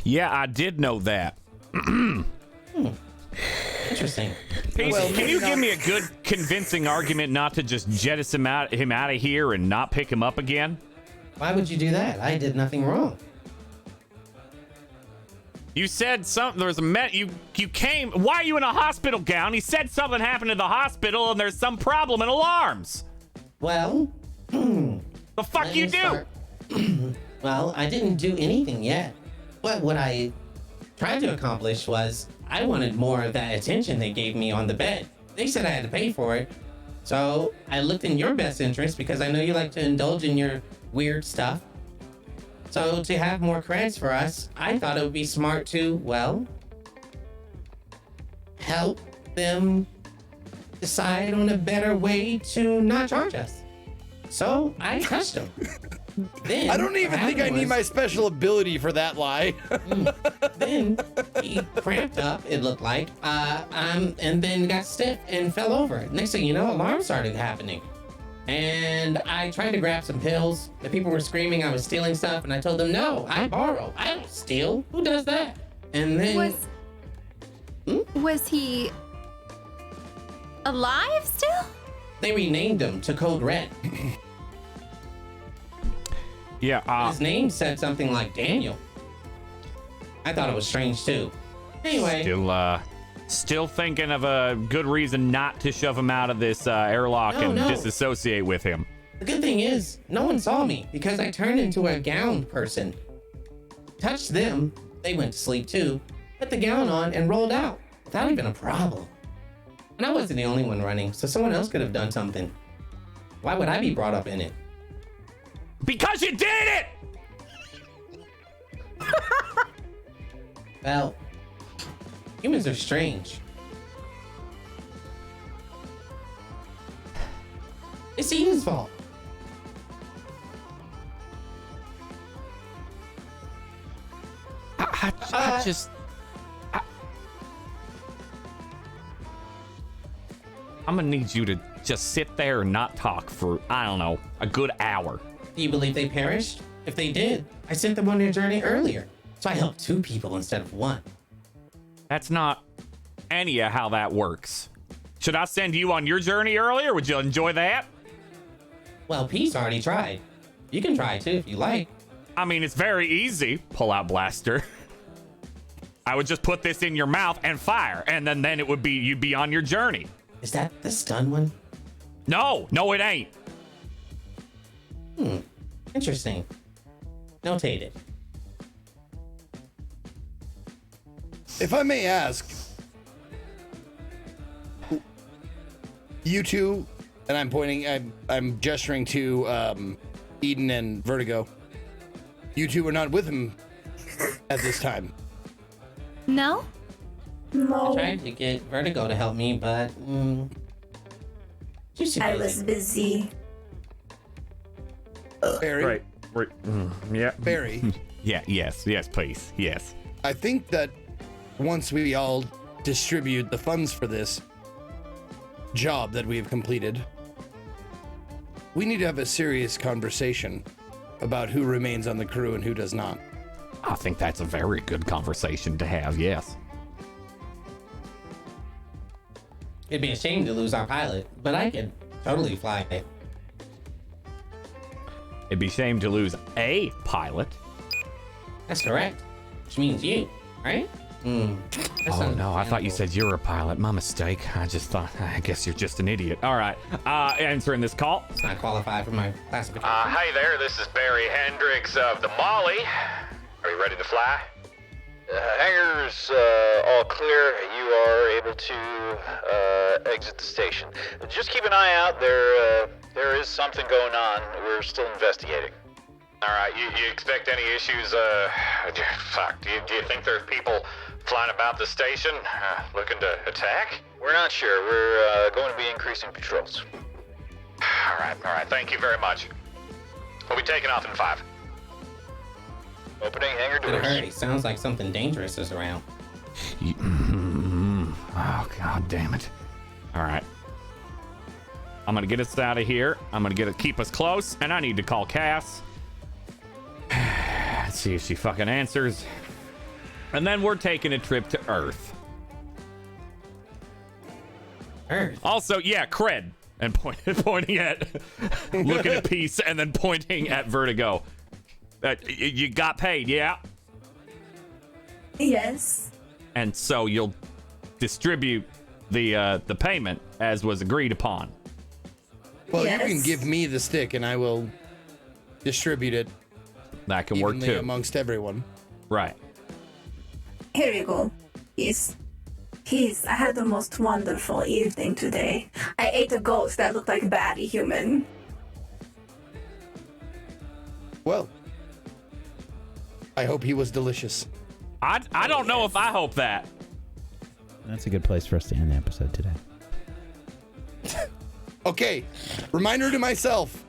Yeah, I did know that. Interesting. Casey, Well, can maybe you not- give me a good convincing argument not to just jettison him out of here and not pick him up again? Why would you do that? I did nothing wrong. You said something. There was you came. Why are you in a hospital gown? He said something happened at the hospital and there's some problem in alarms. Well, The fuck let you me do? start. Well, I didn't do anything yet. But what I tried to accomplish was I wanted more of that attention they gave me on the bed. They said I had to pay for it. So I looked in your best interest because I know you like to indulge in your weird stuff. So to have more credits for us, I thought it would be smart to, well, help them decide on a better way to not charge us. So I touched them. Then I don't even what think I happened need was- my special ability for that lie. Then he cramped up, it looked like, and then got stiff and fell over. Next thing you know, alarms started happening. And I tried to grab some pills. The people were screaming I was stealing stuff, and I told them, no, I borrow. I don't steal. Who does that? And then... Was he alive still? They renamed him to Code Red. Yeah, His name said something like Daniel. I thought it was strange, too. Anyway... still thinking of a good reason not to shove him out of this airlock and No. disassociate with him. The good thing is, no one saw me because I turned into a gowned person. Touched them, they went to sleep too, put the gown on and rolled out without even a problem. And I wasn't the only one running, so someone else could have done something. Why would I be brought up in it? Because you did it! Well, humans are strange. It's Eden's fault. I'm gonna need you to just sit there and not talk for, I don't know, a good hour. Do you believe they perished? If they did, I sent them on their journey earlier. So I helped 2 people instead of 1. That's not any of how that works. Should I send you on your journey earlier? Would you enjoy that? Well, Pete's already tried. You can try too if you like. I mean, it's very easy. Pull out blaster. I would just put this in your mouth and fire, and then it would be, you'd be on your journey. Is that the stun one? No, it ain't. Interesting. Notated. If I may ask, you two, and I'm pointing, I'm gesturing to Eden and Vertigo. You two were not with him at this time. No? I No, tried to get Vertigo to help me, but she's too I busy. was busy. Barry, Yeah. Barry, Yes, please. Yes. I think that once we all distribute the funds for this job that we have completed, we need to have a serious conversation about who remains on the crew and who does not. I think that's a very good conversation to have, yes. It'd be a shame to lose our pilot, but I could totally fly it. It'd be a shame to lose a pilot. That's correct. Which means you, right? Oh no, I thought you said you're a pilot. My mistake. I guess you're just an idiot. All right, answering this call. It's not qualified for my classification. Hi there, this is Barry Hendricks of the Molly. Are you ready to fly? Hangar's all clear. You are able to exit the station. Just keep an eye out. There is something going on. We're still investigating. All right, you expect any issues? Fuck. Do you think there's people flying about the station looking to attack? We're not sure. We're going to be increasing patrols. All right. Thank you very much. We'll be taking off in 5. Opening hangar In a doors. hurry. Sounds like something dangerous is around. Oh god damn it! All right, I'm gonna get us out of here. I'm gonna keep us close, and I need to call Cass. Let's see if she fucking answers. And then we're taking a trip to Earth. Earth? Also, yeah, cred. And pointing at, looking at Peace, and then pointing at Vertigo. You got paid, yeah? Yes. And so you'll distribute the payment as was agreed upon. Well, Yes. you can give me the stick and I will distribute it That can work evenly too. amongst everyone. Right. Here you go. I had the most wonderful evening today. I ate a goat that looked like a baddie human. Well, I hope he was delicious. I don't know if I hope that. That's a good place for us to end the episode today. Okay, reminder to myself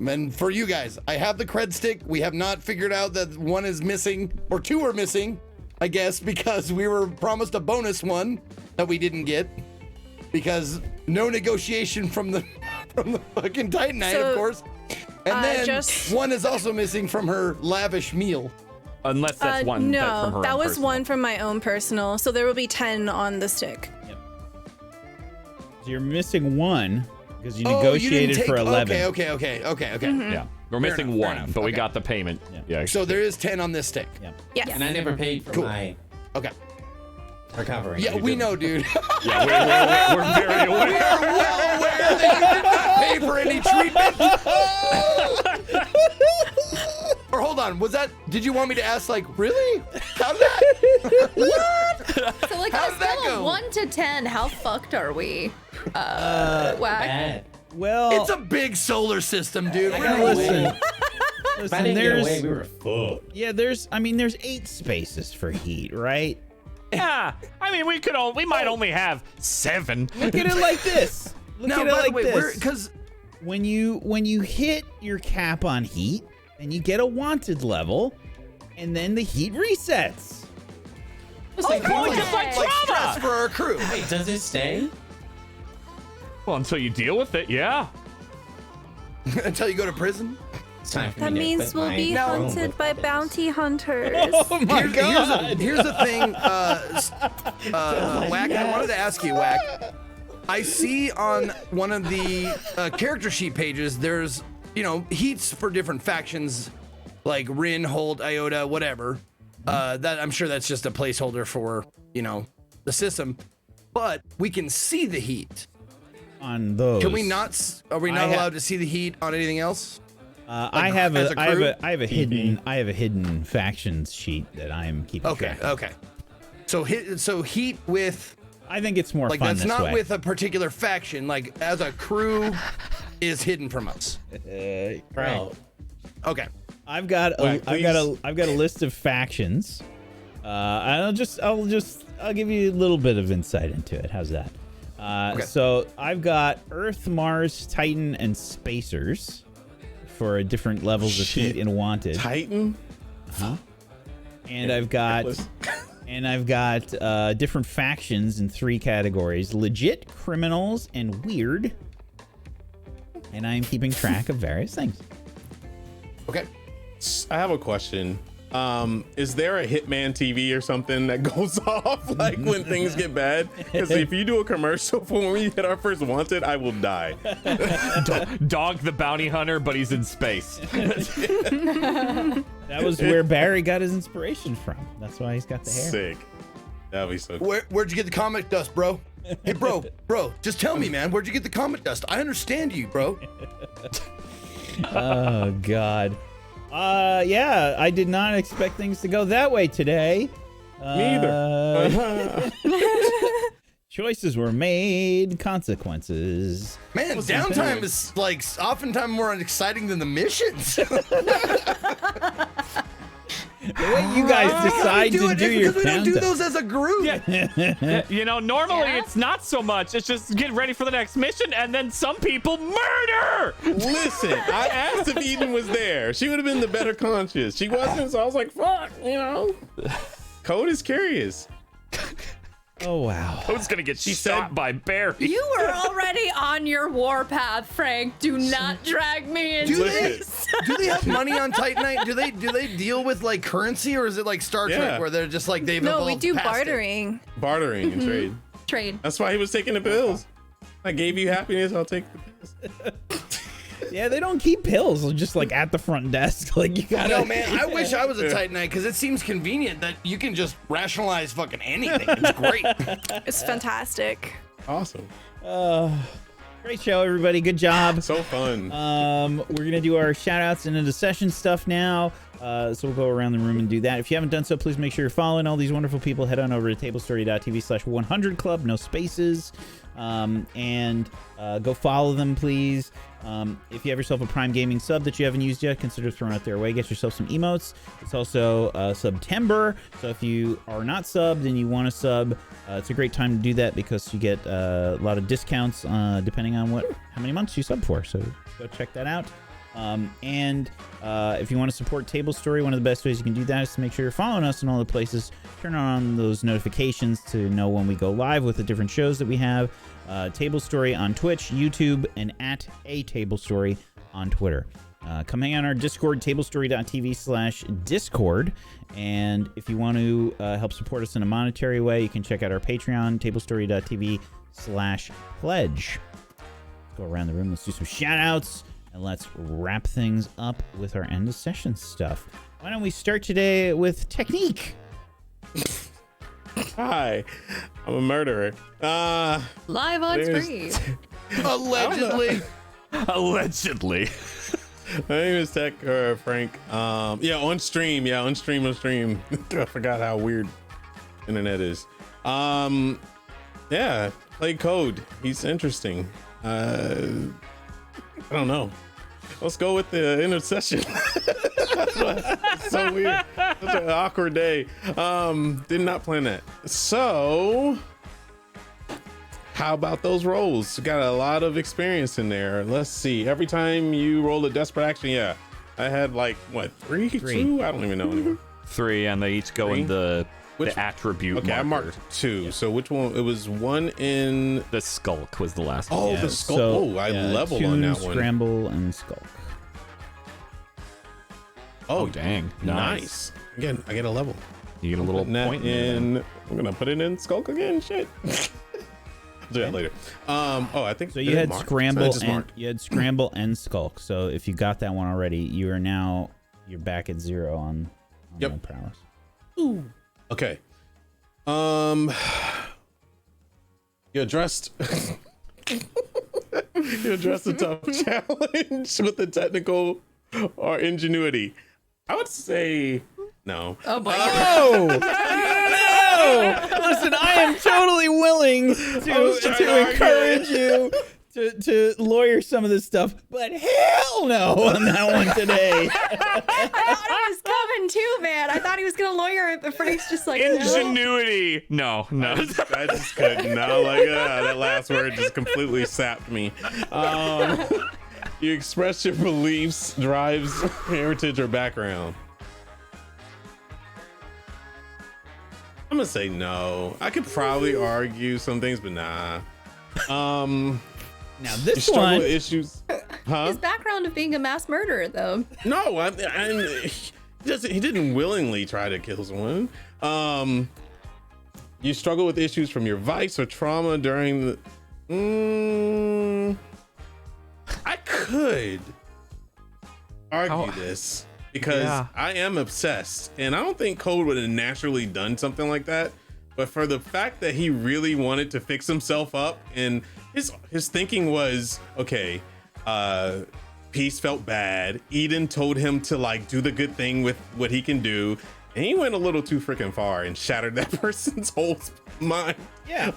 and for you guys, I have the cred stick. We have not figured out that one is missing, or 2 are missing, I guess, because we were promised a bonus one that we didn't get because no negotiation from the fucking Titanite, So, of course. And then just- one is also missing from her lavish meal. Unless that's one no, from her that own was personal. one from my own personal. So there will be 10 on the stick. So you're missing 1 because you Oh, negotiated didn't for take- 11. Okay. Yeah, we're missing enough, fair 1, enough. but we Okay. got the payment. Yeah. So there is 10 on this stick. Yes. And I never paid for Cool. my Okay. recovery. Yeah, we know, dude. Yeah, we're very aware. We are well aware that you did not pay for any treatment. Or hold on, did you want me to ask, like, really? How did that? What? So like How on a did that scale of go? 1 to 10, how fucked are we? Whack. Bad. Well, It's a big solar system, dude. I We're got not- listen. If I Listen, didn't get there's away, we were fucked. yeah, there's 8 spaces for heat, right? Yeah, I mean, we might only have 7. Look at it like this. Look Now, at it by like the way, this. because When you hit your cap on heat, then you get a wanted level, and then the heat resets. Just like like stress trauma. for our crew. Wait, does it stay? Well, until you deal with it, yeah. Until you go to prison. It's time for That me to means quit we'll my be throne hunted with by this. bounty hunters. Oh my Here's the thing, Whack. I wanted to ask you, Whack. I see on one of the character sheet pages, there's heats for different factions, like Rin, Holt, Iota, whatever. That I'm sure that's just a placeholder for the system, but we can see the heat. On those. Can we not? Are we not I ha- allowed to see the heat on anything else? I have as a a crew? I have a hidden factions sheet that I'm keeping Okay, track of. okay. So heat with. I think it's more Like fun that's this not way. with a particular faction. Like as a crew, is hidden from us. Bro, Okay. I've got a list of factions, I'll give you a little bit of insight into it. How's that? Okay. So I've got Earth, Mars, Titan, and Spacers for different levels of heat and wanted. Titan? Huh? And I've got different factions in 3 categories: legit, criminals, and weird. And I'm keeping track of various things. Okay. I have a question. Is there a Hitman TV or something that goes off like when things get bad? Because if you do a commercial for when we hit our first wanted, I will die. Dog the bounty hunter, but he's in space. That was where Barry got his inspiration from. That's why he's got the hair. Sick. That'd be so cool. Where'd you get the comic dust, bro? Hey, bro, just tell me, man. Where'd you get the comic dust? I understand you, bro. Oh, God. Yeah, I did not expect things to go that way today. Me either. Choices were made, consequences. Man, downtime is like oftentimes more exciting than the missions. The way you guys decide to do your because we don't do downtime. those as a group. You know, normally it's not so much. It's just get ready for the next mission, and then some people murder. Listen, I asked if Eden was there. She would have been the better conscious. She wasn't, so I was like, fuck, you know. Code is curious. Oh, wow. Who's gonna get shot by Barry? You were already on your warpath, Frank. Do not drag me into this. Do they have money on Titanite? Do they deal with like currency, or is it like Star Trek where they're just like they've No, evolved we do past bartering. Bartering and trade. Trade. That's why he was taking the pills. I gave you happiness, I'll take the pills. Yeah, they don't keep pills just like at the front desk. Like you gotta. No, man, I wish I was a Titanite because it seems convenient that you can just rationalize fucking anything. It's great. It's fantastic. Awesome. Great show, everybody. Good job. So fun. We're gonna do our shout outs and into session stuff now. So we'll go around the room and do that. If you haven't done so, please make sure you're following all these wonderful people. Head on over to tablestory.tv/100club, no spaces. And go follow them, please. If you have yourself a Prime Gaming sub that you haven't used yet, consider throwing it their way. Get yourself some emotes. It's also September, so if you are not subbed and you want to sub, it's a great time to do that because you get a lot of discounts depending on how many months you sub for. So go check that out. And if you want to support Tablestory, one of the best ways you can do that is to make sure you're following us in all the places. Turn on those notifications to know when we go live with the different shows that we have. Tablestory on Twitch, YouTube, and at a Tablestory on Twitter. Come hang out on our Discord, tablestory.tv/Discord. And if you want to help support us in a monetary way, you can check out our Patreon, tablestory.tv/pledge. Let's go around the room. Let's do some shout outs. And let's wrap things up with our end of session stuff. Why don't we start today with Technique? Hi, I'm a murderer. Live on screen. Allegedly. Allegedly. My name is Frank. On stream. On stream. I forgot how weird internet is. Play Code. He's interesting. I don't know. Let's go with the intercession. So weird. Such an awkward day. Did not plan that. So, how about those rolls? Got a lot of experience in there. Let's see. Every time you roll a desperate action, I had like what, three? 2? I don't even know anymore. 3, and they each go in the attribute. Okay, marker. I marked 2. Yeah. So which one? It was 1 in the skulk was the last one. Oh, the skulk. I leveled on that one. Scramble and skulk. Oh, dang. Nice. Again, I get a level. You get a little point in. I'm gonna put it in skulk again. Shit. I'll do that later. I think so. You had scramble and skulk. So if you got that one already, you're back at 0 on that prowess. Ooh. Okay. You addressed a tough challenge with the technical or ingenuity. I would say no. Oh boy. No! Listen, I am totally willing to encourage you to lawyer some of this stuff, but hell no on that one today. I thought he was coming too, man. I thought he was gonna lawyer it, but Frank's just like, ingenuity. No. I just couldn't. No, like that last word just completely sapped me. You express your beliefs, drives, heritage, or background. I'm gonna say no. I could probably argue some things, but nah. Now this you struggle one with issues, huh? His background of being a mass murderer, though. No, he didn't willingly try to kill someone. You struggle with issues from your vice or trauma during the. I could argue this because I am obsessed, and I don't think Code would have naturally done something like that. But for the fact that he really wanted to fix himself up, and his thinking was, okay, Peace felt bad. Eden told him to like do the good thing with what he can do, and he went a little too freaking far and shattered that person's whole mind. Yeah,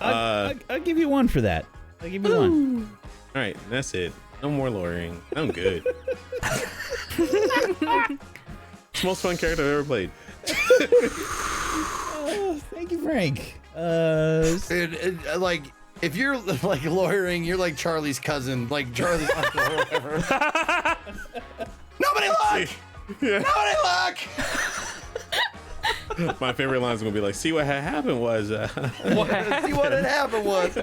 I'll give you one for that. I'll give you one. All right, that's it. No more lawyering. I'm good. It's the most fun character I've ever played. Thank you, Frank. Like, if you're like lawyering, you're like Charlie's cousin, like Charlie's uncle or whatever. Nobody look! Yeah. Nobody look! My favorite lines are gonna be like, "See what had happened was." See what had happened was.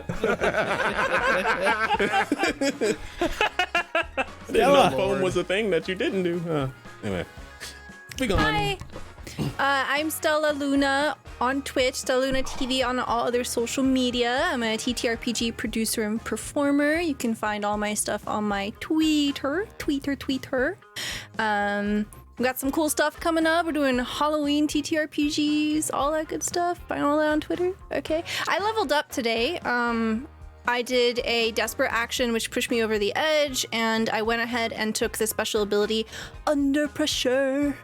Didn't know phone was a thing that you didn't do. Anyway, speak on. Hi, I'm Stella Luna on Twitch, Stella Luna TV on all other social media. I'm a TTRPG producer and performer. You can find all my stuff on my Twitter. We got some cool stuff coming up. We're doing Halloween TTRPGs, all that good stuff. Find all that on Twitter. Okay. I leveled up today. I did a desperate action which pushed me over the edge, and I went ahead and took the special ability Under Pressure.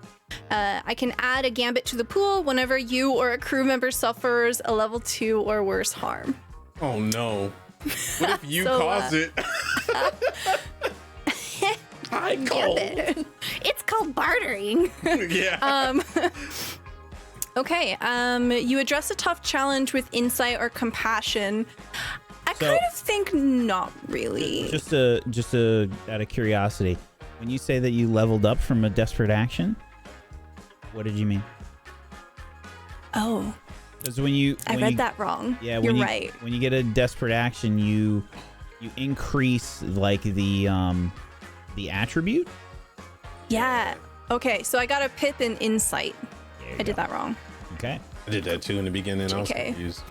I can add a gambit to the pool whenever you or a crew member suffers a level 2 or worse harm. Oh no. What if you cause it? It's called bartering. Yeah. Okay. You address a tough challenge with insight or compassion. I kind of think not really. Just out of curiosity, when you say that you leveled up from a desperate action, what did you mean? Oh. Because I read that wrong. Yeah, you're right. When you get a desperate action, you increase like the attribute. Yeah. Okay. So I got a pip in insight. I did that wrong. Okay. I did that too in the beginning. I was confused.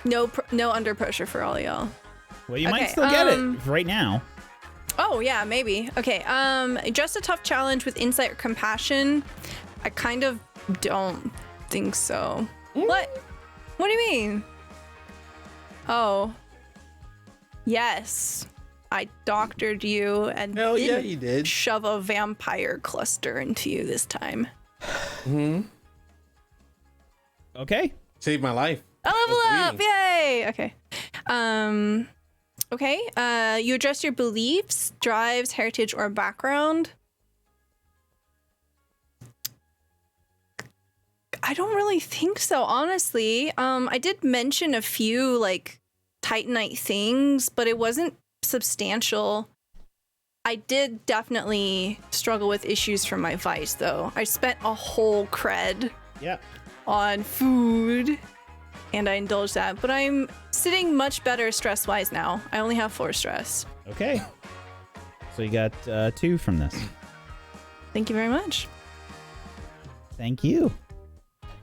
No under pressure for all y'all. Well, you might still get it right now. Oh yeah, maybe. Okay. Just a tough challenge with insight or compassion. I kind of don't think so. What? What do you mean? Oh. Yes. I doctored you and you did. Shove a vampire cluster into you this time. Okay. Saved my life. A level up! Yay! Okay. Okay. You address your beliefs, drives, heritage, or background. I don't really think so, honestly. I did mention a few like Titanite things, but it wasn't substantial. I did definitely struggle with issues from my vice, though. I spent a whole cred on food, and I indulged that. But I'm sitting much better stress-wise now. I only have 4 stress. Okay. So you got 2 from this. Thank you very much. Thank you.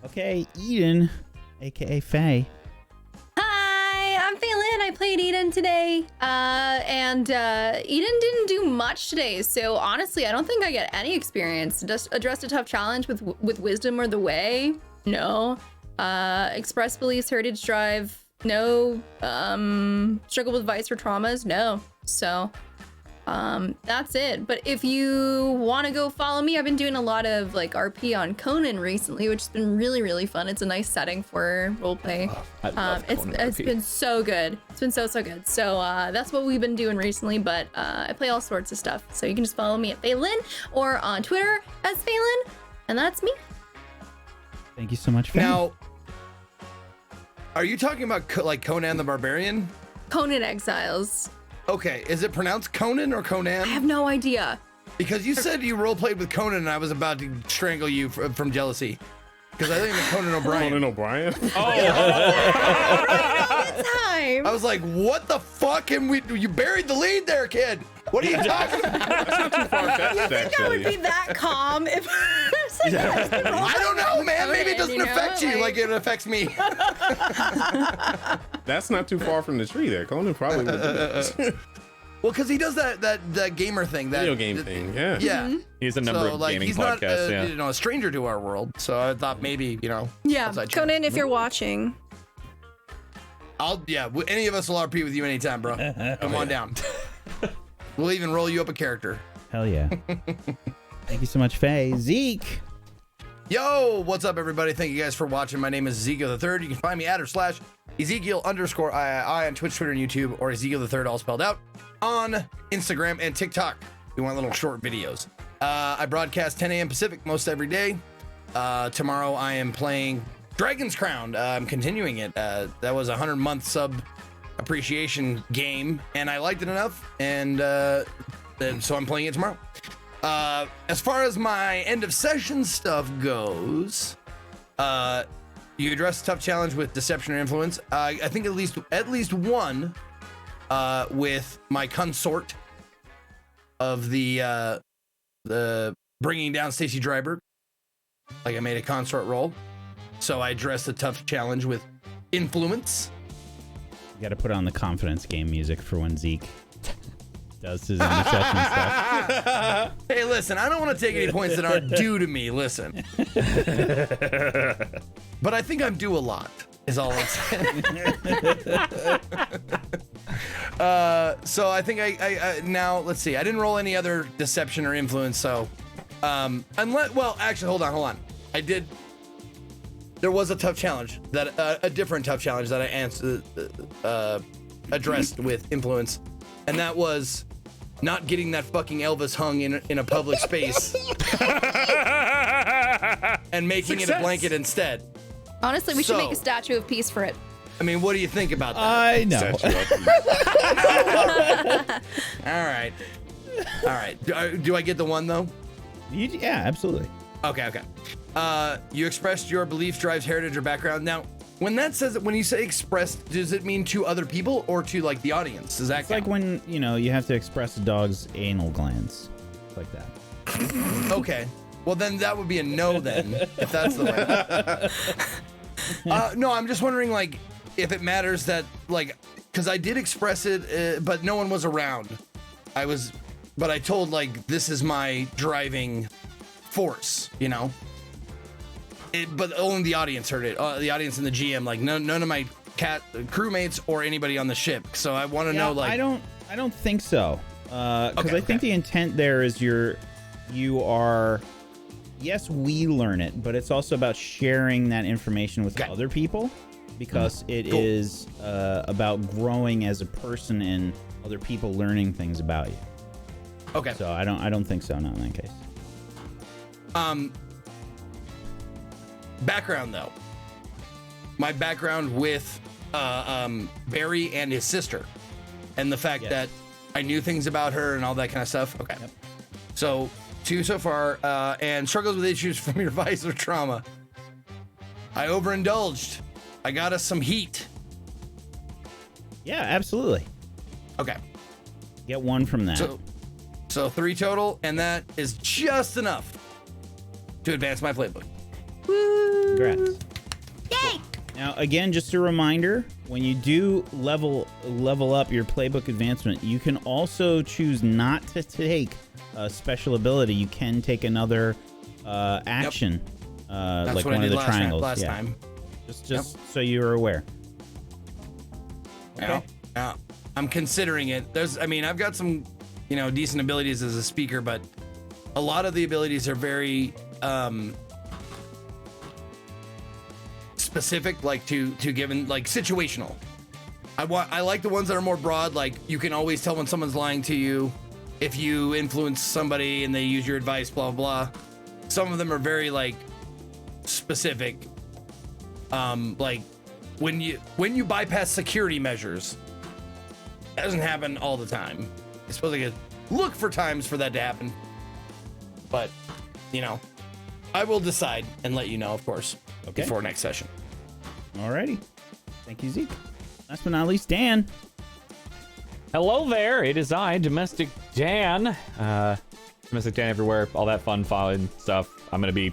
Okay, Eden, aka Faye. Hi, I'm Phelan. I played Eden today. And Eden didn't do much today, so honestly, I don't think I get any experience. Just addressed a tough challenge with wisdom or the way. No. Express beliefs, heritage drive. No. Struggle with vice or traumas. No. So That's it. But if you want to go follow me, I've been doing a lot of like RP on Conan recently, which has been really, really fun. It's a nice setting for roleplay. It's been so good. It's been so good. So that's what we've been doing recently. But I play all sorts of stuff. So you can just follow me at Phelan or on Twitter as Phelan, and that's me. Thank you so much, Phelan. Now, are you talking about like Conan the Barbarian? Conan Exiles. Okay, is it pronounced Conan or Conan? I have no idea. Because you said you roleplayed with Conan, and I was about to strangle you from jealousy. Because I think it's Conan O'Brien. Conan O'Brien? Time. I was like, what the fuck? And you buried the lead there, kid. What are you talking about? That's not too far-fetched, I think I would be that calm if I don't know, man. Maybe it doesn't affect you like it affects me. That's not too far from the tree there. Conan probably would do that. Well, because he does that gamer thing. That video game thing, yeah. Yeah. He's a number of gaming he's podcasts, not, a stranger to our world. So I thought maybe, Yeah, outside Conan, if you're watching. Any of us will RP with you anytime, bro. Come on down. We'll even roll you up a character. Hell yeah. Thank you so much, Faye. Zeke. Yo, what's up, everybody? Thank you guys for watching. My name is Ezekiel III. You can find me at /Ezekiel_III on Twitch, Twitter, and YouTube, or Ezekiel III, all spelled out, on Instagram and TikTok. We want little short videos. I broadcast 10 a.m. Pacific most every day. Tomorrow I am playing Dragon's Crown. I'm continuing it. That was a 100-month sub appreciation game, and I liked it enough, and so I'm playing it tomorrow. As far as my end of session stuff goes, you address a tough challenge with deception or influence. I think at least one with my consort of the bringing down Stacy Dryberg. Like I made a consort roll, so I addressed a tough challenge with influence. You got to put on the confidence game music for when Zeke does his interception stuff. Hey, listen, I don't want to take any points that aren't due to me. Listen, but I think I'm due a lot. Is all I'm saying. So I think I now let's see. I didn't roll any other deception or influence. So actually, hold on. I did. There was a tough challenge a different tough challenge that I addressed with influence, and that was not getting that fucking Elvis hung in a public space and making it a blanket instead. Honestly, we should make a statue of peace for it. I mean, what do you think about that? I know. All right. Do I get the one though? Yeah, absolutely. Okay. You expressed your beliefs, drives, heritage, or background. Now, when you say expressed, does it mean to other people or to like the audience? Does that It's like when, you have to express a dog's anal glands. Like that. Okay. Well, then that would be a no then, if that's the way. No, I'm just wondering, like, if it matters that, like, because I did express it, but no one was around. But I told, like, this is my driving force, but only the audience heard it. The audience and the GM, like, none of my crewmates or anybody on the ship. So I want to know, like, I don't think so. Because I think the intent there is you are. Yes, we learn it, but it's also about sharing that information with other people, because it is about growing as a person and other people learning things about you. Okay. So I don't think so. Not in that case. Background though. My background with Barry and his sister, and the fact that I knew things about her and all that kind of stuff. Okay. Yep. So 2 so far, and struggles with issues from your vice or trauma. I overindulged. I got us some heat. Yeah, absolutely. Okay. Get 1 from that. So 3 total, and that is just enough to advance my playbook. Woo! Congrats. Yay! Now, again, just a reminder, when you do level up your playbook advancement, you can also choose not to take a special ability. You can take another action, like one of the triangles. Last time. Just so you're aware. Okay. Yeah. I'm considering it. I've got some decent abilities as a speaker, but a lot of the abilities are very specific, like to given, like situational. I like the ones that are more broad, like you can always tell when someone's lying to you if you influence somebody and they use your advice, blah blah blah. Some of them are very like specific, like when you bypass security measures. That doesn't happen all the time. I suppose I could look for times for that to happen, but I will decide and let you know, of course, before next session. Alrighty. Thank you, Zeke. Last but not least, Dan. Hello there, it is I, Domestic Dan. Domestic Dan everywhere, all that fun stuff. I'm gonna be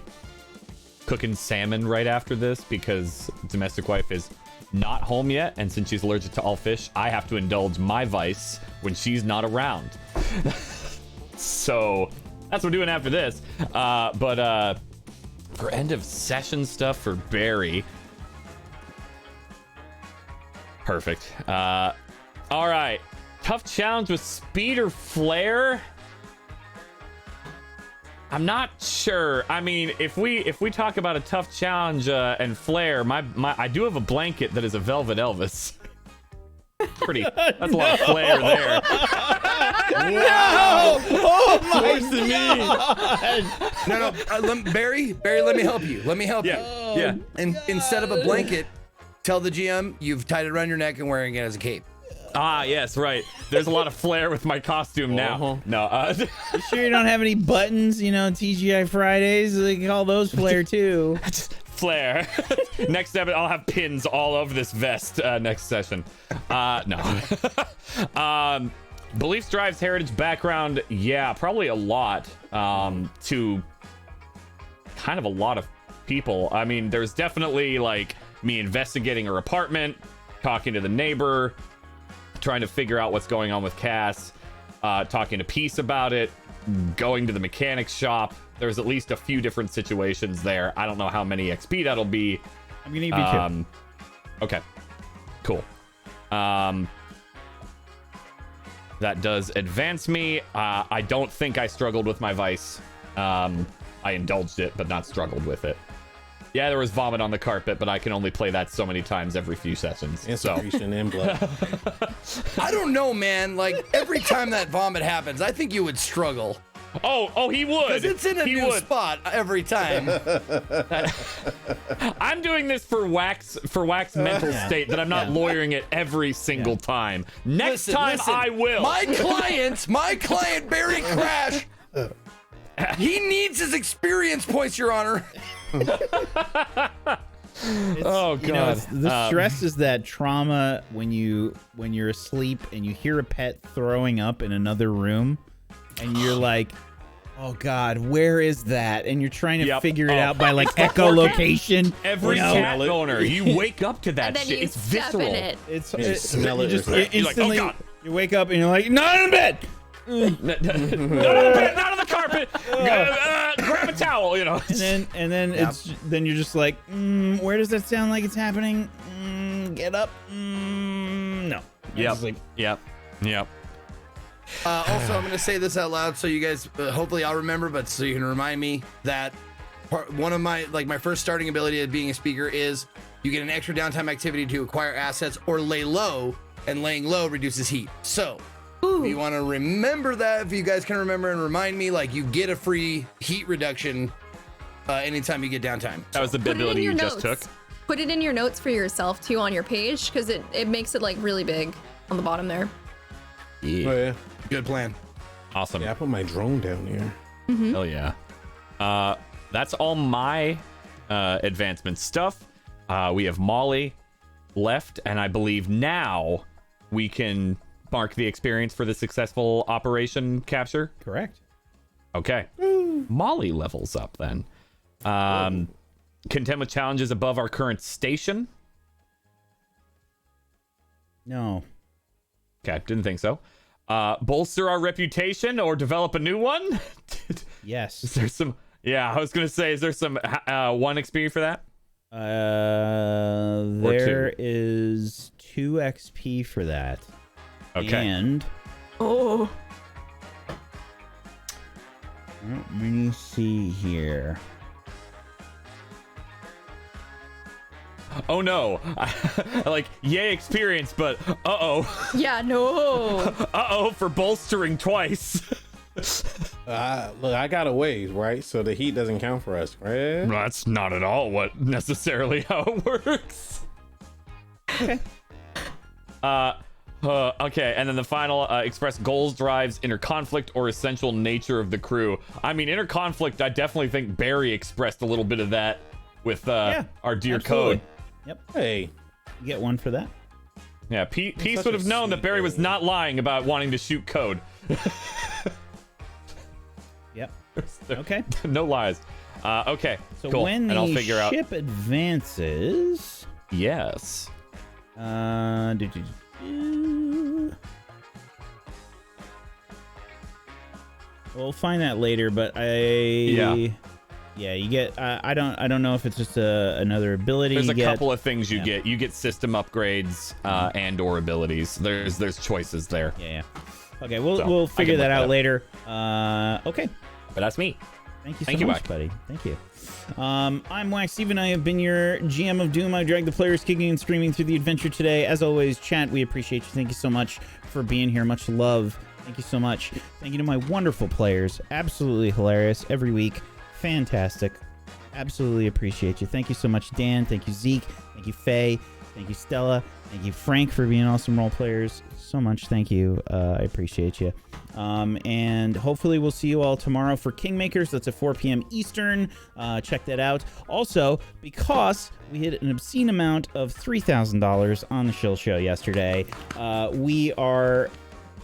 cooking salmon right after this because Domestic Wife is not home yet, and since she's allergic to all fish, I have to indulge my vice when she's not around. So that's what we're doing after this. But for end of session stuff for Barry. Perfect. All right. Tough challenge with speed or flare. I'm not sure. I mean, if we talk about a tough challenge and flare, I do have a blanket that is a Velvet Elvis. That's a lot of flair there. No! Oh my God! No, Barry, let me help you. Yeah. And instead of a blanket, tell the GM you've tied it around your neck and wearing it as a cape. Ah, yes, right. There's a lot of flair with my costume now. No, You sure you don't have any buttons? TGI Fridays, they call those flair too. Flair. Next step, I'll have pins all over this vest next session. No. Beliefs, drives, heritage, background. Yeah, probably a lot to kind of a lot of people. I mean, there's definitely like me investigating her apartment, talking to the neighbor, trying to figure out what's going on with Cass, talking to Peace about it, going to the mechanics shop. There's at least a few different situations there. I don't know how many XP that'll be. I'm gonna be okay, cool. That does advance me. I don't think I struggled with my vice. I indulged it, but not struggled with it. Yeah, there was vomit on the carpet, but I can only play that so many times every few sessions. Secretion and blood. I don't know, man. Like, every time that vomit happens, I think you would struggle. Oh, he would. Because it's in a new spot every time. I'm doing this for Wax mental state, that I'm not lawyering it every single time. Next time, I will. My client, Barry Crash, he needs his experience points, Your Honor. Oh God! The stress is that trauma when you're asleep and you hear a pet throwing up in another room, and you're like, "Oh God, where is that?" And you're trying to figure it out by like echolocation. Every cat owner, you wake up to that shit. It's visceral. It's smell it. Instantly, like, oh God. You wake up and you're like, "Not in bed." Not on the bed, not on the carpet. Grab a towel, And then then you're just like, where does that sound like it's happening? Get up. No. Yep. Also, I'm going to say this out loud so you guys, hopefully I'll remember, but so you can remind me that one of my first starting ability of being a speaker is you get an extra downtime activity to acquire assets or lay low, and laying low reduces heat. So, if you want to remember that, if you guys can remember and remind me, like, you get a free heat reduction anytime you get downtime. That was the ability you just took. Put it in your notes for yourself too on your page, because it makes it like really big on the bottom there. Yeah. Oh, yeah. Good plan. Awesome. Yeah, I put my drone down here. Mm-hmm. Hell yeah. That's all my advancement stuff. We have Molly left, and I believe now we can mark the experience for the successful operation capture. Correct. Okay. Molly levels up then. Contend with challenges above our current station. No. Okay, didn't think so. Bolster our reputation or develop a new one? Yes. Is there some... Yeah, I was going to say, is there some 1 XP for that? There is 2 XP for that. Okay. And Let me see here. Oh no. Like, yay experience, but uh-oh. Yeah, no. Uh-oh for bolstering twice. Look, I got a ways, right? So the heat doesn't count for us, right? That's not at all what necessarily how it works. Okay. Okay, and then the final express goals, drives, inner conflict, or essential nature of the crew. I mean, inner conflict, I definitely think Barry expressed a little bit of that with our dear absolutely. Code. Yep. Hey. You get one for that. Yeah, Peace would have known that Barry was not lying about wanting to shoot Code. Yep. Okay. No lies. Okay, So cool. when and I'll the figure out. ship advances... Yes. We'll find that later, but yeah, you get. I don't know if it's just another ability. There's you a get. couple of things you get. You get system upgrades and/or abilities. There's choices there. Yeah. Okay, we'll figure that out later. Okay. But that's me. Thank you so much, buddy. Thank you. I'm Wax Steven. I have been your GM of Doom. I dragged the players kicking and screaming through the adventure today. As always, chat, we appreciate you. Thank you so much for being here. Much love. Thank you so much. Thank you to my wonderful players. Absolutely hilarious every week. Fantastic. Absolutely appreciate you. Thank you so much, Dan. Thank you, Zeke. Thank you, Faye. Thank you, Stella. Thank you, Frank, for being awesome role players. So much. Thank you. I appreciate you. And hopefully we'll see you all tomorrow for Kingmakers. That's at 4 p.m. Eastern. Check that out. Also, because we hit an obscene amount of $3,000 on the Shill Show yesterday, we are...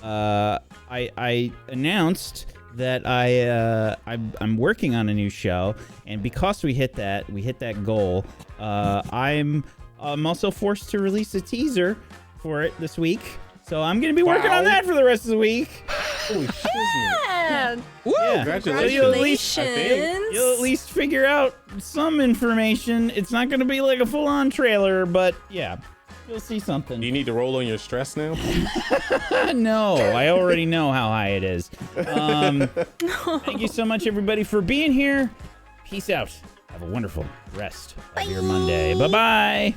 I announced that I'm working on a new show, and because we hit that goal, I'm also forced to release a teaser for it this week. So I'm gonna be working on that for the rest of the week. Holy shit. Yeah. Woo! Congratulations. So you'll at least figure out some information. It's not gonna be like a full-on trailer, but yeah. You'll see something. Do you need to roll on your stress now? No, I already know how high it is. Thank you so much, everybody, for being here. Peace out. Have a wonderful rest of your Monday. Bye-bye.